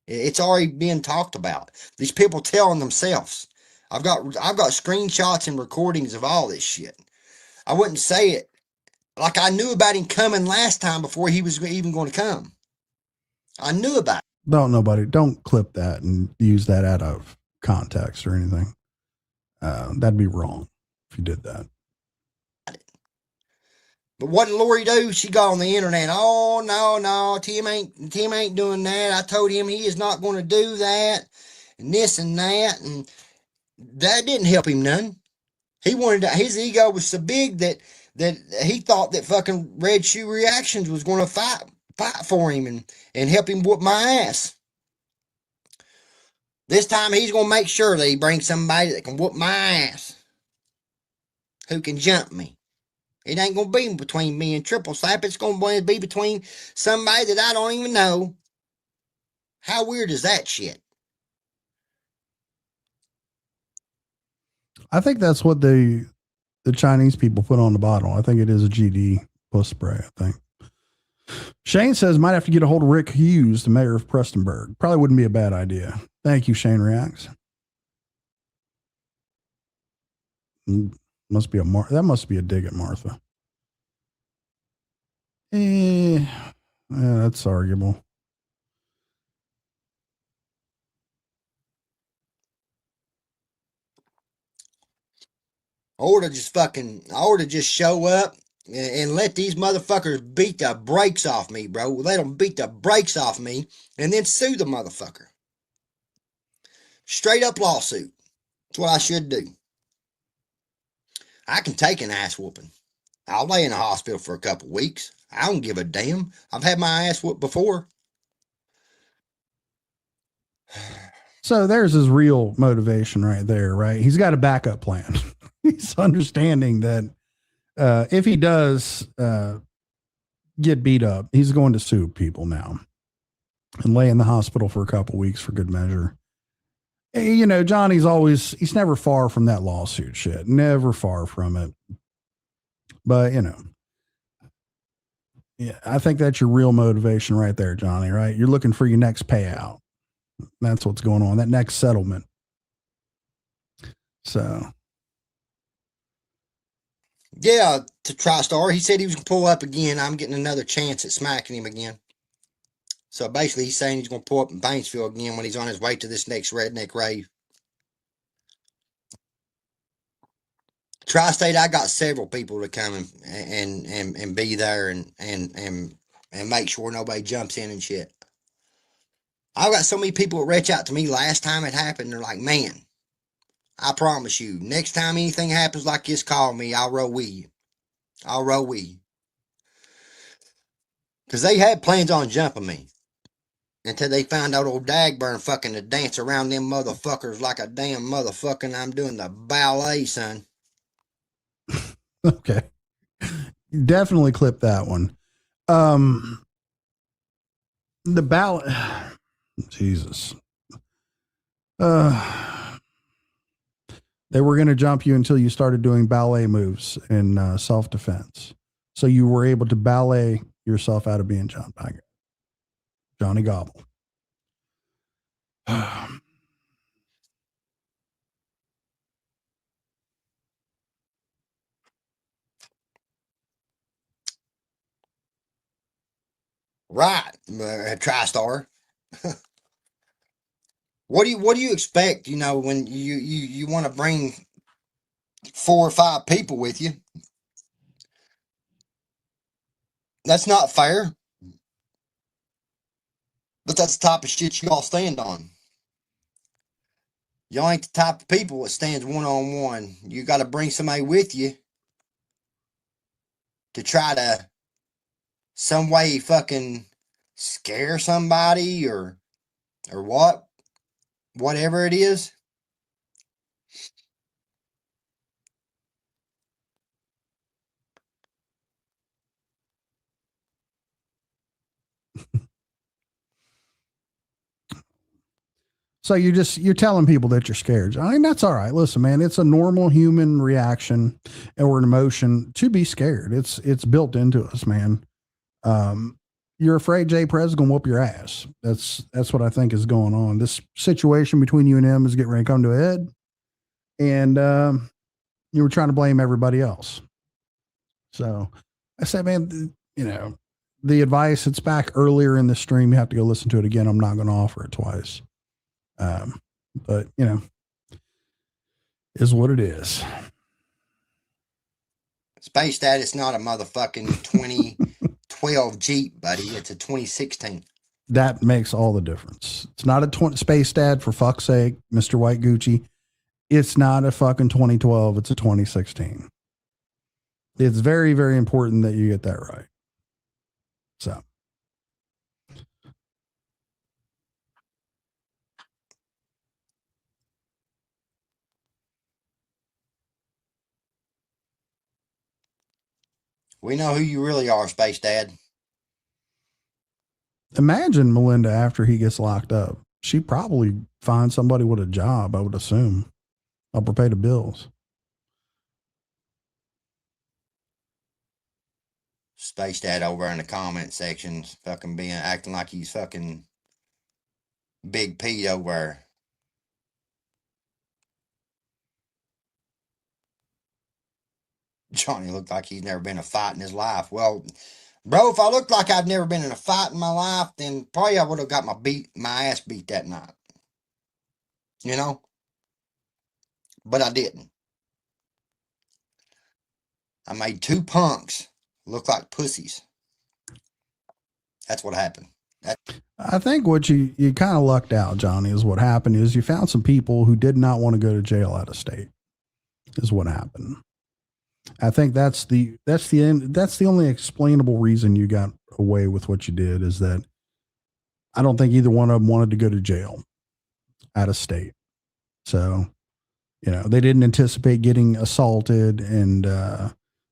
It's already being talked about. These people telling themselves. I've got screenshots and recordings of all this shit. I wouldn't say it like I knew about him coming last time before he was even going to come. I knew about it. Don't clip that and use that out of context or anything. That'd be wrong if you did that. But what did Lori do? She got on the internet. Oh, no, Tim ain't doing that. I told him he is not going to do that, and this and that, and that didn't help him none. He wanted to, his ego was so big that he thought that fucking Red Shoe Reactions was going to fight for him and help him whoop my ass. This time he's going to make sure that he brings somebody that can whoop my ass, who can jump me. It ain't going to be between me and Triple Slap. It's going to be between somebody that I don't even know. How weird is that shit? I think that's what the Chinese people put on the bottle. I think it is a GD puss spray, I think. Shane says, might have to get a hold of Rick Hughes, the mayor of Prestonburg. Probably wouldn't be a bad idea. Thank you, Shane Reacts. That must be a dig at Martha. Yeah, that's arguable. I ought to just show up and let these motherfuckers beat the brakes off me, bro. Let them beat the brakes off me and then sue the motherfucker. Straight up lawsuit. That's what I should do. I can take an ass whooping. I'll lay in the hospital for a couple weeks. I don't give a damn. I've had my ass whooped before. So there's his real motivation right there, right? He's got a backup plan. He's understanding that if he does get beat up, he's going to sue people now and lay in the hospital for a couple weeks for good measure. You know, Johnny's he's never far from that lawsuit shit. Never far from it. But, you know, yeah, I think that's your real motivation right there, Johnny, right? You're looking for your next payout. That's what's going on, that next settlement. So. Yeah, to TriStar, he said he was going to pull up again. I'm getting another chance at smacking him again. So basically, he's saying he's going to pull up in Paintsville again when he's on his way to this next redneck rave. Tri-State, I got several people to come and be there and make sure nobody jumps in and shit. I've got so many people that reach out to me last time it happened. They're like, man, I promise you, next time anything happens like this, call me. I'll roll with you. I'll roll with you. Because they had plans on jumping me. Until they found out old Dagburn fucking to dance around them motherfuckers like a damn motherfucking I'm doing the ballet, son. Okay. Definitely clip that one. The ballet. Jesus. They were going to jump you until you started doing ballet moves in self-defense. So you were able to ballet yourself out of being jumped by Johnny Gobble. Right, TriStar. What do you expect? You know, when you want to bring 4 or 5 people with you, that's not fair. But that's the type of shit you all stand on. Y'all ain't the type of people that stands one-on-one. You got to bring somebody with you to try to some way fucking scare somebody or whatever it is. So you're telling people that you're scared. I mean, that's all right. Listen, man, it's a normal human reaction or an emotion to be scared. It's built into us, man. You're afraid Jay Prez is gonna whoop your ass. That's what I think is going on. This situation between you and him is getting ready to come to a head. And you were trying to blame everybody else. So I said, man, you know, the advice, it's back earlier in the stream. You have to go listen to it again. I'm not going to offer it twice. But you know, is what it is. Space Dad, it's not a motherfucking 2012 Jeep, buddy. It's a 2016. That makes all the difference. It's not a Space Dad, for fuck's sake, Mr. White Gucci. It's not a fucking 2012. It's a 2016. It's very, very important that you get that right. So. We know who you really are, Space Dad. Imagine Melinda after he gets locked up. She'd probably find somebody with a job, I would assume. Help her pay the bills. Space Dad over in the comment sections fucking acting like he's fucking Big P over there. Johnny looked like he's never been in a fight in his life. Well, bro, if I looked like I'd never been in a fight in my life, then probably I would have got my ass beat that night. You know? But I didn't. I made 2 punks look like pussies. That's what happened. I think what you kind of lucked out, Johnny, is what happened is you found some people who did not want to go to jail out of state. Is what happened. I think that's the only explainable reason you got away with what you did, is that I don't think either one of them wanted to go to jail out of state. So, you know, they didn't anticipate getting assaulted and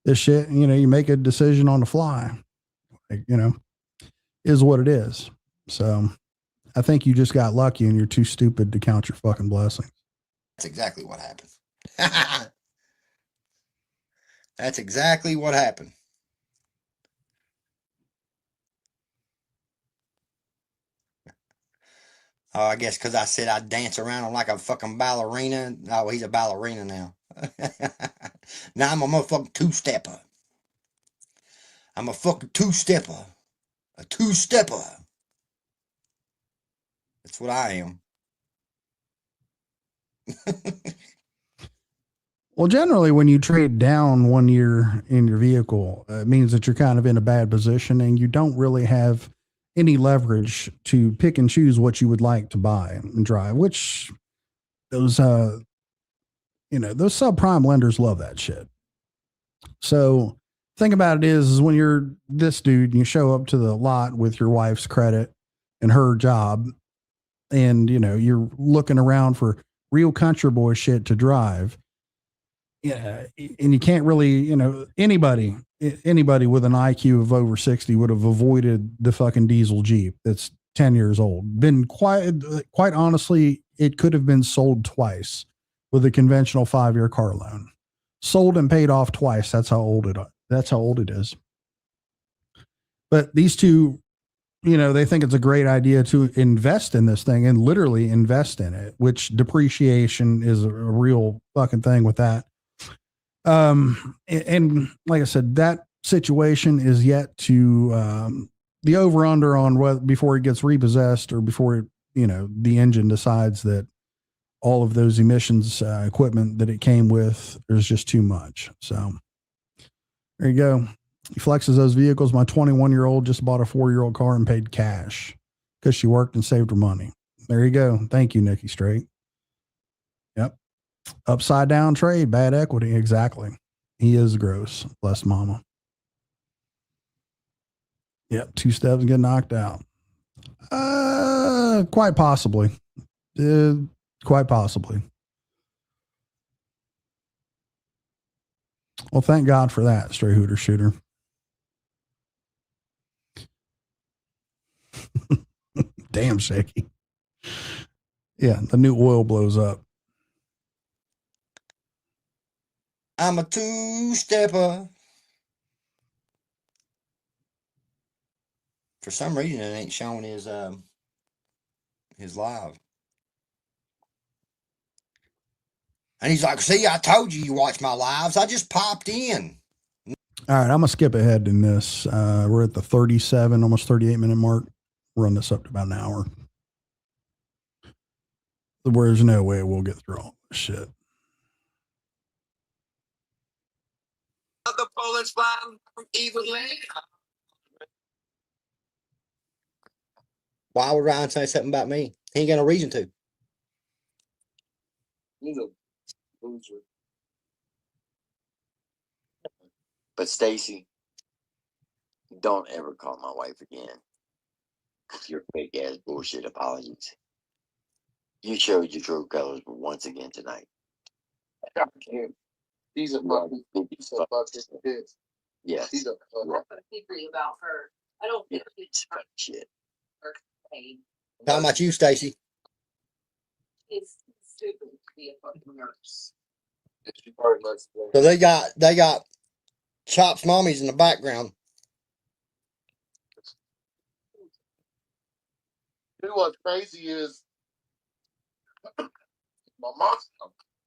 this shit. You know, you make a decision on the fly. Like, you know, is what it is. So I think you just got lucky and you're too stupid to count your fucking blessings. That's exactly what happened. That's exactly what happened. Oh, I guess because I said I'd dance around him like a fucking ballerina. Oh, he's a ballerina now. Now I'm a motherfucking 2-stepper. I'm a fucking 2-stepper. A 2-stepper. That's what I am. Well, generally, when you trade down 1 year in your vehicle, it means that you're kind of in a bad position and you don't really have any leverage to pick and choose what you would like to buy and drive, which those, those subprime lenders love that shit. So thing about it is when you're this dude and you show up to the lot with your wife's credit and her job, and you're looking around for real country boy shit to drive. Yeah, and you can't really, anybody with an IQ of over 60 would have avoided the fucking diesel Jeep that's 10 years old. Been quite honestly, it could have been sold twice with a conventional 5-year car loan. Sold and paid off twice. That's how old it is. But these two, they think it's a great idea to invest in this thing and literally invest in it, which depreciation is a real fucking thing with that. And like I said, that situation is yet to, the over under on whether before it gets repossessed or before, the engine decides that all of those emissions equipment that it came with is just too much. So there you go. He flexes those vehicles. My 21-year-old just bought a 4-year-old car and paid cash because she worked and saved her money. There you go. Thank you, Nikki Straight. Yep. Upside down trade, bad equity. Exactly. He is gross. Bless mama. Yep. 2 steps and get knocked out. Quite possibly. Quite possibly. Well, thank God for that, Stray Hooter Shooter. Damn shaky. Yeah, the new oil blows up. I'm a 2-stepper. For some reason, it ain't showing his live. And he's like, see, I told you watch my lives. I just popped in. All right, I'm going to skip ahead in this. We're at the 37, almost 38 minute mark. Run this up to about an hour. There's no way we'll get through all this shit. The bullets flying from either leg. Why would Ryan say something about me? He ain't got no reason to. He's a loser. But Stacy, don't ever call my wife again. Your fake ass bullshit apologies. You showed your true colors once again tonight. I can't. He's a fucking bitch. Yes. He's a Yeah. I'm angry about her. I don't think It's fucking shit. pain. Talking about you, Stacy. It's stupid to be a fucking nurse. So they got Chop's mommies in the background. You know what's crazy is my mom,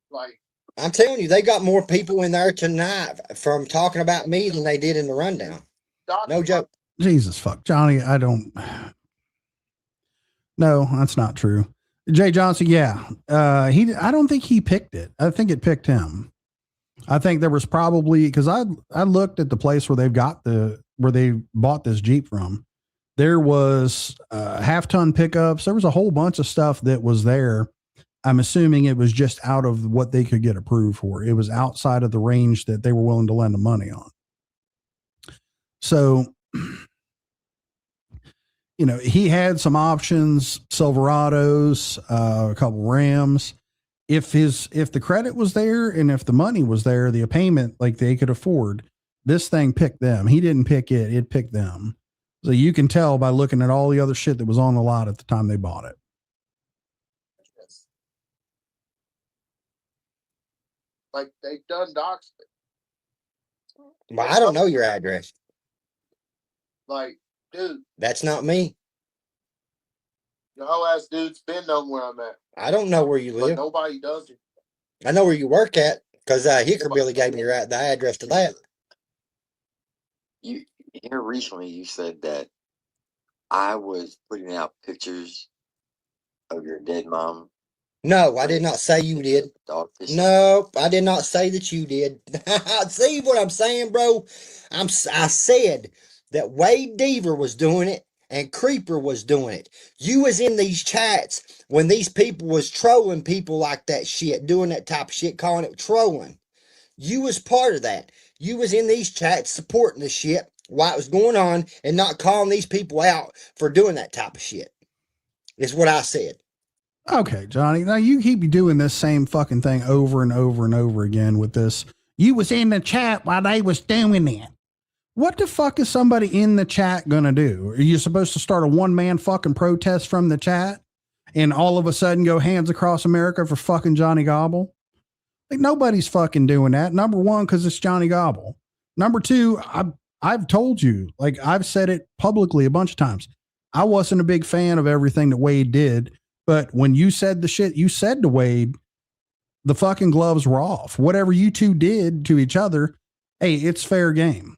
like, I'm telling you, they got more people in there tonight from talking about me than they did in the rundown. No joke. Jesus fuck. Johnny, I don't. No, that's not true. Jay Johnson, yeah. I don't think he picked it. I think it picked him. I think there was probably, because I looked at the place where where they bought this Jeep from. There was half-ton pickups. There was a whole bunch of stuff that was there. I'm assuming it was just out of what they could get approved for. It was outside of the range that they were willing to lend the money on. So, he had some options, Silverados, a couple Rams. If the credit was there and if the money was there, the payment like they could afford, this thing picked them. He didn't pick it. It picked them. So you can tell by looking at all the other shit that was on the lot at the time they bought it. like they've done docs. Well, I don't know your address. Like, dude, That's not me. the whole ass dude's been knowing where I'm at. I don't know where you But live. nobody does it. I know where you work at because Hicker Billy gave me the address to that. You here recently you said that I was putting out pictures of your dead mom. No, I did not say you did. Dogfish. No, I did not say that you did. See what I'm saying, bro? I said that Wade Deaver was doing it and Creeper was doing it. You was in these chats when these people was trolling people like that shit, doing that type of shit, calling it trolling. You was part of that. You was in these chats supporting the shit while it was going on and not calling these people out for doing that type of shit. Is what I said. Okay, Johnny. Now you keep doing this same fucking thing over and over and over again with this. You was in the chat while they was doing it. What the fuck is somebody in the chat gonna do? Are you supposed to start a one-man fucking protest from the chat and all of a sudden go hands across America for fucking Johnny Gobble? Like, nobody's fucking doing that. Number one, because it's Johnny Gobble. Number two, I've told you, like I've said it publicly a bunch of times. I wasn't a big fan of everything that Wade did, but when you said the shit you said to Wade, the fucking gloves were off. Whatever you two did to each other, hey, it's fair game.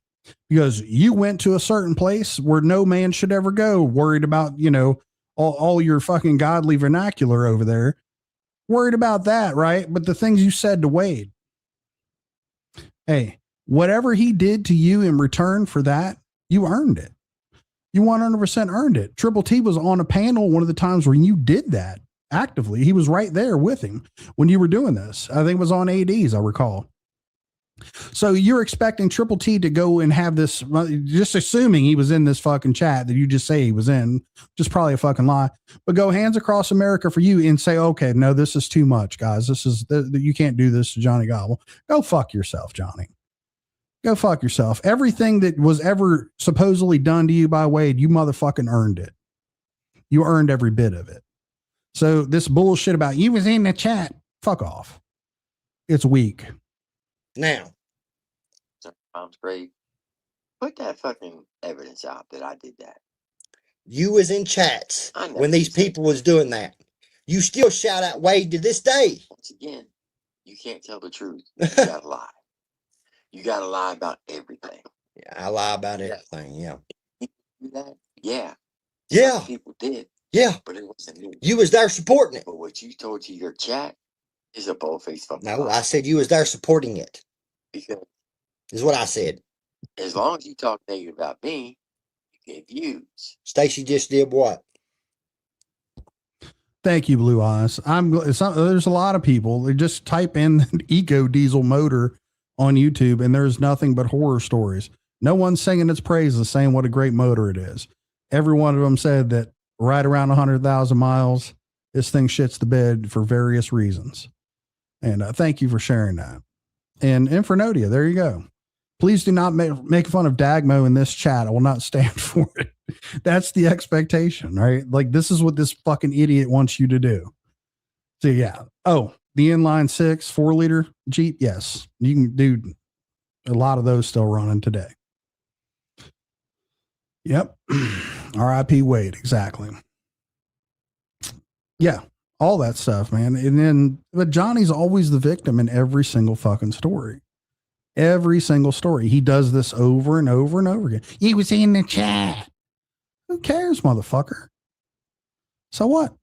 Because you went to a certain place where no man should ever go, worried about, you know, all your fucking godly vernacular over there. Worried about that, right? But the things you said to Wade, hey, whatever he did to you in return for that, you earned it. You 100% earned it. Triple T was on a panel one of the times when you did that actively. He was right there with him when you were doing this. I think it was on ADs, I recall. So you're expecting Triple T to go and have this, just assuming he was in this fucking chat that you just say he was in, just probably a fucking lie, but go hands across America for you and say, okay, no, this is too much, guys. This is, you can't do this to Johnny Gobble. Go fuck yourself, Johnny. Go fuck yourself. Everything that was ever supposedly done to you by Wade, you motherfucking earned it. You earned every bit of it. So this bullshit about you was in the chat, fuck off. It's weak. Now, Mom's grave. Put that fucking evidence out that I did that. you was in chats I never when these said people was doing that. You still shout out Wade to this day. Once again, you can't tell the truth. You gotta lie. You gotta lie about everything. Yeah, I lie about everything. Yeah. You do that? Yeah. Yeah. People did. Yeah. But it wasn't me. You was there supporting it. But what you told to your chat is a bold-faced fucking No, lie. I said you was there supporting it. Because Is what I said. as long as you talk negative about me, you get views. Stacy just did what? Thank you, Blue Eyes. There's a lot of people. They just type in eco diesel motor on YouTube and there's nothing but horror stories. No one's singing its praises, saying what a great motor it is. Every one of them said that right around 100,000 miles, this thing shits the bed for various reasons. And thank you for sharing that. And Infernodia, there you go. Please do not make fun of Dagmo in this chat. I will not stand for it. That's the expectation, right? Like, this is what this fucking idiot wants you to do. So, yeah. Oh, the inline 6 4-liter Jeep. Yes. You can do a lot of those still running today. Yep. RIP Wade. Exactly. Yeah. All that stuff, man. And then, but Johnny's always the victim in every single fucking story. Every single story. He does this over and over and over again. He was in the chat. Who cares, motherfucker? So what?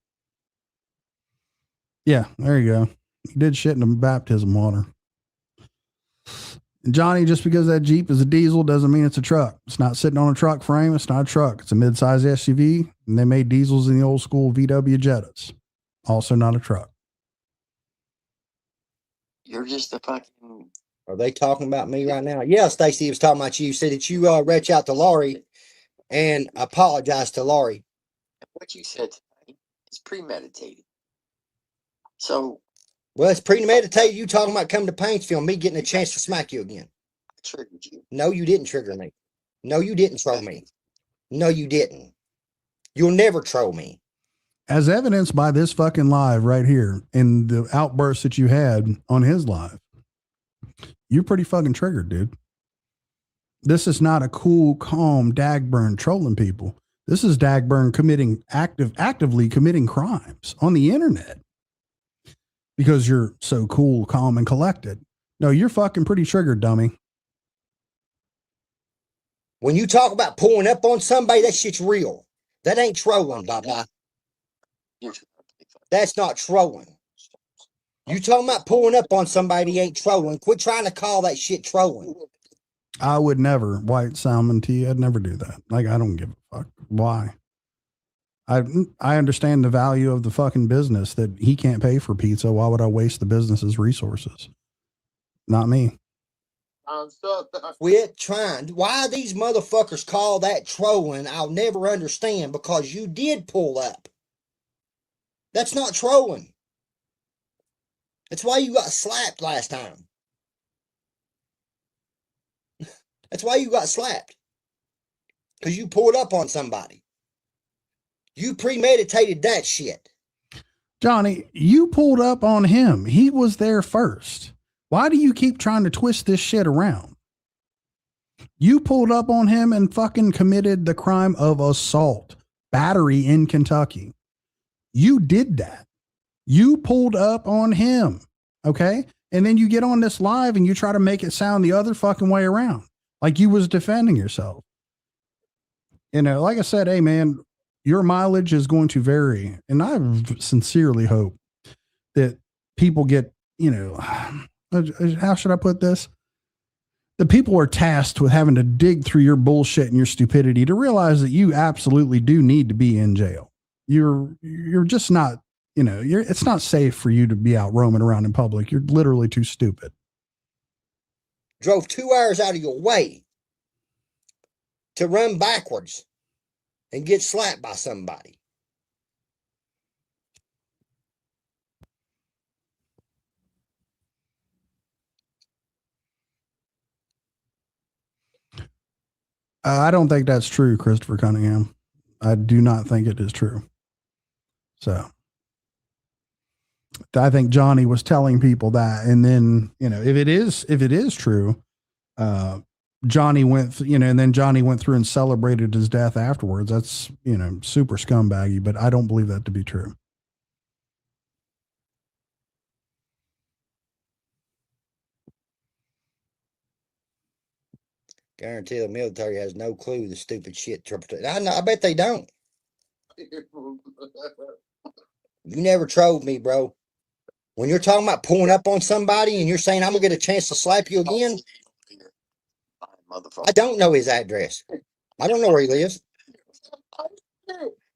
Yeah, there you go. He did shit in the baptism water. And Johnny, just because that Jeep is a diesel doesn't mean it's a truck. It's not sitting on a truck frame. It's not a truck. It's a mid-size SUV, and they made diesels in the old school VW Jettas. Also not a truck. You're just a fucking... Are they talking about me right now? Yeah, Stacy was talking about you. Said that you reach out to Laurie and apologize to Laurie. What you said tonight is premeditated. So... Well, it's premeditated. You talking about coming to Paintsville, me getting a chance to smack you again. I triggered you. No, you didn't trigger me. No, you didn't troll me. No, you didn't. You'll never troll me. As evidenced by this fucking live right here and the outbursts that you had on his live. You're pretty fucking triggered, dude. This is not a cool, calm Dagburn trolling people. This is Dagburn actively committing crimes on the internet because you're so cool, calm, and collected. No, you're fucking pretty triggered, dummy. When you talk about pulling up on somebody, that shit's real. That ain't trolling, bye-bye. That's not trolling. You talking about pulling up on somebody ain't trolling. Quit trying to call that shit trolling. I would never white salmon tea. I'd never do that. Like, I don't give a fuck. Why? I understand the value of the fucking business that he can't pay for pizza. Why would I waste the business's resources? Not me. Quit trying. Why these motherfuckers call that trolling, I'll never understand, because you did pull up. That's not trolling. That's why you got slapped last time. That's why you got slapped. Because you pulled up on somebody. You premeditated that shit. Johnny, you pulled up on him. He was there first. Why do you keep trying to twist this shit around? You pulled up on him and fucking committed the crime of assault, battery in Kentucky. You did that. You pulled up on him. Okay. And then you get on this live and you try to make it sound the other fucking way around. Like you was defending yourself. You know, like I said, hey man, your mileage is going to vary. And I sincerely hope that people get, you know, how should I put this? The people are tasked with having to dig through your bullshit and your stupidity to realize that you absolutely do need to be in jail. You're just not, you know, it's not safe for you to be out roaming around in public. You're literally too stupid. Drove 2 hours out of your way to run backwards and get slapped by somebody. I don't think that's true, Christopher Cunningham. I do not think it is true. So I think Johnny was telling people that. And then, you know, if it is true, Johnny went, and then Johnny went through and celebrated his death afterwards. That's, super scumbaggy, but I don't believe that to be true. Guarantee the military has no clue the stupid shit. I bet they don't. You never trolled me, bro. When you're talking about pulling up on somebody and you're saying I'm gonna get a chance to slap you again, I don't know his address. I don't know where he lives.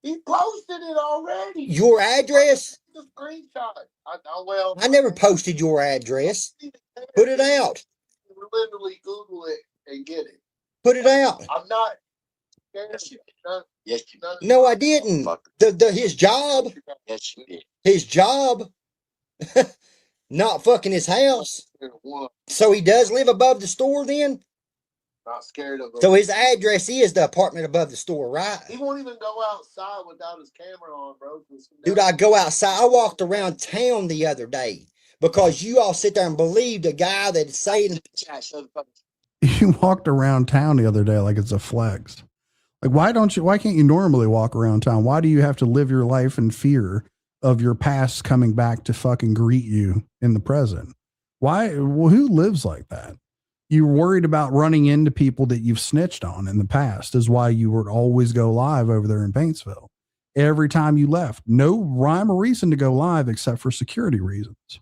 He posted it already. Your address? The screenshot. I never posted your address. Put it out. Literally Google it and get it. Put it out. I'm not. Yes, No, I didn't. His job. Yes, you did. His job. Not fucking his house. So he does live above the store then? Not scared of him. So his address is the apartment above the store, right? He won't even go outside without his camera on, bro. Dude, I go outside. I walked around town the other day because you all sit there and believe the guy that's saying. You walked around town the other day like it's a flex. Like, why can't you normally walk around town? Why do you have to live your life in fear of your past coming back to fucking greet you in the present? Why? Well, who lives like that? You're worried about running into people that you've snitched on in the past is why you would always go live over there in Paintsville. Every time you left, no rhyme or reason to go live except for security reasons.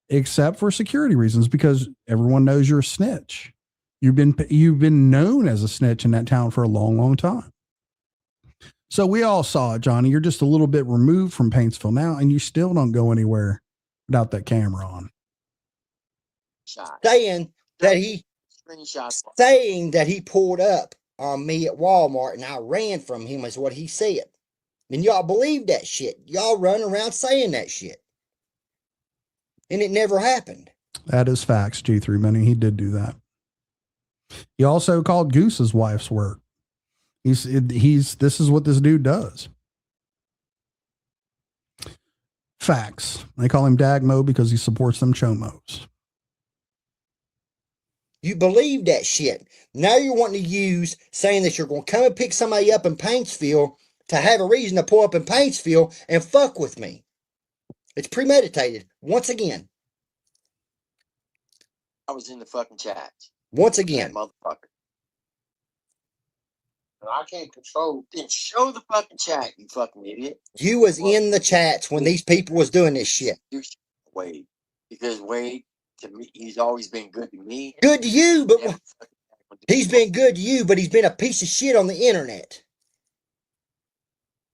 Because everyone knows you're a snitch. You've been known as a snitch in that town for a long, long time. So we all saw it, Johnny. You're just a little bit removed from Paintsville now, and you still don't go anywhere without that camera on. Saying that he pulled up on me at Walmart and I ran from him is what he said. And y'all believe that shit. Y'all run around saying that shit. And it never happened. That is facts, G3 Money. He did do that. He also called Goose's wife's work. This is what this dude does. Facts. They call him Dagmo because he supports them chomos. You believe that shit. Now you're wanting to use saying that you're going to come and pick somebody up in Paintsville to have a reason to pull up in Paintsville and fuck with me. It's premeditated. Once again. I was in the fucking chat. Once again. Motherfucker. And I can't control. Then show the fucking chat, you fucking idiot. You was in the chats when these people was doing this shit. Wade. Because Wade, to me, he's always been good to me. Good to you, but He's been good to you, but he's been a piece of shit on the internet.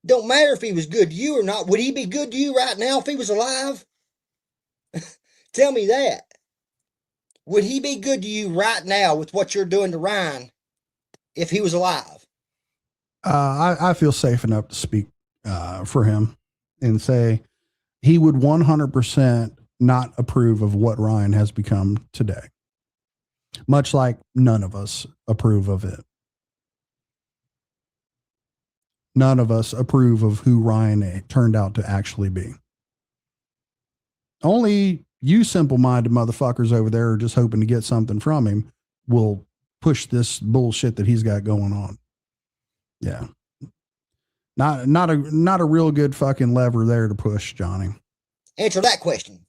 Don't matter if he was good to you or not. Would he be good to you right now if he was alive? Tell me that. Would he be good to you right now with what you're doing to Ryan if he was alive? I feel safe enough to speak for him and say he would 100% not approve of what Ryan has become today. Much like none of us approve of it. None of us approve of who Ryan turned out to actually be. Only you simple-minded motherfuckers over there are just hoping to get something from him will push this bullshit that he's got going on. Yeah. Not a real good fucking lever there to push, Johnny. Answer that question.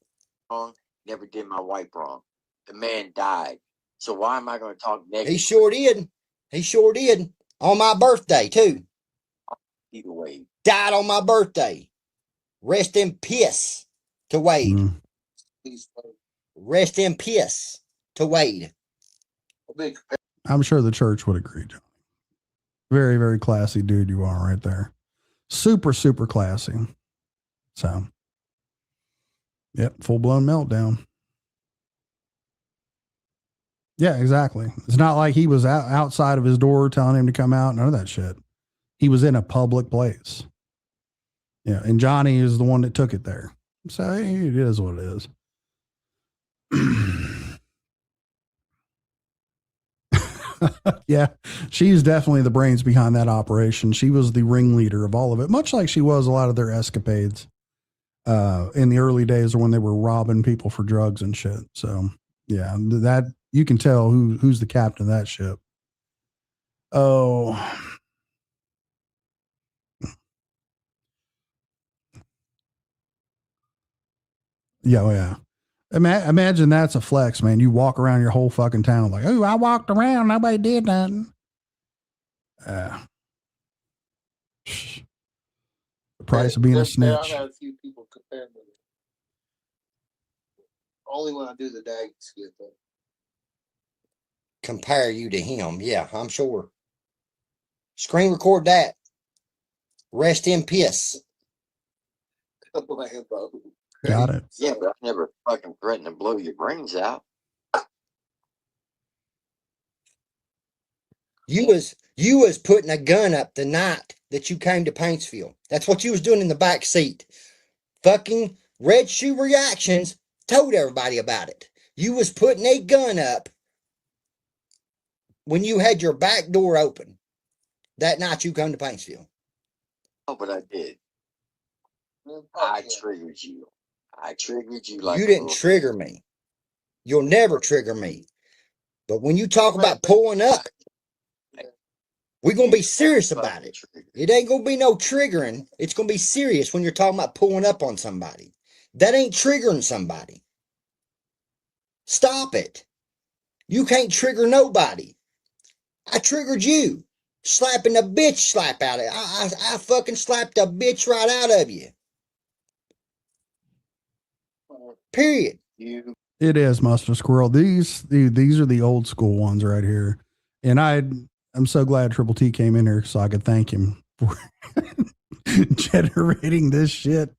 Wrong. Never did my wife wrong. The man died. So why am I going to talk negative? He sure did. He sure did. On my birthday, too. Either way. Died on my birthday. Rest in piss to Wade. Rest in piss to Wade. I'm sure the church would agree, Johnny. Very, very classy dude you are right there. Super, super classy. So, yep, full-blown meltdown. Yeah, exactly. It's not like he was outside of his door telling him to come out. None of that shit. He was in a public place. Yeah, and Johnny is the one that took it there. So it is what it is. Yeah, she's definitely the brains behind that operation. She was the ringleader of all of it, much like she was a lot of their escapades in the early days or when they were robbing people for drugs and shit. So yeah, that you can tell who's the captain of that ship. Oh, yeah, oh, yeah. Imagine that's a flex, man. You walk around your whole fucking town like, oh, I walked around, nobody did nothing. The price of being a snitch. I've had a few people compare me. Only when I do the dag skit though. Compare you to him. Yeah, I'm sure. Screen record that. Rest in piss. Got it. Yeah, but I never fucking threatened to blow your brains out. You was putting a gun up the night that you came to Paintsville. That's what you was doing in the back seat. Fucking Red Shoe Reactions told everybody about it. You was putting a gun up when you had your back door open that night you come to Paintsville. Oh, but I did. I triggered you. I triggered you like You didn't trigger me. You'll never trigger me. But when you talk about pulling up, we're going to be serious about it. It ain't going to be no triggering. It's going to be serious when you're talking about pulling up on somebody. That ain't triggering somebody. Stop it. You can't trigger nobody. I triggered you. Slapping the bitch slap out of it. I fucking slapped the bitch right out of you. Period. It is Mustard Squirrel. These are the old school ones right here. And I'm so glad Triple T came in here so I could thank him for generating this shit.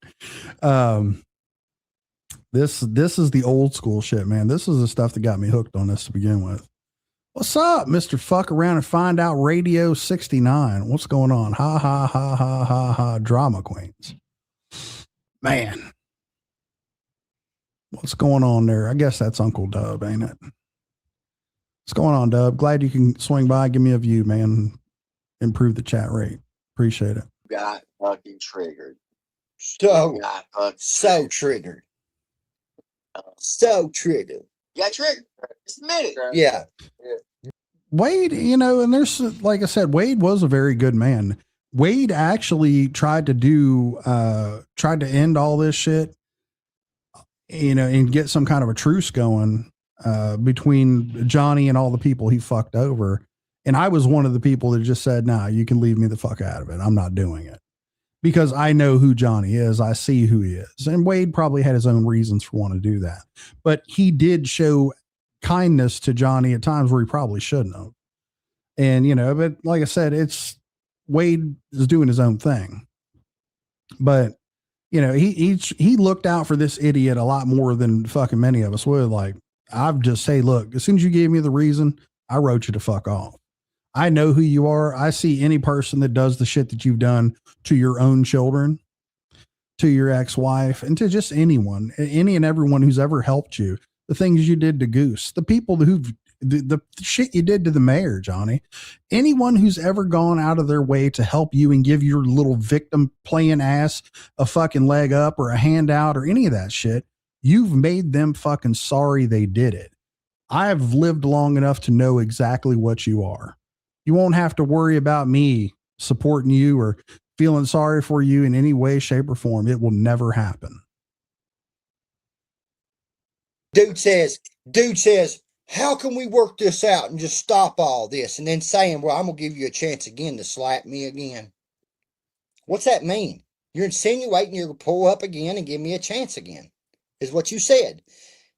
This is the old school shit, man. This is the stuff that got me hooked on this to begin with. What's up, Mr. Fuck Around and Find Out Radio 69? What's going on? Ha ha ha ha ha ha. Drama queens. Man. What's going on there? I guess that's Uncle Dub, ain't it? What's going on, Dub? Glad you can swing by, give me a view, man. Improve the chat rate. Appreciate it. Got fucking triggered. So Triggered. So triggered. You got triggered. Just admit it. Yeah. Wade, and there's, like I said, Wade was a very good man. Wade actually tried to end all this shit, and get some kind of a truce going between Johnny and all the people he fucked over. And I was one of the people that just said, nah, you can leave me the fuck out of it. I'm not doing it. Because I know who Johnny is. I see who he is. And Wade probably had his own reasons for wanting to do that. But he did show kindness to Johnny at times where he probably shouldn't have. And, you know, but like I said, it's Wade is doing his own thing. But, you know, he looked out for this idiot a lot more than fucking many of us would. Like, I've just say, look, as soon as you gave me the reason, I wrote you to fuck off. I know who you are. I see any person that does the shit that you've done to your own children, to your ex-wife, and to just anyone, any and everyone who's ever helped you. The things you did to Goose, the people who've the shit you did to the mayor, Johnny, anyone who's ever gone out of their way to help you and give your little victim playing ass a fucking leg up or a handout or any of that shit, you've made them fucking sorry they did it. I've lived long enough to know exactly what you are. You won't have to worry about me supporting you or feeling sorry for you in any way, shape, or form. It will never happen. Dude says, how can we work this out and just stop all this? And then saying, well, I'm going to give you a chance again to slap me again. What's that mean? You're insinuating you're going to pull up again and give me a chance again, is what you said.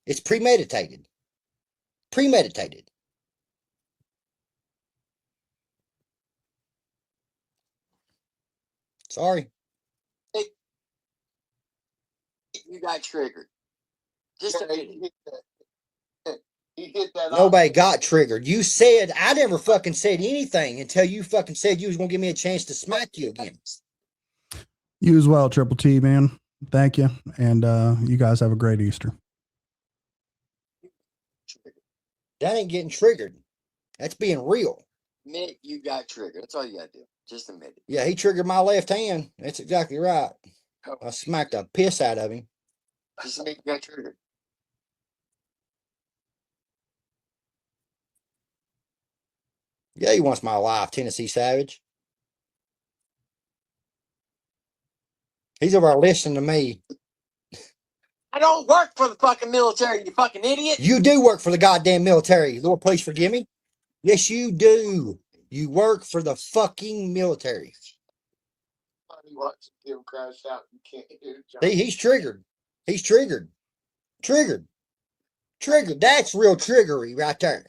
It's premeditated. Premeditated. Sorry. Hey, you got triggered. Just a minute. He hit that. Nobody got triggered. You said, I never fucking said anything until you fucking said you was going to give me a chance to smack you again. You as well, Triple T, man. Thank you. And you guys have a great Easter. That ain't getting triggered. That's being real. Admit you got triggered. That's all you got to do. Just admit it. Yeah, he triggered my left hand. That's exactly right. I smacked the piss out of him. Just admit you got triggered. Yeah, he wants my life, Tennessee Savage. He's over there listening to me. I don't work for the fucking military, you fucking idiot. You do work for the goddamn military. Lord, please forgive me. Yes, you do. You work for the fucking military. See, he's triggered. He's triggered. Triggered. Triggered. That's real triggery right there.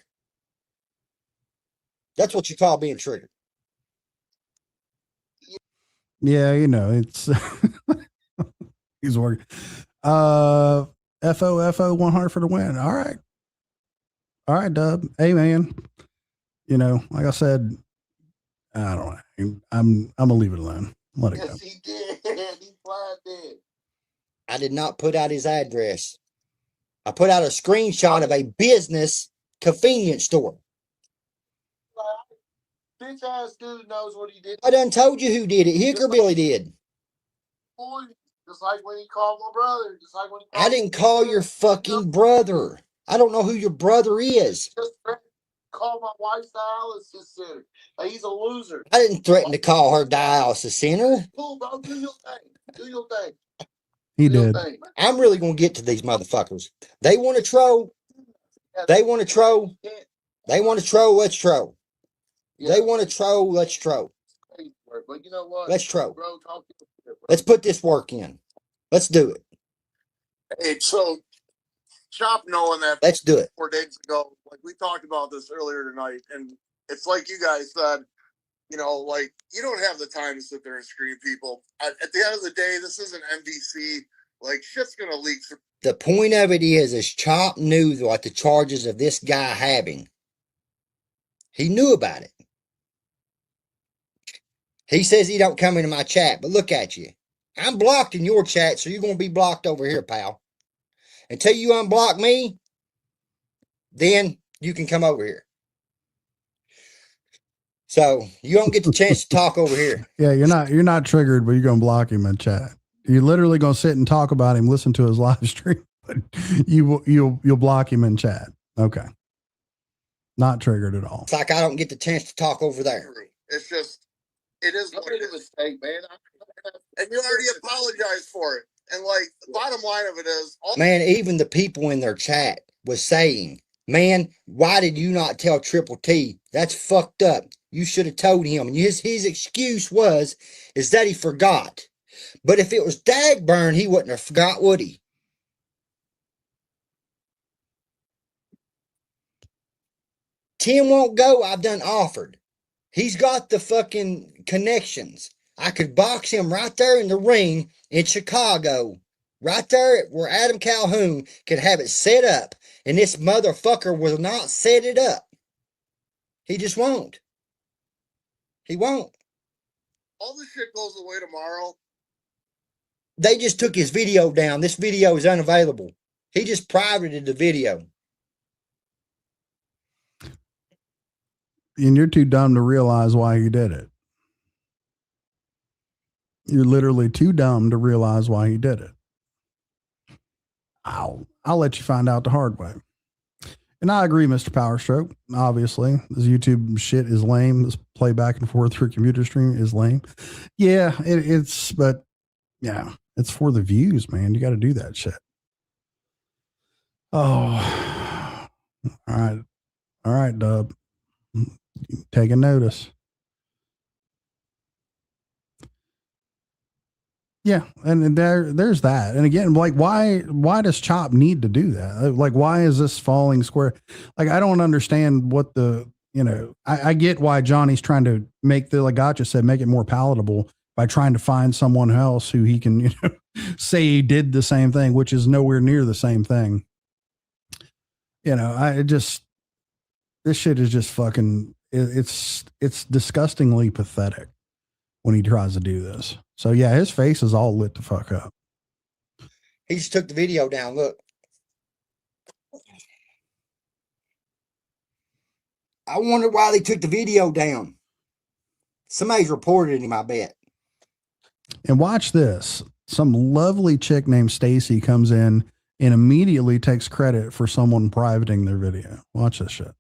That's what you call being triggered. Yeah, you know, it's he's working. FO 100 for the win. All right. All right, Dub. Hey man. You know, like I said, I don't know. I'm gonna leave it alone. Let it go. He did. He flat did. I did not put out his address. I put out a screenshot of a business convenience store. Bitch ass dude knows what he did. I done told you who did it. Hickerbilly did. Just like when he called my brother. Just like when he I didn't call your fucking brother. I don't know who your brother is. Just call my wife's dialysis center. He's a loser. I didn't threaten to call her dialysis center. Cool, bro. Do your thing. Do your thing. He did. I'm really going to get to these motherfuckers. They want to troll. They want to troll. They want to troll. Let's troll. They want to troll. Let's troll. But you know what? Let's troll. Let's put this work in. Let's do it. Hey, so Chop knowing that Let's do it. 4 days ago, like we talked about this earlier tonight, and it's like you guys said, you know, like you don't have the time to sit there and screen people. At the end of the day, this isn't NBC. Like shit's gonna leak. The point of it is Chop knew what the charges of this guy having. He knew about it. He says he don't come into my chat, but look at you. I'm blocked in your chat, so you're going to be blocked over here, pal. Until you unblock me, then you can come over here. So you don't get the chance to talk over here. Yeah, you're not triggered, but you're gonna block him in chat. You're literally gonna sit and talk about him, listen to his live stream, but you'll block him in chat. Okay. Not triggered at all. It's like I don't get the chance to talk over there. It's just, it is what it is, mistake, man. And you already apologized for it. And like the bottom line of it is, man, even the people in their chat was saying, man, why did you not tell Triple T? That's fucked up. You should have told him. And his excuse is that he forgot. But if it was Dagburn, he wouldn't have forgot, would he? Tim won't go. I've done offered. He's got the fucking connections. I could box him right there in the ring in Chicago. Right there where Adam Calhoun could have it set up. And this motherfucker will not set it up. He just won't. He won't. All this shit goes away tomorrow. They just took his video down. This video is unavailable. He just privated the video. And you're too dumb to realize why he did it. You're literally too dumb to realize why he did it. I'll let you find out the hard way. And I agree, Mr. Powerstroke. Obviously, this YouTube shit is lame. This play back and forth through computer stream is lame. Yeah, but yeah, it's for the views, man. You got to do that shit. Oh, all right, Dub. Taking notice. Yeah, and there's that. And again, like, why does Chop need to do that? Like, why is this falling square? Like, I don't understand what I get why Johnny's trying to make like Gotcha said, make it more palatable by trying to find someone else who he can, say he did the same thing, which is nowhere near the same thing. This shit is just fucking, it's disgustingly pathetic when he tries to do this. So yeah, his face is all lit the fuck up. He just took the video down. Look. I wonder why they took the video down. Somebody's reported him, I bet. And watch this. Some lovely chick named Stacy comes in and immediately takes credit for someone privating their video. Watch this shit.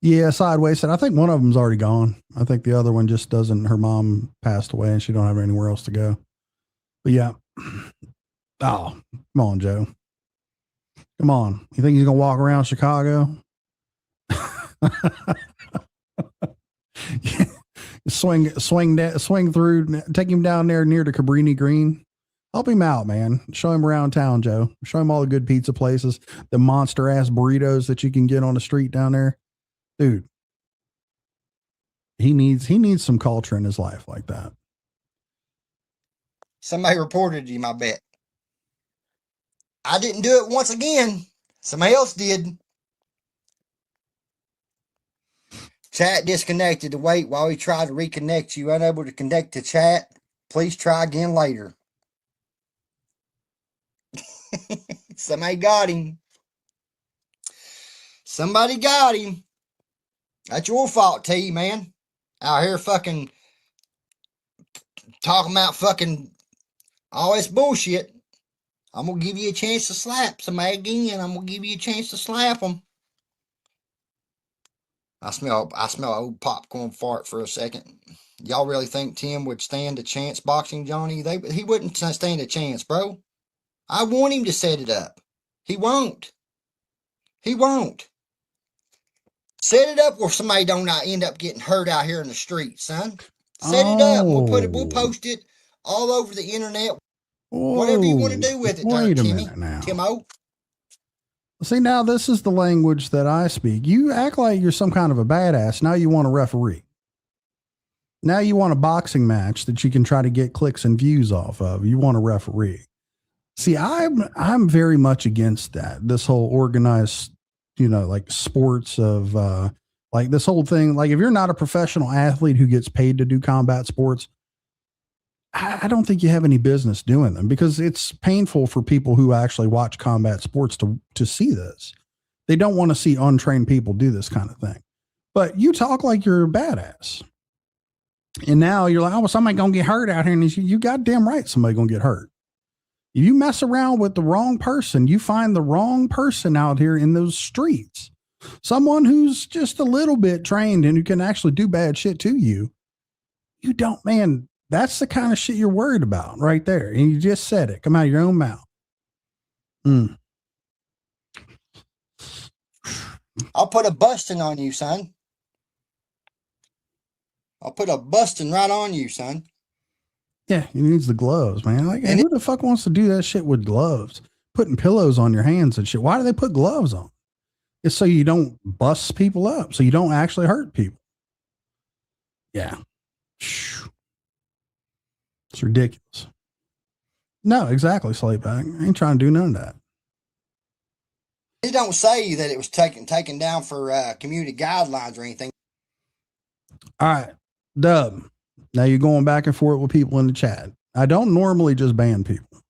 Yeah, Sideways said, I think one of them's already gone. I think the other one just doesn't, her mom passed away and she don't have anywhere else to go. But yeah. Oh, come on, Joe. Come on. You think he's going to walk around Chicago? swing through, take him down there near the Cabrini Green. Help him out, man. Show him around town, Joe. Show him all the good pizza places, the monster ass burritos that you can get on the street down there. Dude, he needs some culture in his life like that. Somebody reported him, I bet. I didn't do it once again. Somebody else did. Chat disconnected to wait while we try to reconnect you. Unable to connect to chat. Please try again later. Somebody got him. Somebody got him. That's your fault, T, man. Out here fucking talking about fucking all this bullshit. I'm going to give you a chance to slap somebody again. I'm going to give you a chance to slap them. I smell old popcorn fart for a second. Y'all really think Tim would stand a chance boxing Johnny? He wouldn't stand a chance, bro. I want him to set it up. He won't. He won't. Set it up where somebody don't not end up getting hurt out here in the street, son. Set it up. We'll post it all over the internet. Whatever you want to do with it, wait a Timmy. minute now. Timo. See, now this is the language that I speak. You act like you're some kind of a badass. Now you want a referee. Now you want a boxing match that you can try to get clicks and views off of. You want a referee. See, I'm very much against that. This whole organized, like sports of like this whole thing. Like if you're not a professional athlete who gets paid to do combat sports, I don't think you have any business doing them because it's painful for people who actually watch combat sports to see this. They don't want to see untrained people do this kind of thing. But you talk like you're a badass. And now you're like, oh, well, somebody going to get hurt out here. And you goddamn right, somebody going to get hurt. If you mess around with the wrong person, you find the wrong person out here in those streets. Someone who's just a little bit trained and who can actually do bad shit to you. You don't, man. That's the kind of shit you're worried about right there. And you just said it. Come out of your own mouth. I'll put a busting on you, son. I'll put a busting right on you, son. Yeah, he needs the gloves, man. Like, who the fuck wants to do that shit with gloves? putting pillows on your hands and shit. Why do they put gloves on? It's so you don't bust people up, so you don't actually hurt people. Yeah. It's ridiculous. No, exactly, Slayback. I ain't trying to do none of that. It don't say that it was taken down for community guidelines or anything. All right, Dub. Now you're going back and forth with people in the chat. I don't normally just ban people.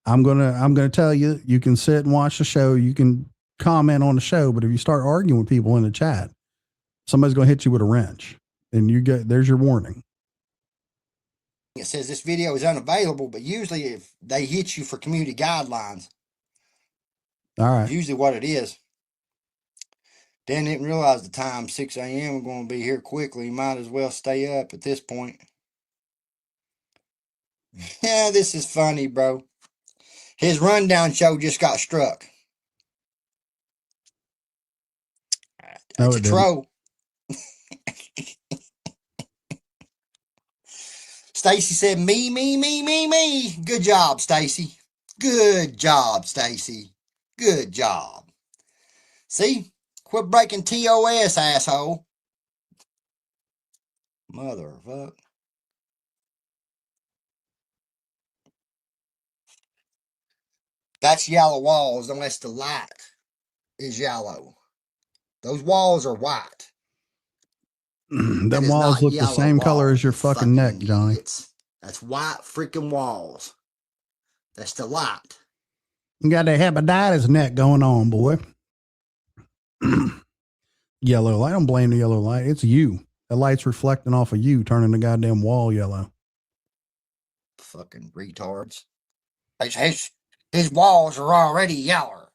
I'm gonna tell you, you can sit and watch the show, you can comment on the show, but if you start arguing with people in the chat, somebody's gonna hit you with a wrench, and there's your warning. It says this video is unavailable, but usually if they hit you for community guidelines, all right, usually what it is. Dan didn't realize the time, 6 a.m. We're going to be here quickly. Might as well stay up at this point. Yeah, this is funny, bro. His rundown show just got struck. That's a troll. Stacy said, me. Good job, Stacy. Good job, Stacy. Good job. See? Quit breaking TOS, asshole. Motherfucker. That's yellow walls unless the light is yellow. Those walls are white. Them walls look the same color as your fucking neck, Johnny. That's white freaking walls. That's the light. You got that hepatitis neck going on, boy. Yellow light. I don't blame the yellow light. It's you. The light's reflecting off of you, turning the goddamn wall yellow. Fucking retards. His walls are already yellow.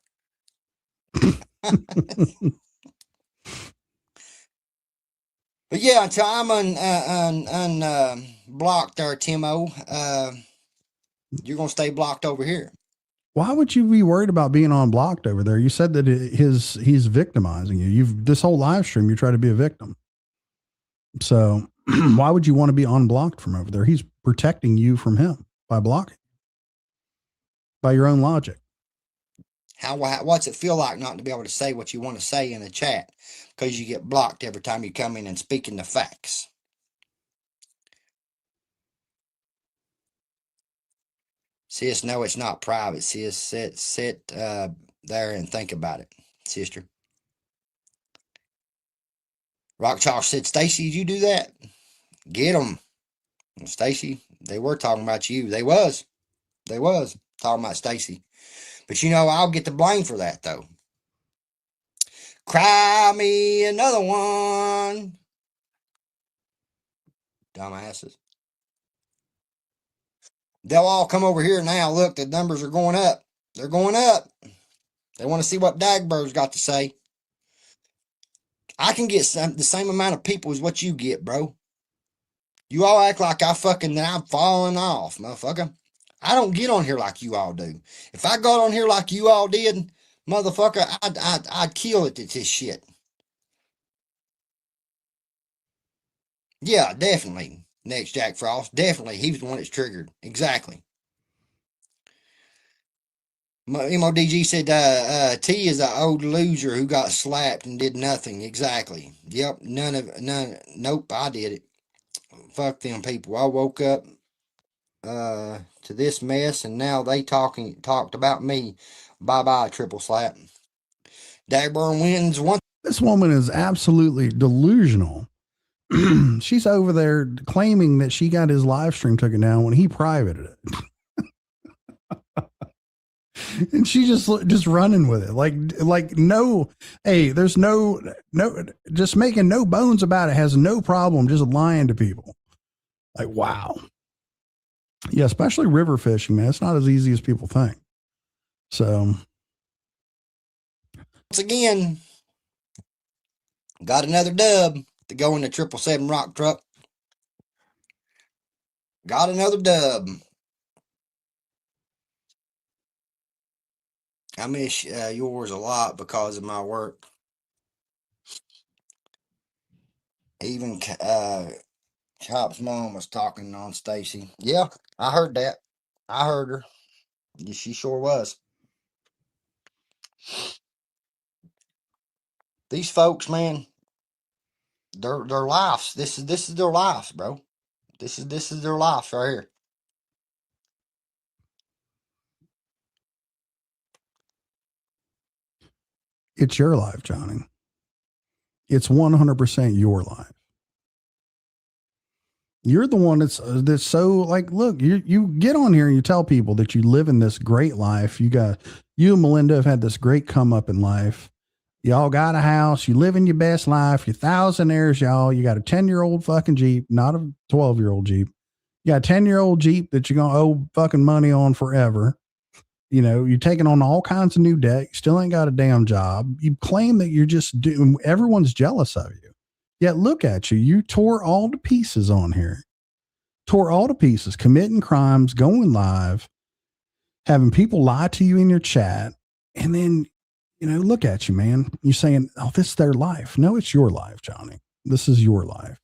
But yeah, until I'm blocked there, Timo, you're going to stay blocked over here. Why would you be worried about being unblocked over there? You said that he's victimizing you. This whole live stream, you try to be a victim. So why would you want to be unblocked from over there? He's protecting you from him by blocking. By your own logic. What's it feel like not to be able to say what you want to say in the chat because you get blocked every time you come in and speaking the facts? Sis, no, it's not private. Sis, sit there and think about it, sister. Rock Chalk said, Stacy, did you do that? Get them. Stacy, they were talking about you. They was talking about Stacy. But you know, I'll get the blame for that, though. Cry me another one. Dumbasses. They'll all come over here now. Look, the numbers are going up. They're going up. They want to see what Dagberg's got to say. I can get the same amount of people as what you get, bro. You all act like I'm falling off, motherfucker. I don't get on here like you all do. If I got on here like you all did, motherfucker, I'd kill it at this shit. Yeah, definitely. Next Jack Frost. Definitely. He was the one that's triggered. Exactly. MODG said, T is an old loser who got slapped and did nothing. Exactly. Yep. Nope, I did it. Fuck them people. I woke up to this mess, and now they talked about me. Bye-bye, triple slap. Dagburn wins one. This woman is absolutely delusional. She's over there claiming that she got his live stream taken down when he privated it. And she just running with it. Like no, hey, there's no, just making no bones about it, has no problem just lying to people. Like, wow. Yeah, especially river fishing, man. It's not as easy as people think. So once again, got another dub to go in the 777 rock truck. Got another dub. I miss yours a lot because of my work. Even Chop's mom was talking on Stacy. Yeah, I heard that. I heard her. She sure was. These folks, man, their lives. This is their lives, bro. This is their lives right here. It's your life, Johnny. It's 100% your life. You're the one that's so like, look, you get on here and you tell people that you live in this great life. You and Melinda have had this great come up in life. Y'all got a house. You live in your best life. You're thousandaires, y'all. You got a 10-year-old fucking Jeep, not a 12-year-old Jeep. You got a 10-year-old Jeep that you're going to owe fucking money on forever. You know, you're taking on all kinds of new debt. You still ain't got a damn job. You claim that you're just doing, everyone's jealous of you. Yet look at you. You tore all to pieces on here. Tore all to pieces, committing crimes, going live, having people lie to you in your chat. And then, you know, look at you, man. You're saying, oh, this is their life. No, it's your life, Johnny. This is your life.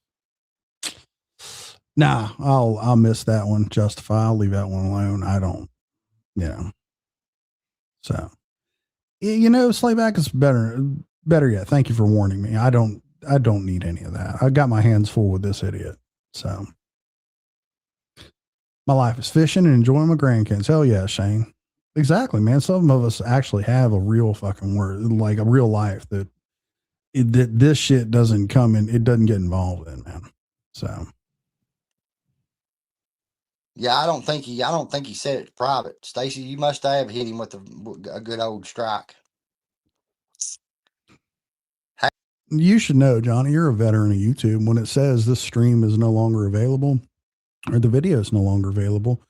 Nah, I'll miss that one. Justify. I'll leave that one alone. I don't, you know. So, you know, Slayback is better yet. Thank you for warning me. I don't need any of that. I got my hands full with this idiot. So my life is fishing and enjoying my grandkids. Hell yeah, Shane. Exactly, man. Some of us actually have a real fucking word, like a real life that this shit doesn't come in. It doesn't get involved in, man. So. Yeah, I don't think he said it private. Stacy, you must have hit him with a good old strike. You should know, Johnny, you're a veteran of YouTube. When it says this stream is no longer available or the video is no longer available,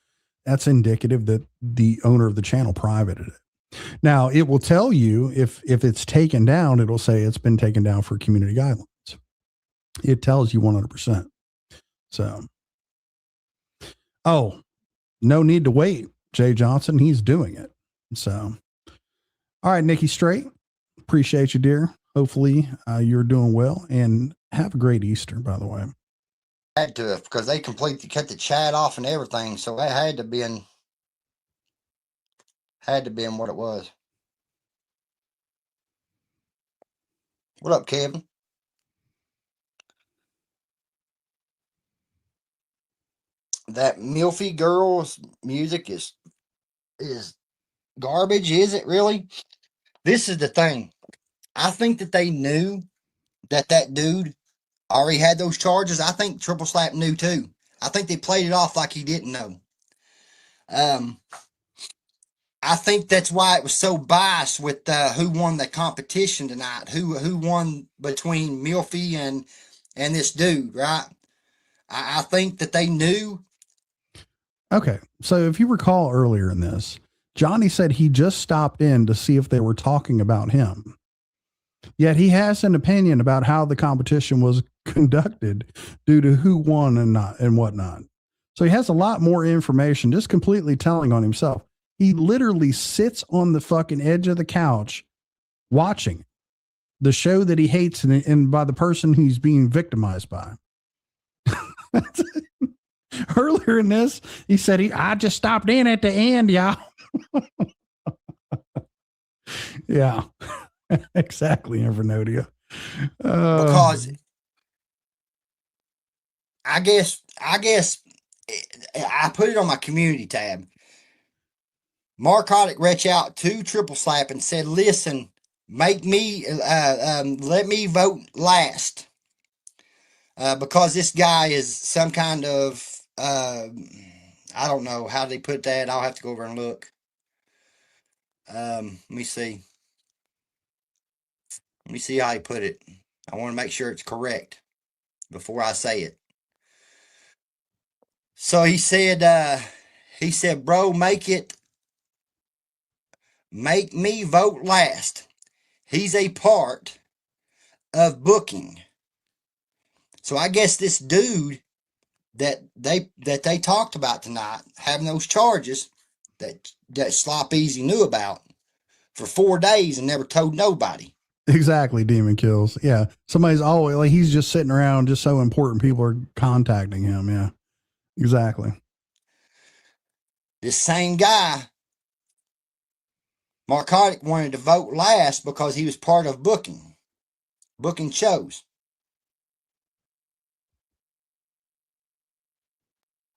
that's indicative that the owner of the channel privated it. Now, it will tell you if it's taken down, it'll say it's been taken down for community guidelines. It tells you 100%. So, oh, no need to wait. Jay Johnson, he's doing it. So, all right, Nikki Straight, appreciate you, dear. Hopefully you're doing well, and have a great Easter, by the way. Had to have, because they completely cut the chat off and everything, so that had to been what it was. What up, Kevin? That Milfy Girls music is garbage, is it really? This is the thing. I think that they knew that dude already had those charges. I think Triple Slap knew too. I think they played it off like he didn't know. I think that's why it was so biased with who won the competition tonight. Who won between Milfy and this dude, right? I think that they knew. Okay, so if you recall earlier in this, Johnny said he just stopped in to see if they were talking about him. Yet he has an opinion about how the competition was conducted due to who won and whatnot. So he has a lot more information, just completely telling on himself. He literally sits on the fucking edge of the couch watching the show that he hates and by the person he's being victimized by. Earlier in this, he said, I just stopped in at the end, y'all. Yeah, exactly, Invernodia. Because I guess I put it on my community tab. Mark Hoddick reached out to Triple Slap and said, listen, let me vote last. Because this guy is some kind of, I don't know how they put that. I'll have to go over and look. Let me see. Let me see how he put it. I want to make sure it's correct before I say it. So he said, bro, make me vote last. He's a part of booking. So I guess this dude that they talked about tonight, having those charges that Slop Easy knew about for 4 days and never told nobody. Exactly, Demon Kills. Yeah. Somebody's always like, he's just sitting around just so important people are contacting him. Yeah. Exactly. This same guy Marcotic wanted to vote last because he was part of booking shows.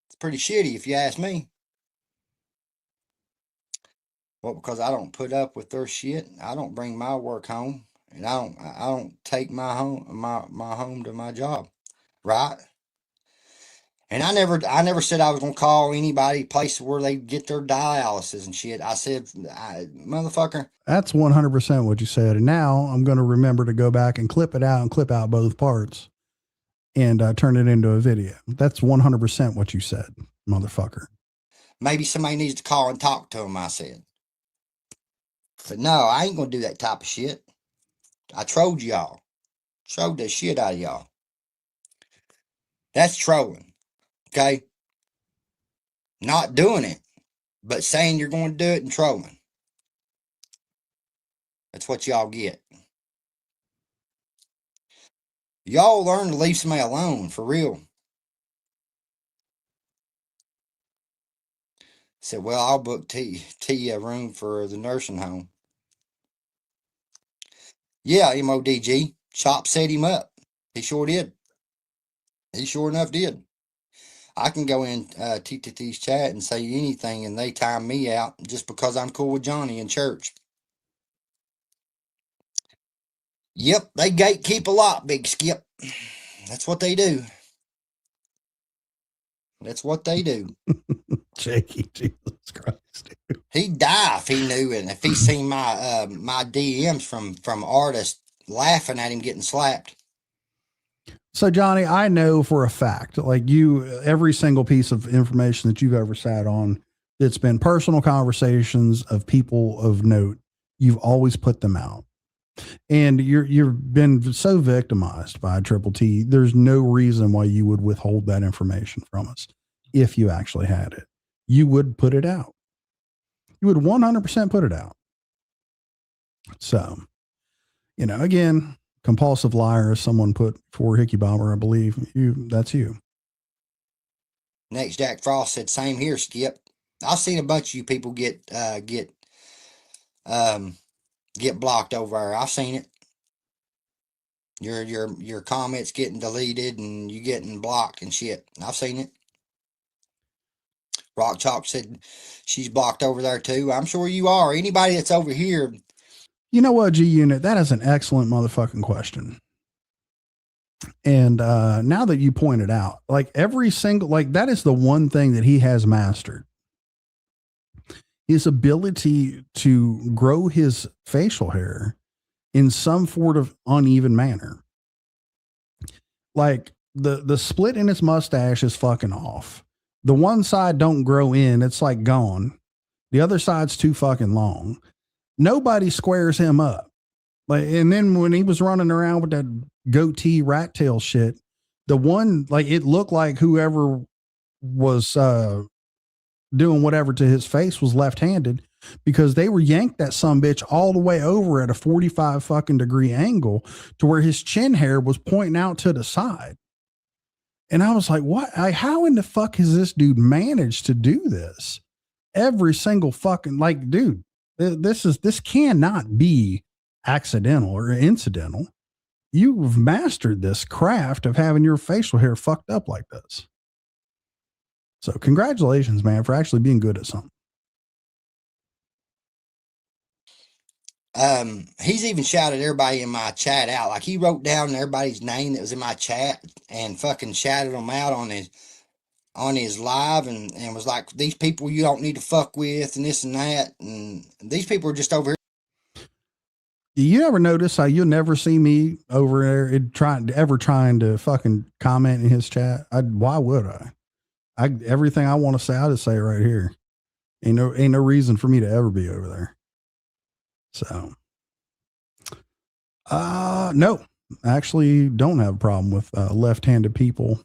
It's pretty shitty if you ask me. Well, because I don't put up with their shit. I don't bring my work home, and I don't take my home to my job, right? And I never said I was gonna call anybody place where they get their dialysis and shit. I said, motherfucker. That's 100% what you said. And now I'm going to remember to go back and clip it out and clip out both parts and turn it into a video. That's 100% what you said, motherfucker. Maybe somebody needs to call and talk to him, I said. But no, I ain't gonna do that type of shit. I trolled y'all. Trolled the shit out of y'all. That's trolling. Okay? Not doing it, but saying you're going to do it and trolling. That's what y'all get. Y'all learn to leave somebody alone, for real. Said, well, I'll book T a room for the nursing home. Yeah, MODG. Chop set him up. He sure did. He sure enough did. I can go in TTT's chat and say anything, and they time me out just because I'm cool with Johnny in church. Yep, they gatekeep a lot, Big Skip. That's what they do. That's what they do. Jakey, Jesus Christ. He'd die if he knew it. And if he seen my my DMs from artists laughing at him getting slapped. So, Johnny, I know for a fact, like you, every single piece of information that you've ever sat on, it's been personal conversations of people of note. You've always put them out. And you've been so victimized by Triple T. There's no reason why you would withhold that information from us. If you actually had it, you would put it out. You would 100% put it out. So, you know, again, compulsive liar, as someone put for Hickey Bomber, I believe that's you. Next, Jack Frost said, same here, Skip. I've seen a bunch of you people get blocked over there. I've seen it. Your comments getting deleted and you getting blocked and shit. I've seen it. Rock Chalk said she's blocked over there too. I'm sure you are. Anybody that's over here. You know what, G Unit? That is an excellent motherfucking question. And now that you pointed out, like every single, like that is the one thing that he has mastered. His ability to grow his facial hair in some sort of uneven manner. Like the split in his mustache is fucking off. The one side don't grow in, it's like gone. The other side's too fucking long. Nobody squares him up. Like, and then when he was running around with that goatee rat tail shit, the one, like, it looked like whoever was doing whatever to his face was left-handed, because they were yanked that sumbitch all the way over at a 45 fucking degree angle to where his chin hair was pointing out to the side. And I was like, what? How in the fuck has this dude managed to do this? Every single fucking, like, dude, this cannot be accidental or incidental. You've mastered this craft of having your facial hair fucked up like this. So congratulations, man, for actually being good at something. He's even shouted everybody in my chat out. Like, he wrote down everybody's name that was in my chat and fucking shouted them out on his live and was like, these people you don't need to fuck with and this and that. And these people are just over here. You ever notice how you'll never see me over there trying to fucking comment in his chat? Why would I? Everything I want to say, I'll just say it right here. Ain't no reason for me to ever be over there. So, no, I actually don't have a problem with left-handed people.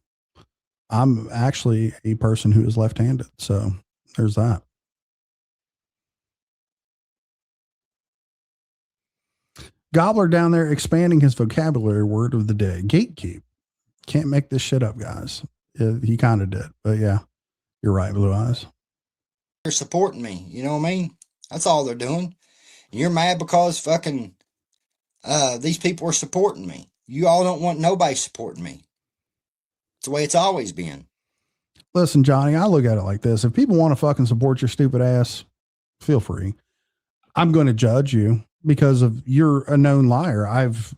I'm actually a person who is left-handed. So there's that. Gobbler down there expanding his vocabulary word of the day. Gatekeep. Can't make this shit up, guys. He kind of did, but yeah, you're right, Blue Eyes. They're supporting me. You know what I mean? That's all they're doing. You're mad because fucking these people are supporting me. You all don't want nobody supporting me. It's the way it's always been. Listen, Johnny, I look at it like this. If people want to fucking support your stupid ass, feel free. I'm going to judge you because of you're a known liar. I've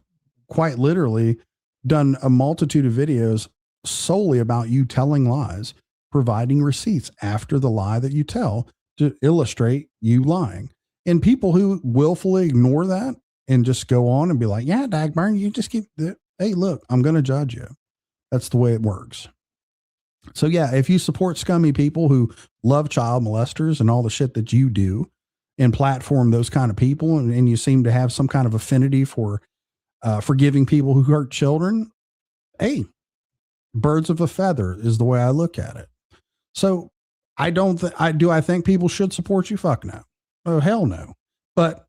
quite literally done a multitude of videos solely about you telling lies, providing receipts after the lie that you tell to illustrate you lying. And people who willfully ignore that and just go on and be like, yeah, Dagburn, you just keep, hey, look, I'm going to judge you. That's the way it works. So yeah, if you support scummy people who love child molesters and all the shit that you do and platform those kind of people, and you seem to have some kind of affinity for forgiving people who hurt children, hey, birds of a feather is the way I look at it. So do I think people should support you? Fuck no. Oh, hell no. But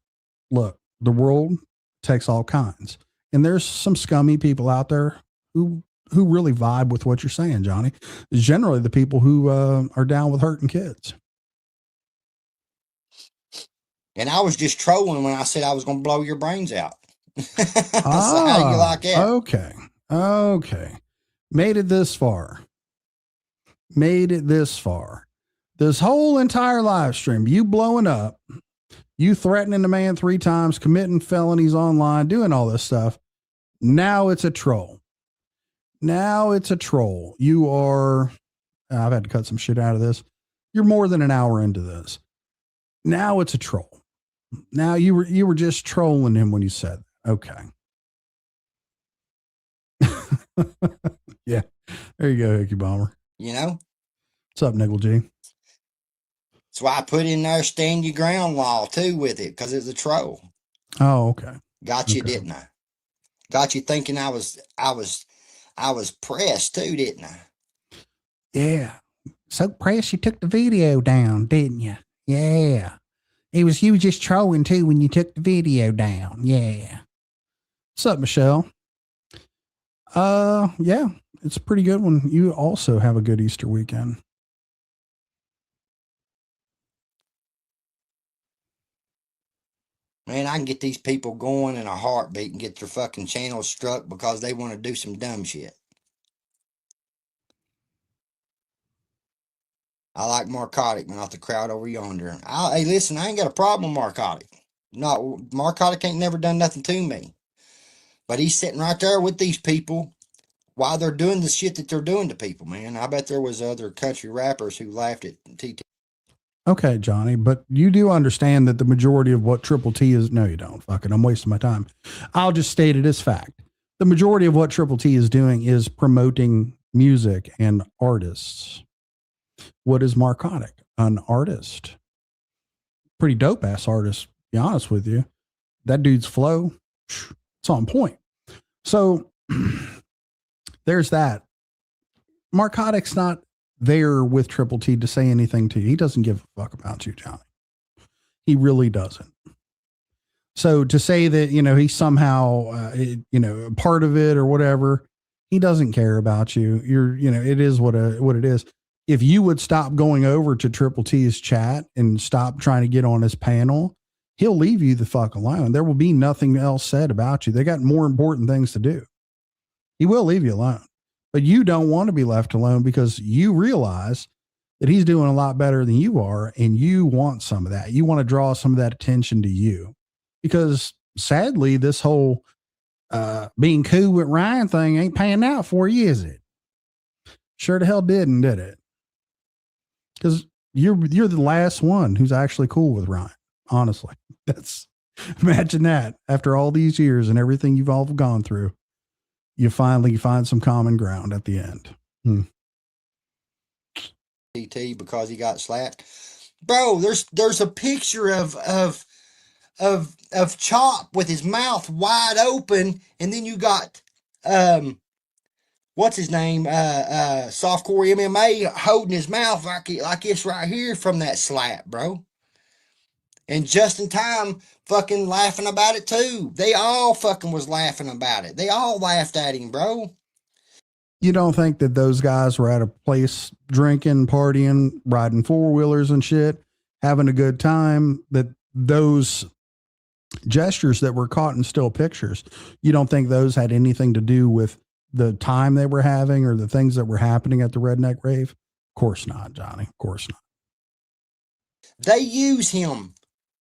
look, the world takes all kinds. And there's some scummy people out there who really vibe with what you're saying, Johnny. Is generally the people who are down with hurting kids. And I was just trolling when I said I was going to blow your brains out. So how do you like that? Okay. Made it this far. This whole entire live stream, you blowing up, you threatening the man 3 times, committing felonies online, doing all this stuff. Now it's a troll. You are, I've had to cut some shit out of this. You're more than an hour into this. Now it's a troll. Now you were just trolling him when you said that. Okay. Yeah. There you go, Hickey Bomber. You know? What's up, Niggle G? That's why I put in there stand your ground law too with it, because it's a troll. Oh, okay. Got you, didn't I? Got you thinking I was pressed too, didn't I? Yeah. So pressed you took the video down, didn't you? Yeah. You was just trolling too when you took the video down. Yeah. What's up, Michelle? Yeah, it's a pretty good one. You also have a good Easter weekend. Man, I can get these people going in a heartbeat and get their fucking channels struck because they want to do some dumb shit. I like Marcotic, not the crowd over yonder. Hey, listen, I ain't got a problem with Marcotic. Marcotic ain't never done nothing to me. But he's sitting right there with these people while they're doing the shit that they're doing to people, man. I bet there was other country rappers who laughed at TT. Okay, Johnny, but you do understand that the majority of what Triple T is, no, you don't. Fuck it, I'm wasting my time. I'll just state it as fact. The majority of what Triple T is doing is promoting music and artists. What is Marcotic? An artist. Pretty dope ass artist, to be honest with you. That dude's flow, it's on point. So there's that. Marcotic's not there with Triple T to say anything to you. He doesn't give a fuck about you, Johnny. He really doesn't. So to say that, he's somehow, part of it or whatever, he doesn't care about you. It is what it is. If you would stop going over to Triple T's chat and stop trying to get on his panel, he'll leave you the fuck alone. There will be nothing else said about you. They got more important things to do. He will leave you alone. But you don't want to be left alone because you realize that he's doing a lot better than you are, and you want some of that. You want to draw some of that attention to you. Because sadly, this whole being cool with Ryan thing ain't panning out for you, is it? Sure the hell didn't, did it? Because you're the last one who's actually cool with Ryan, honestly. Imagine that. After all these years and everything you've all gone through, you finally find some common ground at the end. TT because he got slapped. Bro, there's a picture of Chop with his mouth wide open, and then you got what's his name? Softcore MMA holding his mouth like it's right here from that slap, bro. And Justin Time fucking laughing about it too. They all fucking was laughing about it. They all laughed at him, bro. You don't think that those guys were at a place drinking, partying, riding 4-wheelers and shit, having a good time, that those gestures that were caught in still pictures, you don't think those had anything to do with the time they were having or the things that were happening at the redneck rave? Of course not, Johnny. Of course not. They use him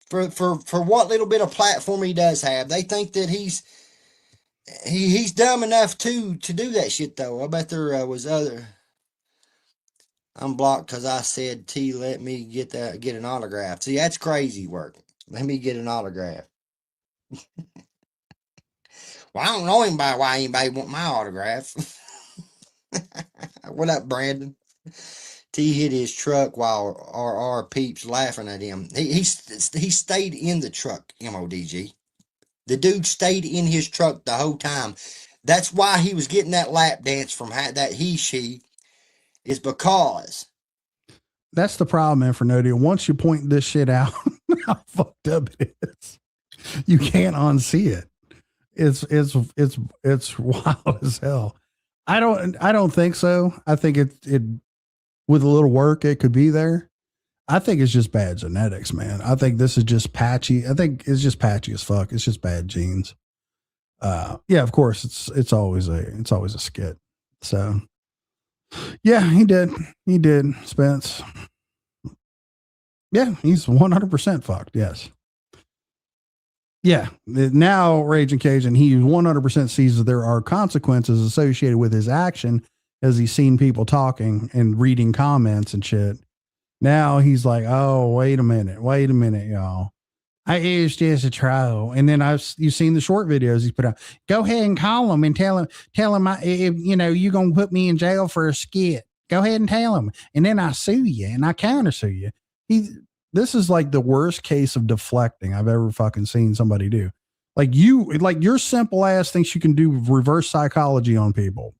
for what little bit of platform he does have. They think that he's dumb enough to do that shit though. I bet there was other. I'm blocked because I said T. Let me get an autograph. See, that's crazy work. Let me get an autograph. Well, I don't know anybody why anybody want my autograph. What up, Brandon? T hit his truck while RR peeps laughing at him. He stayed in the truck, MODG. The dude stayed in his truck the whole time. That's why he was getting that lap dance from that she is because. That's the problem, Infernodia. Once you point this shit out, how fucked up it is, you can't unsee it. It's wild as hell. I don't think so. I think it with a little work, it could be there. I think it's just bad genetics, man. I think this is just patchy. I think it's just patchy as fuck. It's just bad genes. Yeah, of course it's always a skit. So yeah, he did, Spence. Yeah, he's 100% fucked. Yes. Yeah. Now Raging Cajun, he 100% sees that there are consequences associated with his action as he's seen people talking and reading comments and shit. Now he's like, oh, wait a minute, y'all. It was just a troll. And then you've seen the short videos he's put out. Go ahead and call him and tell him, you're going to put me in jail for a skit. Go ahead and tell him. And then I sue you and I countersue you. This is like the worst case of deflecting I've ever fucking seen somebody do. Like your simple ass thinks you can do reverse psychology on people.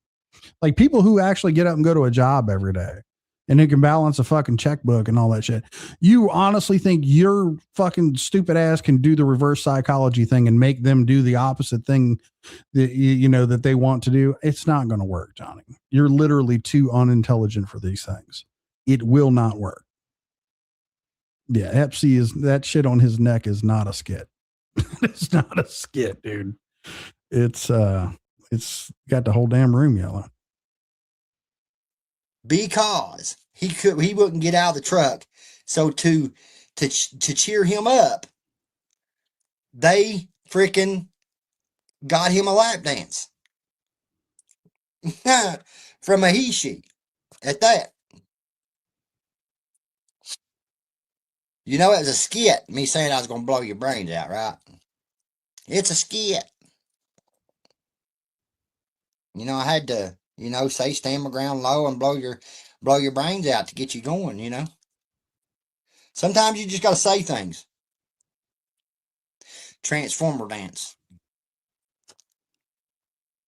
Like people who actually get up and go to a job every day and who can balance a fucking checkbook and all that shit. You honestly think your fucking stupid ass can do the reverse psychology thing and make them do the opposite thing that that they want to do? It's not going to work, Johnny. You're literally too unintelligent for these things. It will not work. Yeah, Epsy that shit on his neck is not a skit. It's not a skit, dude. It's got the whole damn room yelling. Because he wouldn't get out of the truck. So to cheer him up, they freaking got him a lap dance from a she at that. It was a skit. Me saying I was going to blow your brains out, right? It's a skit. I had to, say stand my ground low and blow your brains out to get you going, Sometimes you just got to say things. Transformer dance.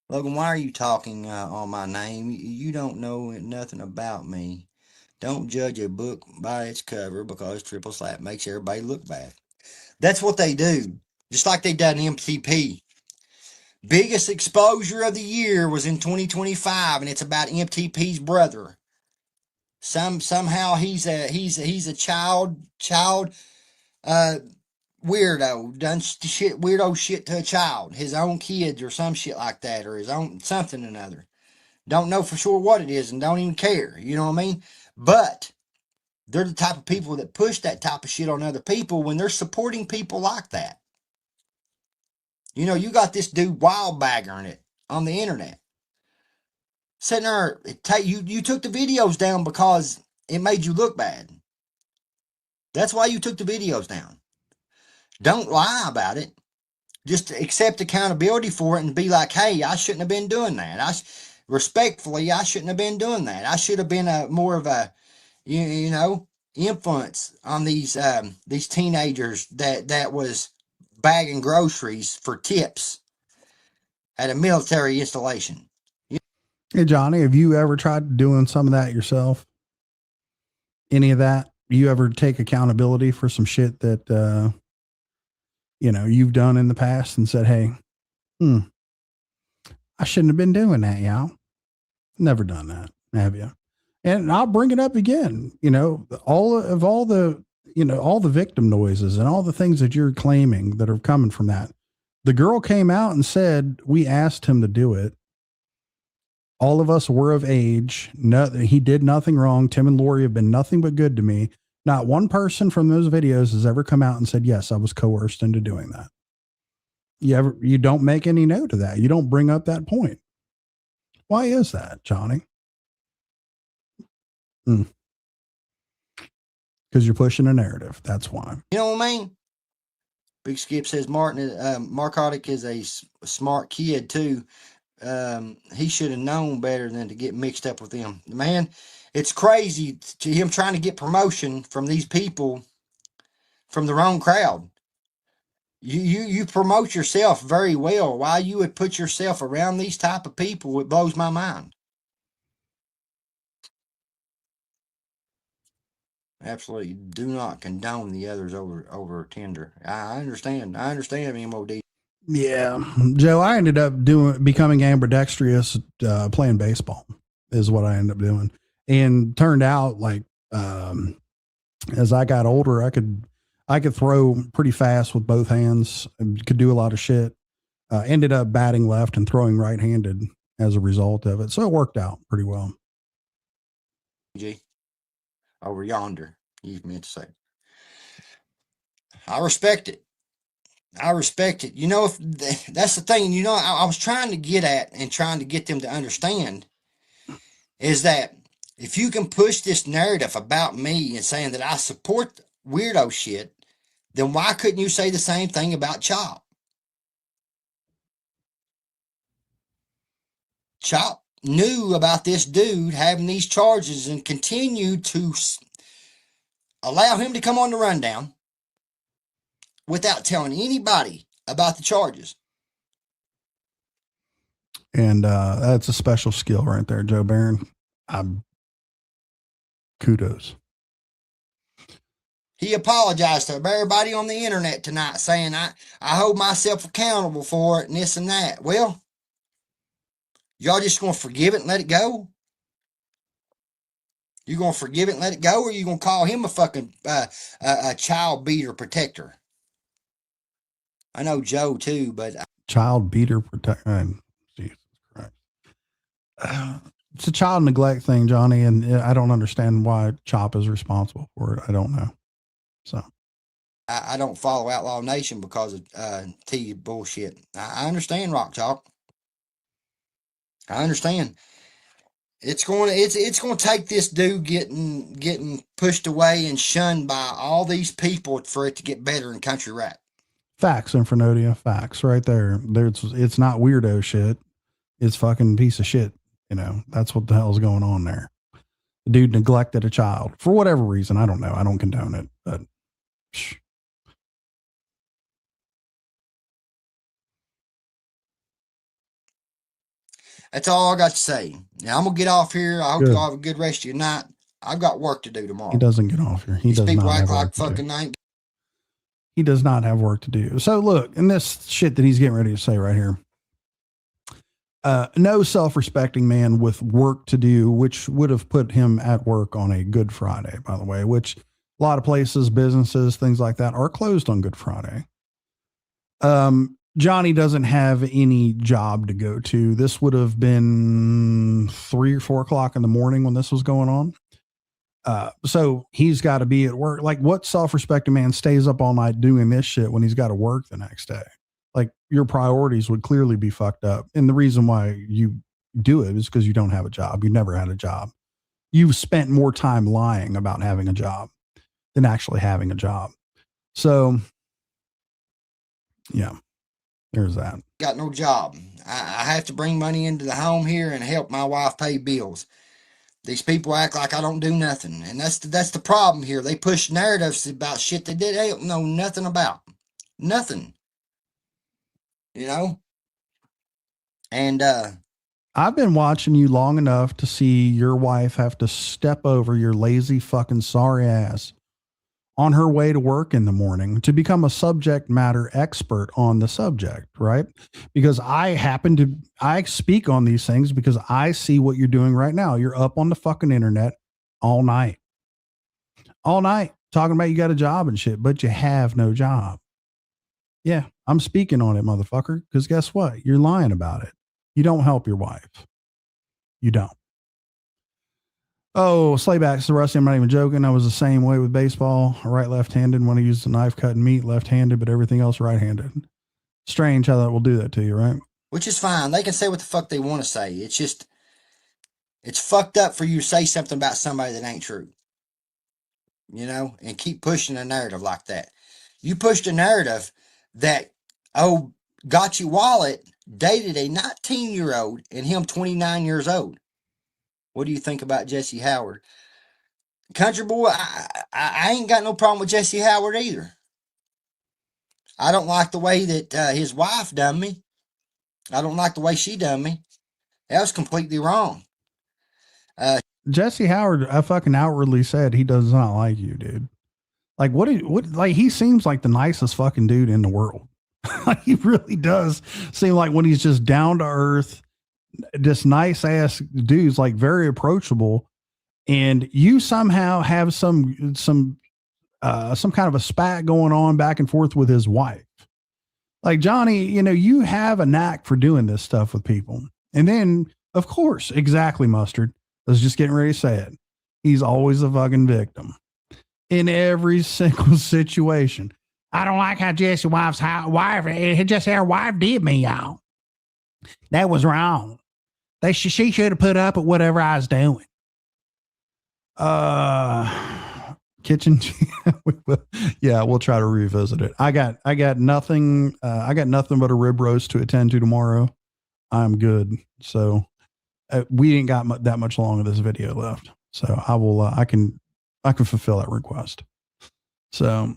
Logan, why are you talking on my name? You don't know nothing about me. Don't judge a book by its cover because triple slap makes everybody look bad. That's what they do. Just like they done MTP. Biggest exposure of the year was in 2025, and it's about MTP's brother. Somehow he's a child weirdo, done weirdo shit to a child, his own kids or some shit like that, or his own something or another. Don't know for sure what it is and don't even care. You know what I mean? But they're the type of people that push that type of shit on other people when they're supporting people like that. You got this dude wild baggering it on the internet. Sitting there, you took the videos down because it made you look bad. That's why you took the videos down. Don't lie about it. Just accept accountability for it and be like, hey, I shouldn't have been doing that. Respectfully, I shouldn't have been doing that. I should have been more of a, influence on these teenagers that was bagging groceries for tips at a military installation. Hey, Johnny, have you ever tried doing some of that yourself? Any of that? You ever take accountability for some shit that, you've done in the past and said, hey, I shouldn't have been doing that, y'all. Never done that, have you? And I'll bring it up again. All the all the victim noises and all the things that you're claiming that are coming from that. The girl came out and said, we asked him to do it. All of us were of age. No, he did nothing wrong. Tim and Lori have been nothing but good to me. Not one person from those videos has ever come out and said, yes, I was coerced into doing that. You don't make any note of that. You don't bring up that point. Why is that, Johnny? Because you're pushing a narrative. That's why. You know what I mean? Big Skip says Markotic is a smart kid too. He should have known better than to get mixed up with them. Man, it's crazy to him trying to get promotion from these people from the wrong crowd. You promote yourself very well. Why you would put yourself around these type of people, it blows my mind. Absolutely do not condone the others over Tinder. I understand, MOD. Yeah. Joe, I ended up becoming ambidextrous, playing baseball is what I ended up doing. And turned out like, as I got older, I could throw pretty fast with both hands and could do a lot of shit. Ended up batting left and throwing right-handed as a result of it. So it worked out pretty well. G. Over yonder, you meant to say. I respect it. You know, if that's the thing, you know, I was trying to get at and trying to get them to understand is that if you can push this narrative about me and saying that I support weirdo shit, then why couldn't you say the same thing about Chop? Chop knew about this dude having these charges and continued to allow him to come on the rundown without telling anybody about the charges. And that's a special skill right there, Joe Barron. Kudos. He apologized to everybody on the internet tonight saying, I hold myself accountable for it and this and that. Well, y'all just going to forgive it and let it go? You going to forgive it and let it go? Or you going to call him a fucking a child beater protector? I know Joe too, but child beater protector. Jesus Christ. It's a child neglect thing, Johnny. And I don't understand why Chop is responsible for it. I don't know. So I don't follow Outlaw Nation because of T bullshit. I understand Rock Chalk. I understand. It's going to take this dude getting pushed away and shunned by all these people for it to get better in country rap. Facts, Infernodia. Facts right there. It's not weirdo shit. It's fucking piece of shit. You know, that's what the hell's going on there. The dude neglected a child for whatever reason. I don't know. I don't condone it, but that's all I got to say. Now I'm gonna get off here. I hope y'all have a good rest of your night. I've got work to do tomorrow. He doesn't get off here. He does not have work to do. He does not have work to do. So look, in this shit that he's getting ready to say right here, no self-respecting man with work to do, which would have put him at work on a Good Friday, by the way, which a lot of places, businesses, things like that are closed on Good Friday. Johnny doesn't have any job to go to. This would have been 3 or 4 o'clock in the morning when this was going on. So he's got to be at work. Like, what self-respecting man stays up all night doing this shit when he's got to work the next day? Like, your priorities would clearly be fucked up. And the reason why you do it is because you don't have a job. You never had a job. You've spent more time lying about having a job than actually having a job. So, yeah, there's that. Got no job. I have to bring money into the home here and help my wife pay bills. These people act like I don't do nothing. And that's the problem here. They push narratives about shit they don't know nothing about. Nothing. You know? And I've been watching you long enough to see your wife have to step over your lazy fucking sorry ass on her way to work in the morning to become a subject matter expert on the subject, right? Because I speak on these things because I see what you're doing right now. You're up on the fucking internet all night, talking about you got a job and shit, but you have no job. Yeah, I'm speaking on it, motherfucker, because guess what? You're lying about it. You don't help your wife. You don't. Oh, Slayback's the Rusty. I'm not even joking. I was the same way with baseball. Right, left-handed. When I used the knife cutting meat, left-handed, but everything else right-handed. Strange how that will do that to you, right? Which is fine. They can say what the fuck they want to say. It's just, it's fucked up for you to say something about somebody that ain't true. You know, and keep pushing a narrative like that. You pushed a narrative that, oh, Got You Wallet dated a 19-year-old and him 29 years old. What do you think about Jesse Howard? Country boy, I ain't got no problem with Jesse Howard either. I don't like the way that his wife done me. I don't like the way she done me. That was completely wrong. Jesse Howard, I fucking outwardly said he does not like you, dude. Like, like, he seems like the nicest fucking dude in the world. He really does seem like when he's just down to earth, this nice ass dude's like very approachable. And you somehow have some kind of a spat going on back and forth with his wife. Like, Johnny, you know, you have a knack for doing this stuff with people. And then, of course, exactly, Mustard. I was just getting ready to say it. He's always a fucking victim in every single situation. I don't like how Jesse's wife, just her wife did me, y'all. That was wrong. She should have put up with whatever I was doing. Kitchen. Yeah, we'll try to revisit it. I got nothing. I got nothing but a rib roast to attend to tomorrow. I'm good. So we ain't got that much long of this video left. So I will. I can fulfill that request. So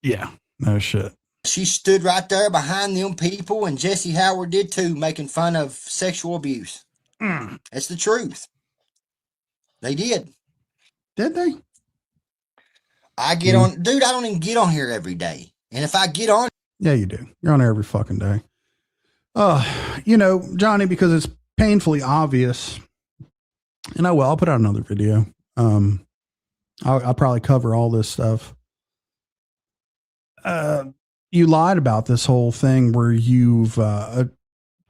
yeah, no shit. She stood right there behind them people, and Jesse Howard did too, making fun of sexual abuse. That's the truth. They did. Did they? I get on, dude. I don't even get on here every day, and if I get on, yeah, you do. You're on there every fucking day. You know, Johnny, because it's painfully obvious. And I'll put out another video. I'll probably cover all this stuff. You lied about this whole thing where you've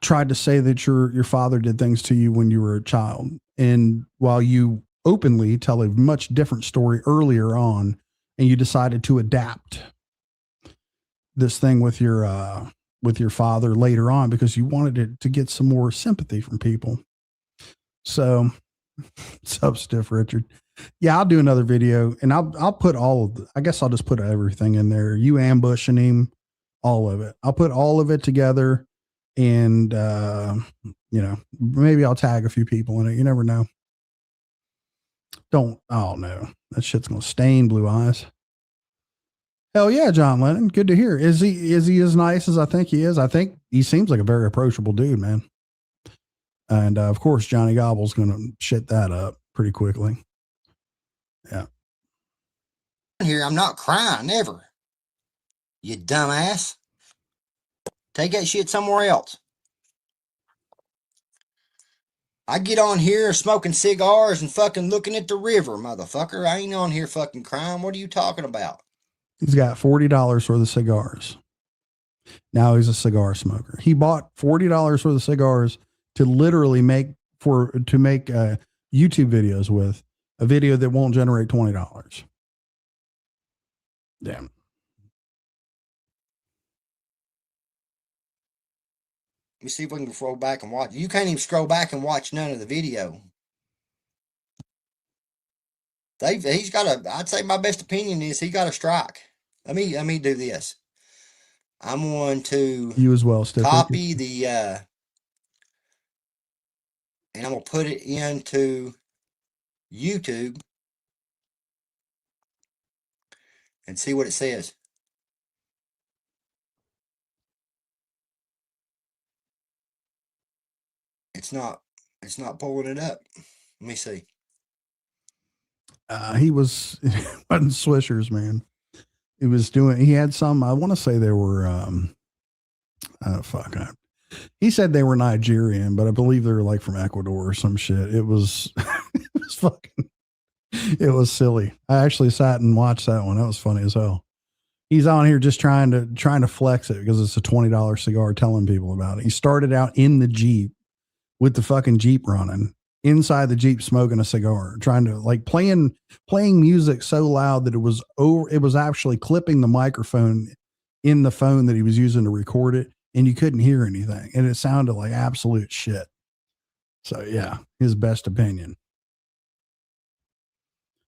tried to say that your father did things to you when you were a child, and while you openly tell a much different story earlier on, and you decided to adapt this thing with your father later on because you wanted it to get some more sympathy from people. So, what's up, Stiff Richard? Yeah, I'll do another video, and I'll put all of I guess I'll just put everything in there. You ambushing him, all of it. I'll put all of it together, and you know, maybe I'll tag a few people in it. You never know. Oh no, that shit's gonna stain Blue Eyes. Hell yeah, John Lennon. Good to hear. Is he as nice as I think he is? I think he seems like a very approachable dude, man. And of course, Johnny Gobble's gonna shit that up pretty quickly. Yeah. Here, I'm not crying ever. You dumbass. Take that shit somewhere else. I get on here smoking cigars and fucking looking at the river, motherfucker. I ain't on here fucking crying. What are you talking about? He's got $40 for the cigars. Now he's a cigar smoker. He bought $40 for the cigars to literally make YouTube videos with a video that won't generate $20. Damn. Let me see if we can scroll back and watch. You can't even scroll back and watch none of the video. He's got I'd say my best opinion is he got a strike. Let me do this. I'm going to you as well, Steph. Copy the and I'm gonna put it into YouTube and see what it says. It's not pulling it up. Let me see. He was wasn't Swishers, man. He had some, I want to say they were he said they were Nigerian, but I believe they were like from Ecuador or some shit. It was it was fucking It was silly. I actually sat and watched that one. That was funny as hell. He's on here just trying to flex it because it's a $20 cigar, telling people about it. He started out in the Jeep with the fucking Jeep running, inside the Jeep smoking a cigar, trying to like playing music so loud that it was actually clipping the microphone in the phone that he was using to record it, and you couldn't hear anything. And it sounded like absolute shit. So yeah, his best opinion.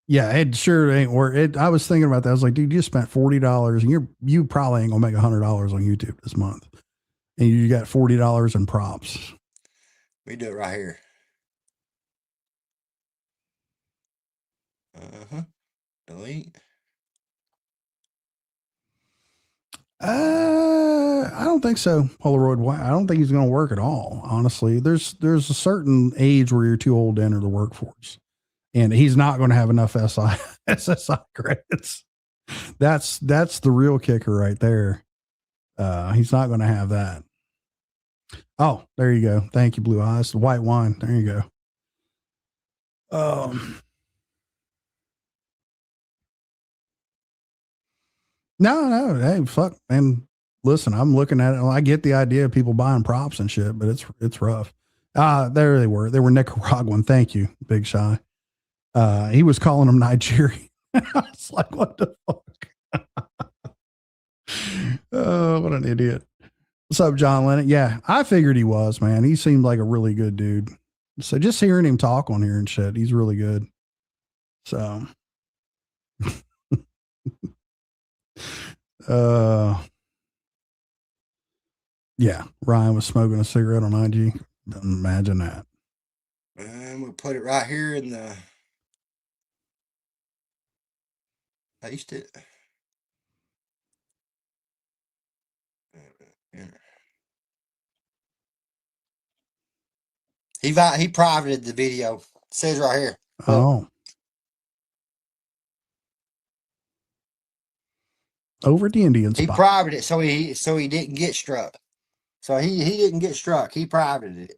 Yeah, it sure ain't worth it. I was thinking about that. I was like, dude, you spent $40 and you probably ain't gonna make $100 on YouTube this month. And you got $40 in props. We do it right here. Delete. I don't think so. Polaroid. I don't think he's going to work at all. Honestly, there's a certain age where you're too old to enter the workforce, and he's not going to have enough SSI credits. That's the real kicker right there. He's not going to have that. Oh, there you go. Thank you, Blue Eyes. The white wine. There you go. No. Hey, fuck, man. Listen, I'm looking at it. I get the idea of people buying props and shit, but it's rough. There they were. They were Nicaraguan. Thank you, Big Shy. He was calling them Nigerian. I was like, what the fuck? Oh, what an idiot. What's up, John Lennon? Yeah, I figured he was, man. He seemed like a really good dude. So just hearing him talk on here and shit, he's really good. So, yeah, Ryan was smoking a cigarette on IG. Imagine that. And we'll put it right here in the paste it. He privated the video. It says right here. Oh. Over at the Indian spot. He privated it so he didn't get struck. So he didn't get struck. He privated it.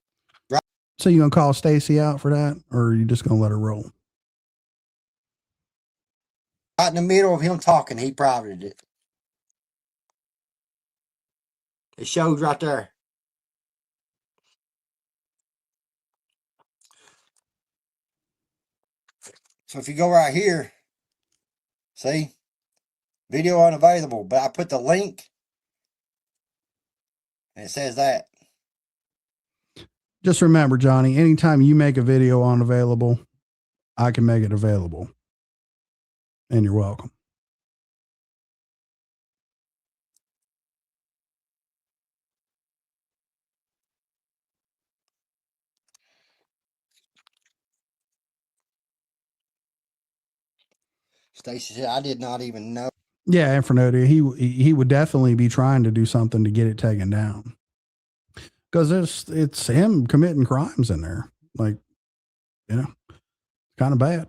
Right. So you gonna call Stacy out for that, or are you just gonna let her roll? Right in the middle of him talking, he privated it. It shows right there. So if you go right here, see, video unavailable, but I put the link and it says that. Just remember, Johnny, anytime you make a video unavailable, I can make it available. And you're welcome. Stacy said, I did not even know. Yeah, Infernodia, he would definitely be trying to do something to get it taken down. Because it's him committing crimes in there. Like, kind of bad.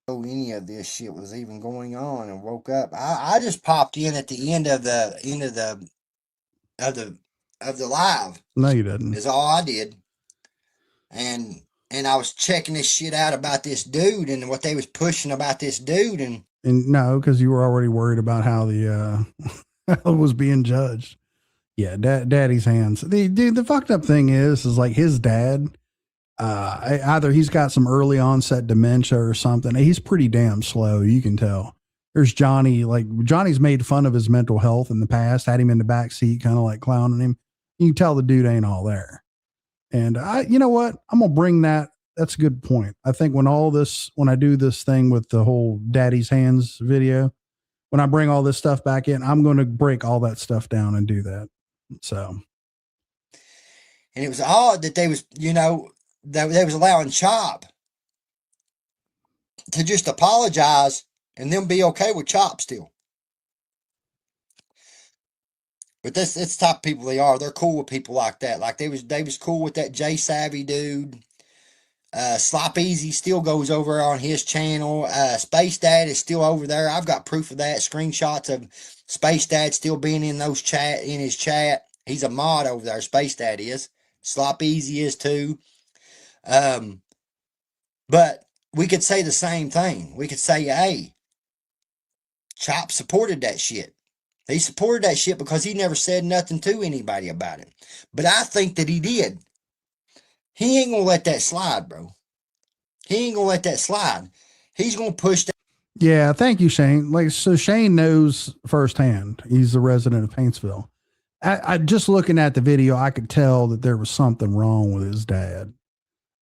Any of this shit was even going on, and woke up. I just popped in at the end of the live. No, you didn't. Is all I did. And I was checking this shit out about this dude and what they was pushing about this dude, and no, because you were already worried about how the how it was being judged. Yeah, daddy's hands. The fucked up thing is like his dad. Either he's got some early onset dementia or something. He's pretty damn slow. You can tell. There's Johnny. Like Johnny's made fun of his mental health in the past, had him in the back seat, kind of like clowning him. You can tell the dude ain't all there. And you know what? I'm going to bring that. That's a good point. I think when I do this thing with the whole daddy's hands video, when I bring all this stuff back in, I'm going to break all that stuff down and do that. So. And it was odd that they was allowing Chop to just apologize and then be okay with Chop still. But that's the type of people they are. They're cool with people like that. Like they was cool with that Jay Savvy dude. Slop Easy still goes over on his channel. Space Dad is still over there. I've got proof of that. Screenshots of Space Dad still being in his chat. He's a mod over there. Space Dad is. Slop Easy is too. But we could say the same thing. We could say, hey, Chop supported that shit. He supported that shit because he never said nothing to anybody about it. But I think that he did. He ain't gonna let that slide, bro. He ain't gonna let that slide. He's gonna push that. Yeah, thank you, Shane. Like, so Shane knows firsthand. He's the resident of Paintsville. I just looking at the video, I could tell that there was something wrong with his dad.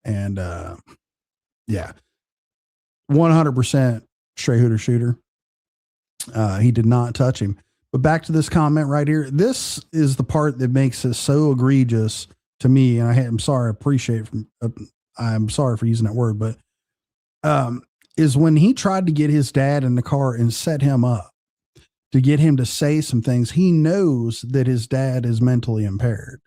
And yeah, 100% straight hooter shooter. He did not touch him. But back to this comment right here. This is the part that makes it so egregious to me. And I'm sorry, I'm sorry for using that word, but is when he tried to get his dad in the car and set him up to get him to say some things. He knows that his dad is mentally impaired,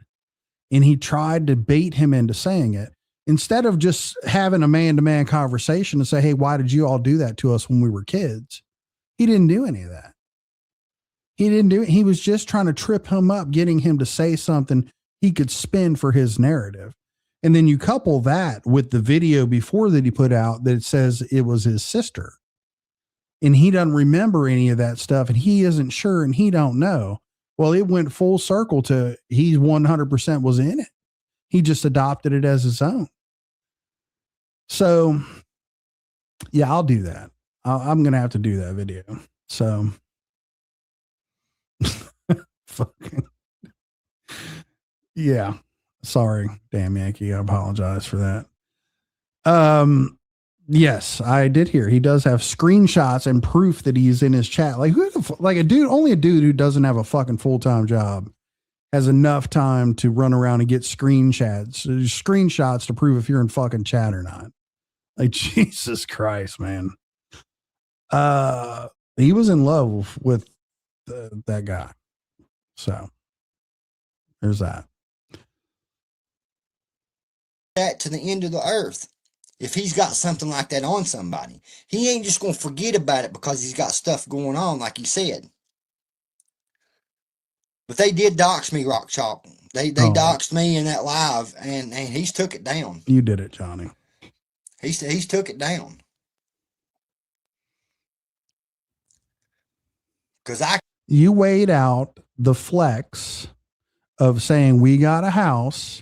and he tried to bait him into saying it instead of just having a man-to-man conversation and say, hey, why did you all do that to us when we were kids? He didn't do any of that. He didn't do it. He was just trying to trip him up, getting him to say something he could spin for his narrative. And then you couple that with the video before that he put out that says it was his sister. And he doesn't remember any of that stuff, and he isn't sure, and he don't know. Well, it went full circle to he 100% was in it. He just adopted it as his own. So, yeah, I'll do that. I'm going to have to do that video. So, fucking, yeah. Sorry, damn Yankee. I apologize for that. Yes, I did hear he does have screenshots and proof that he's in his chat. Like only a dude who doesn't have a fucking full-time job has enough time to run around and get screenshots to prove if you're in fucking chat or not. Like, Jesus Christ, man. He was in love with that guy. So there's that. That to the end of the earth. If he's got something like that on somebody, he ain't just going to forget about it because he's got stuff going on, like he said. But they did dox me, Rock Chalk. They doxed me in that live, and he's took it down. You did it, Johnny. He's took it down. Because you weighed out the flex of saying we got a house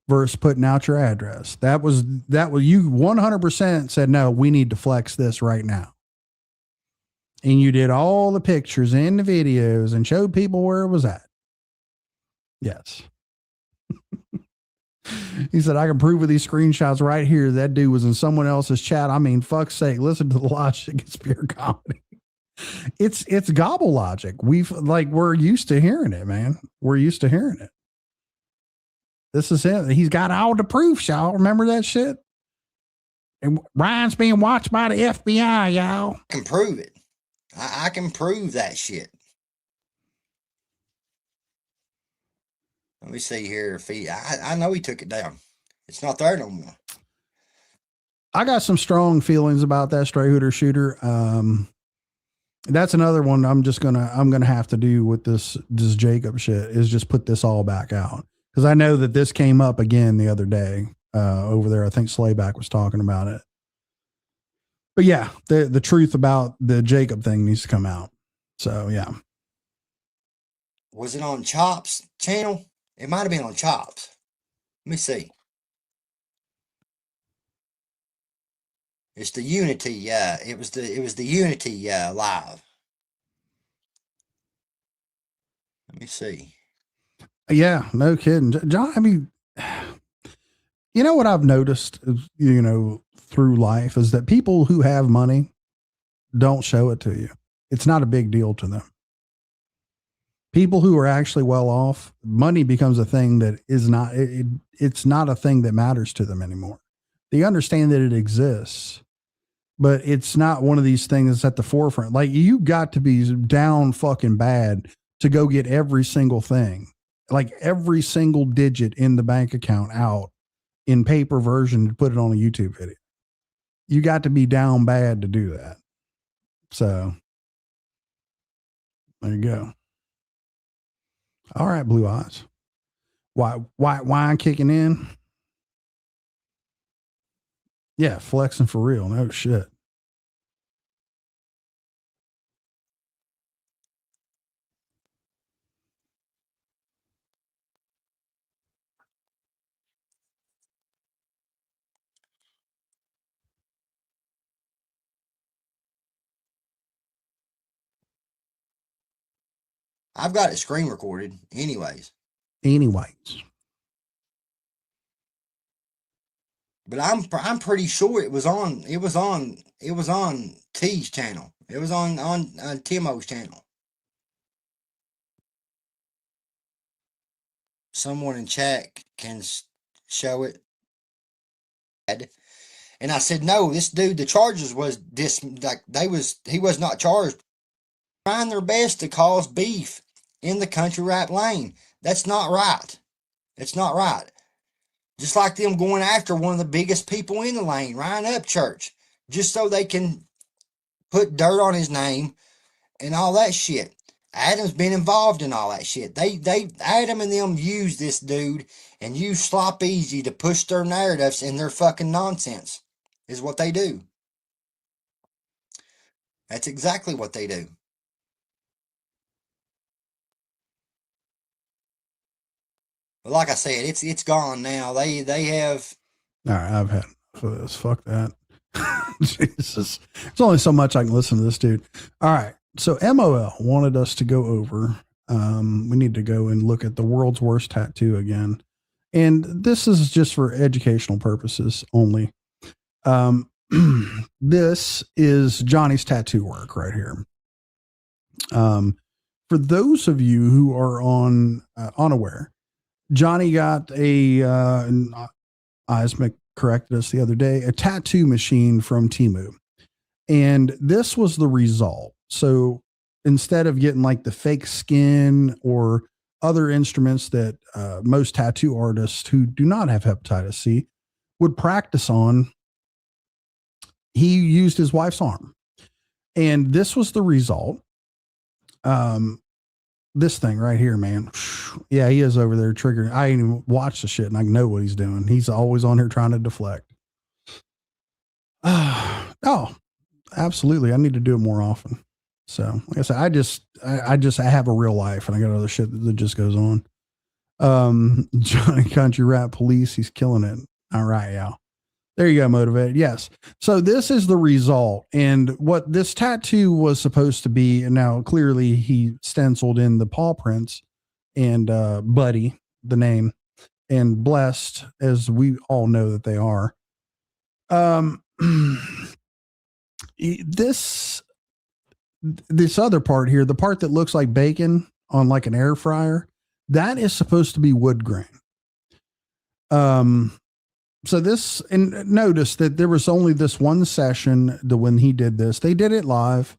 versus putting out your address. That was you 100% said, no, we need to flex this right now. And you did all the pictures and the videos and showed people where it was at. Yes. He said, I can prove with these screenshots right here that dude was in someone else's chat. I mean, fuck's sake, listen to the logic. It's pure comedy. It's gobble logic. We're used to hearing it, man. We're used to hearing it. This is it. He's got all the proof, y'all. Remember that shit? And Ryan's being watched by the FBI, y'all. I can prove it. I can prove that shit. Let me see here. If I know he took it down. It's not there no more. I got some strong feelings about that stray hooter shooter. That's another one I'm gonna have to do with this Jacob shit is just put this all back out. Because I know that this came up again the other day over there. I think Slayback was talking about it. But yeah, the truth about the Jacob thing needs to come out. So yeah. Was it on Chop's channel? It might have been on Chop's. Let me see. It's the Unity. It was the Unity live. Let me see. Yeah, no kidding, John. I mean, you know what I've noticed, through life is that people who have money don't show it to you. It's not a big deal to them. People who are actually well off, money becomes a thing that is not. It's not a thing that matters to them anymore. They understand that it exists, but it's not one of these things that's at the forefront. Like, you got to be down fucking bad to go get every single thing. Like every single digit in the bank account out in paper version to put it on a YouTube video. You got to be down bad to do that. So there you go. All right, Blue Eyes. Why I'm kicking in? Yeah, flexing for real. No shit. I've got it screen recorded anyways. Anyways. But I'm pretty sure it was on T's channel. It was on Timo's channel. Someone in chat can show it. And I said, no, this dude, the charges was he was not charged. Trying their best to cause beef in the country rap lane. That's not right. It's not right. Just like them going after one of the biggest people in the lane, Ryan Upchurch, just so they can put dirt on his name and all that shit. Adam's been involved in all that shit. Adam and them use this dude and use Slop Easy to push their narratives and their fucking nonsense, is what they do. That's exactly what they do. But like I said, it's gone now. They have. All right, I've had enough of this. Fuck that. Jesus. There's only so much I can listen to this dude. All right. So MOL wanted us to go over. We need to go and look at the world's worst tattoo again. And this is just for educational purposes only. This is Johnny's tattoo work right here. For those of you who are unaware, Johnny got Isaac corrected us the other day, a tattoo machine from Temu. And this was the result. So instead of getting like the fake skin or other instruments that most tattoo artists who do not have hepatitis C would practice on, he used his wife's arm. And this was the result. This thing right here, man. Yeah, he is over there triggering. I ain't even watched the shit and I know what he's doing. He's always on here trying to deflect. Oh, absolutely. I need to do it more often. So like I said, I have a real life and I got other shit that just goes on. Johnny Country Rap Police. He's killing it. All right. Yeah. There you go. Motivated. Yes. So this is the result. And what this tattoo was supposed to be, and now clearly he stenciled in the paw prints and Buddy, the name, and Blessed, as we all know that they are. This other part here, the part that looks like bacon on like an air fryer, that is supposed to be wood grain. So this, and notice that there was only this one session when he did this. They did it live.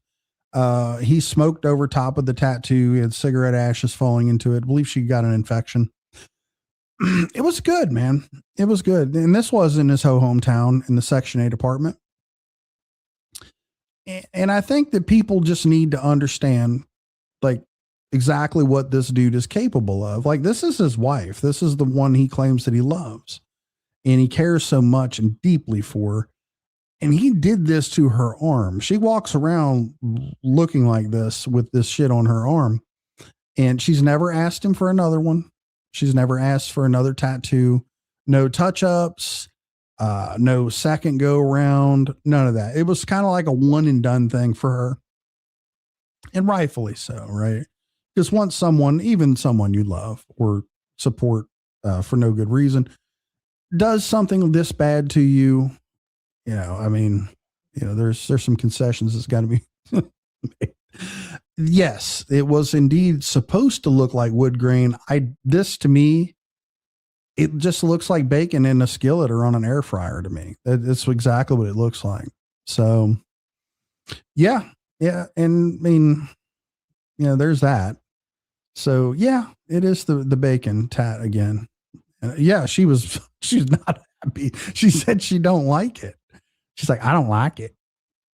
He smoked over top of the tattoo. He had cigarette ashes falling into it. I believe she got an infection. It was good, man. It was good. And this was in his hometown in the Section 8 apartment. And I think that people just need to understand like exactly what this dude is capable of. Like, this is his wife. This is the one he claims that he loves and he cares so much and deeply for. And he did this to her arm. She walks around looking like this with this shit on her arm. And she's never asked him for another one. She's never asked for another tattoo. No touch-ups, no second go around, none of that. It was kind of like a one and done thing for her. And rightfully so, right? Because once someone, even someone you love or support for no good reason, does something this bad to you, you know, I mean, you know, there's some concessions that's got to be made. Yes, it was indeed supposed to look like wood grain. This to me, it just looks like bacon in a skillet or on an air fryer to me. That's exactly what it looks like. So yeah. And I mean, you know, there's that. So yeah, it is the bacon tat again. Yeah, she's not happy. She said she don't like it. She's like, I don't like it.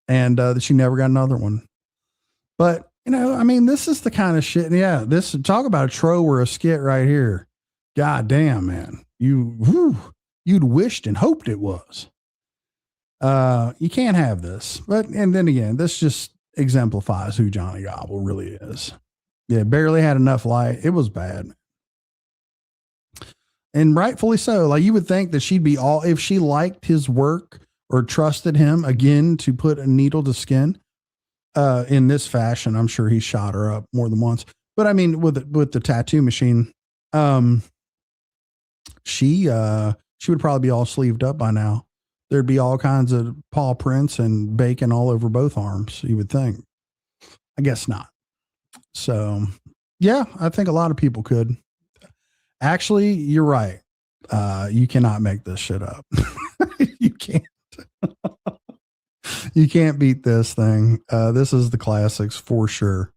And she never got another one. But, you know, I mean, this is the kind of shit. Yeah, this, talk about a troll or a skit right here. God damn, man. You'd wished and hoped it was. You can't have this. And then again, this just exemplifies who Johnny Gobble really is. Yeah, barely had enough light. It was bad. And rightfully so. Like, you would think that she'd be all, if she liked his work or trusted him again to put a needle to skin in this fashion, I'm sure he shot her up more than once. But I mean, with the tattoo machine, she would probably be all sleeved up by now. There'd be all kinds of paw prints and bacon all over both arms, you would think. I guess not. So, yeah, I think a lot of people could. Actually, you're right. You cannot make this shit up. You can't. You can't beat this thing. This is the classics for sure.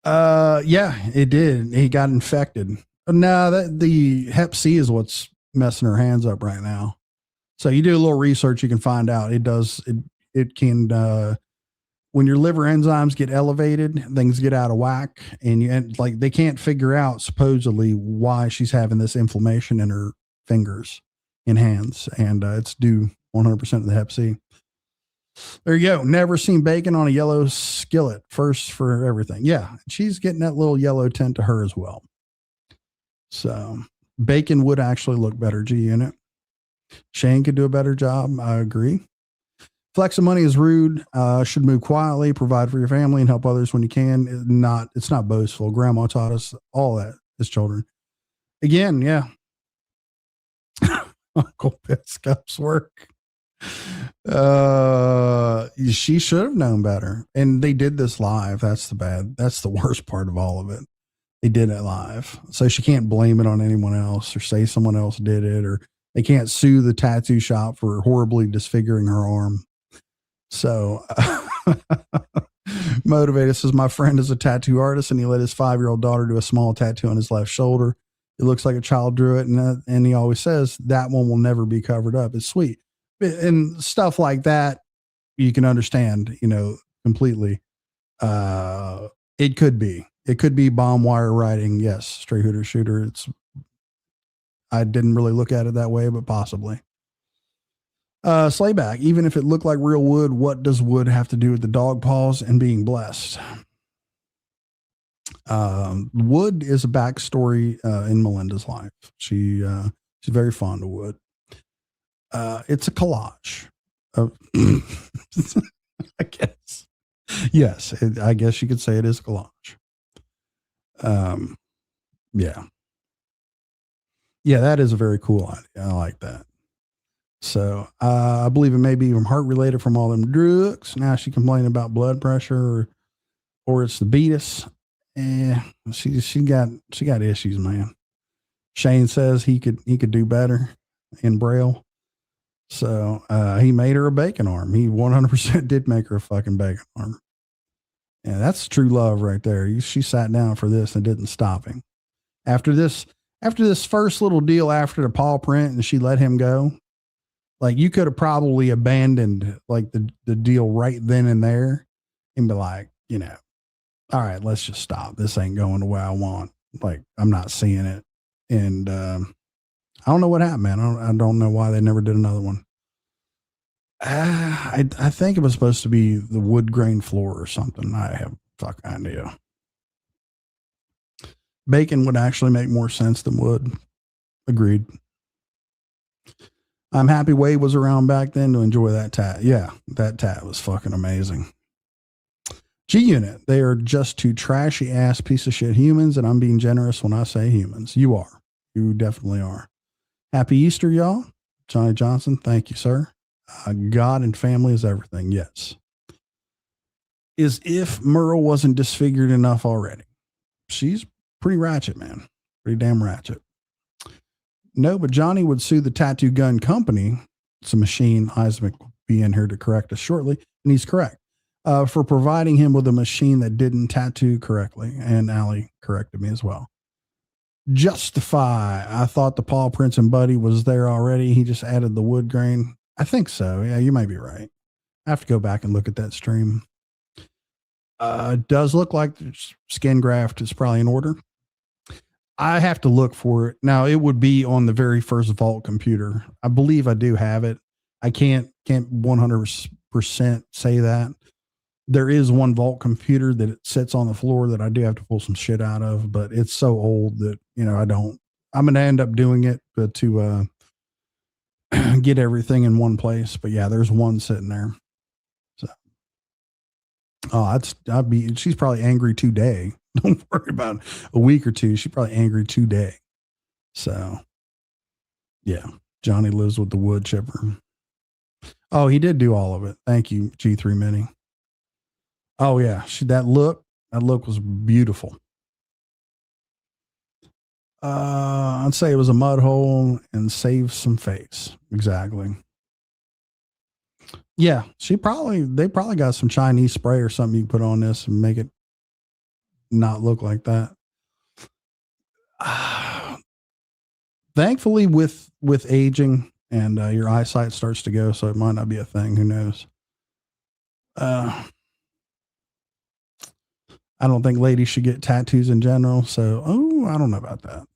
Yeah, it did. He got infected. No, the Hep C is what's messing her hands up right now. So you do a little research, you can find out it does. It can, when your liver enzymes get elevated, things get out of whack, and like they can't figure out supposedly why she's having this inflammation in her fingers and hands. And it's due 100% of the Hep C. There you go. Never seen bacon on a yellow skillet. First for everything. Yeah. She's getting that little yellow tint to her as well. So bacon would actually look better G-Unit. Shane could do a better job. I agree. Flexing money is rude. Should move quietly, provide for your family, and help others when you can. It's not boastful. Grandma taught us all that as children. Again, yeah. Uncle Piscop's work. She should have known better. And they did this live. That's the worst part of all of it. They did it live. So she can't blame it on anyone else or say someone else did it, or they can't sue the tattoo shop for horribly disfiguring her arm. So Motivated says, my friend is a tattoo artist and he let his 5-year-old daughter do a small tattoo on his left shoulder. It looks like a child drew it. And he always says that one will never be covered up. It's sweet. And stuff like that, you can understand, completely. It could be bomb wire writing. Yes. Straight hooter shooter. I didn't really look at it that way, but possibly. Slayback, even if it looked like real wood, what does wood have to do with the dog paws and being blessed? Wood is a backstory in Melinda's life. She's very fond of wood. It's a collage of, I guess. Yes, I guess you could say it is a collage. Yeah. Yeah, that is a very cool idea. I like that. So I believe it may be from heart related from all them drugs. Now she complaining about blood pressure or it's the beatus. She got issues, man. Shane says he could do better in Braille. So he made her a bacon arm. He 100% did make her a fucking bacon arm. Yeah, that's true love right there. She sat down for this and didn't stop him. After this first little deal after the paw print and she let him go, like you could have probably abandoned like the deal right then and there and be like, all right, let's just stop. This ain't going the way I want. Like, I'm not seeing it. And I don't know what happened, man. I don't know why they never did another one. I think it was supposed to be the wood grain floor or something. I have fucking idea. Bacon would actually make more sense than wood. Agreed. I'm happy Wade was around back then to enjoy that tat. Yeah, that tat was fucking amazing. G-Unit, they are just two trashy ass piece of shit humans, and I'm being generous when I say humans. You are. You definitely are. Happy Easter, y'all. Johnny Johnson, thank you, sir. God and family is everything. Yes. As if Merle wasn't disfigured enough already. She's pretty ratchet, man. Pretty damn ratchet. No, but Johnny would sue the tattoo gun company. It's a machine. Isaac will be in here to correct us shortly. And he's correct. For providing him with a machine that didn't tattoo correctly. And Allie corrected me as well. Justify. I thought the paw prints and Buddy was there already. He just added the wood grain. I think so. Yeah, you might be right. I have to go back and look at that stream. It does look like the skin graft is probably in order. I have to look for it. Now, it would be on the very first Vault computer. I believe I do have it. I can't 100% say that. There is one vault computer that it sits on the floor that I do have to pull some shit out of, but it's so old that, you know, I'm going to end up doing it, but to get everything in one place. But yeah, there's one sitting there. So, she's probably angry today. Don't worry about a week or two. She's probably angry today. So yeah, Johnny lives with the wood chipper. Oh, he did do all of it. Thank you, G3 Mini. Oh yeah, that look was beautiful. I'd say it was a mud hole and save some face. Exactly. Yeah, they probably got some Chinese spray or something you can put on this and make it not look like that. Thankfully, with aging and your eyesight starts to go, so it might not be a thing. Who knows? I don't think ladies should get tattoos in general. So, I don't know about that.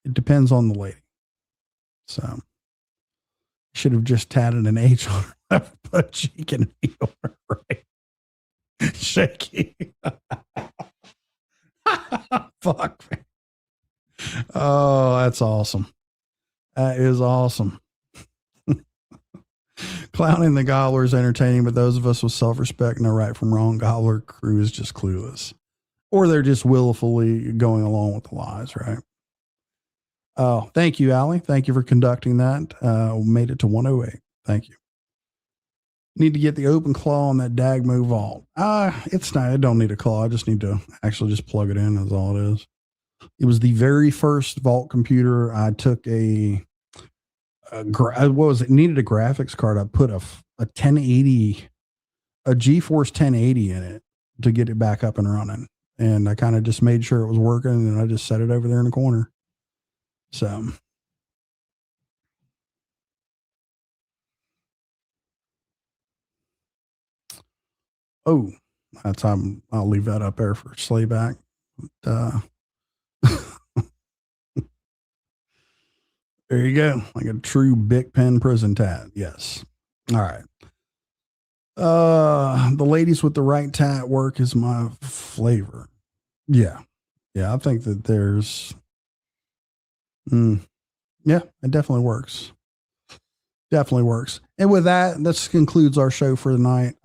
It depends on the lady. So, should have just tatted an H on her left butt cheek and an E on her right. Shaky. Fuck, man. Oh, that's awesome. That is awesome. Clowning the gobbler is entertaining, but those of us with self-respect know right from wrong. Gobbler crew is just clueless. Or they're just willfully going along with the lies, right? Oh, thank you, Allie. Thank you for conducting that. Made it to 108. Thank you. Need to get the open claw on that Dagmo vault. It's not, I don't need a claw. I just need to actually just plug it in. That's all it is. It was the very first vault computer. I took what was it? Needed a graphics card. I put a 1080, a GeForce 1080 in it to get it back up and running. And I kind of just made sure it was working, and I just set it over there in the corner. So, that's I'll leave that up there for Slayback. There you go. Like a true Bic Pen prison tat. Yes. All right. The ladies with the right tat work is my flavor. Yeah. Yeah. I think that there's, yeah, it definitely works. Definitely works. And with that, this concludes our show for the night.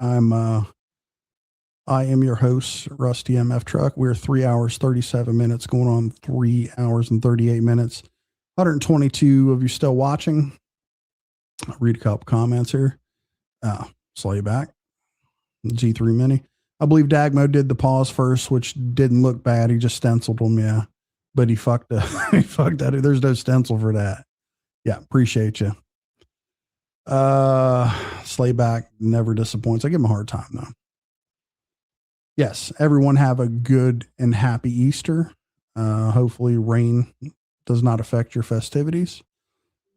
I am your host, Rusty MF Truck. We're 3 hours, 37 minutes, going on 3 hours and 38 minutes. 122 of you still watching. I'll read a couple comments here. Slayback. G3 Mini. I believe Dagmo did the pause first, which didn't look bad. He just stenciled them, yeah. But he fucked up. He fucked that. There's no stencil for that. Yeah, appreciate you. Slayback never disappoints. I give him a hard time, though. Yes, everyone have a good and happy Easter. Hopefully rain does not affect your festivities.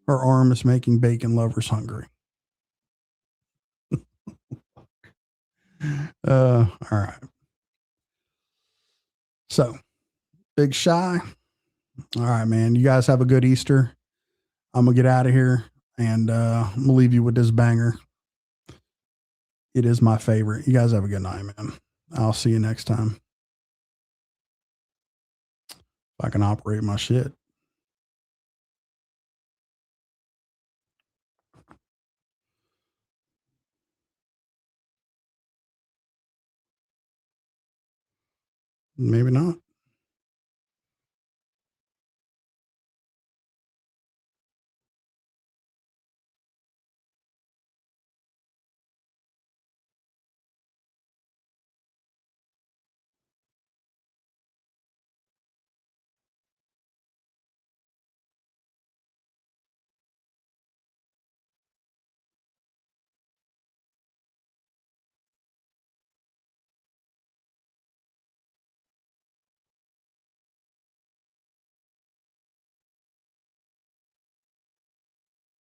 Her arm is making bacon lovers hungry. All right. So, Big Shy. All right, man. You guys have a good Easter. I'm going to get out of here, and I'm going to leave you with this banger. It is my favorite. You guys have a good night, man. I'll see you next time. If I can operate my shit. Maybe not.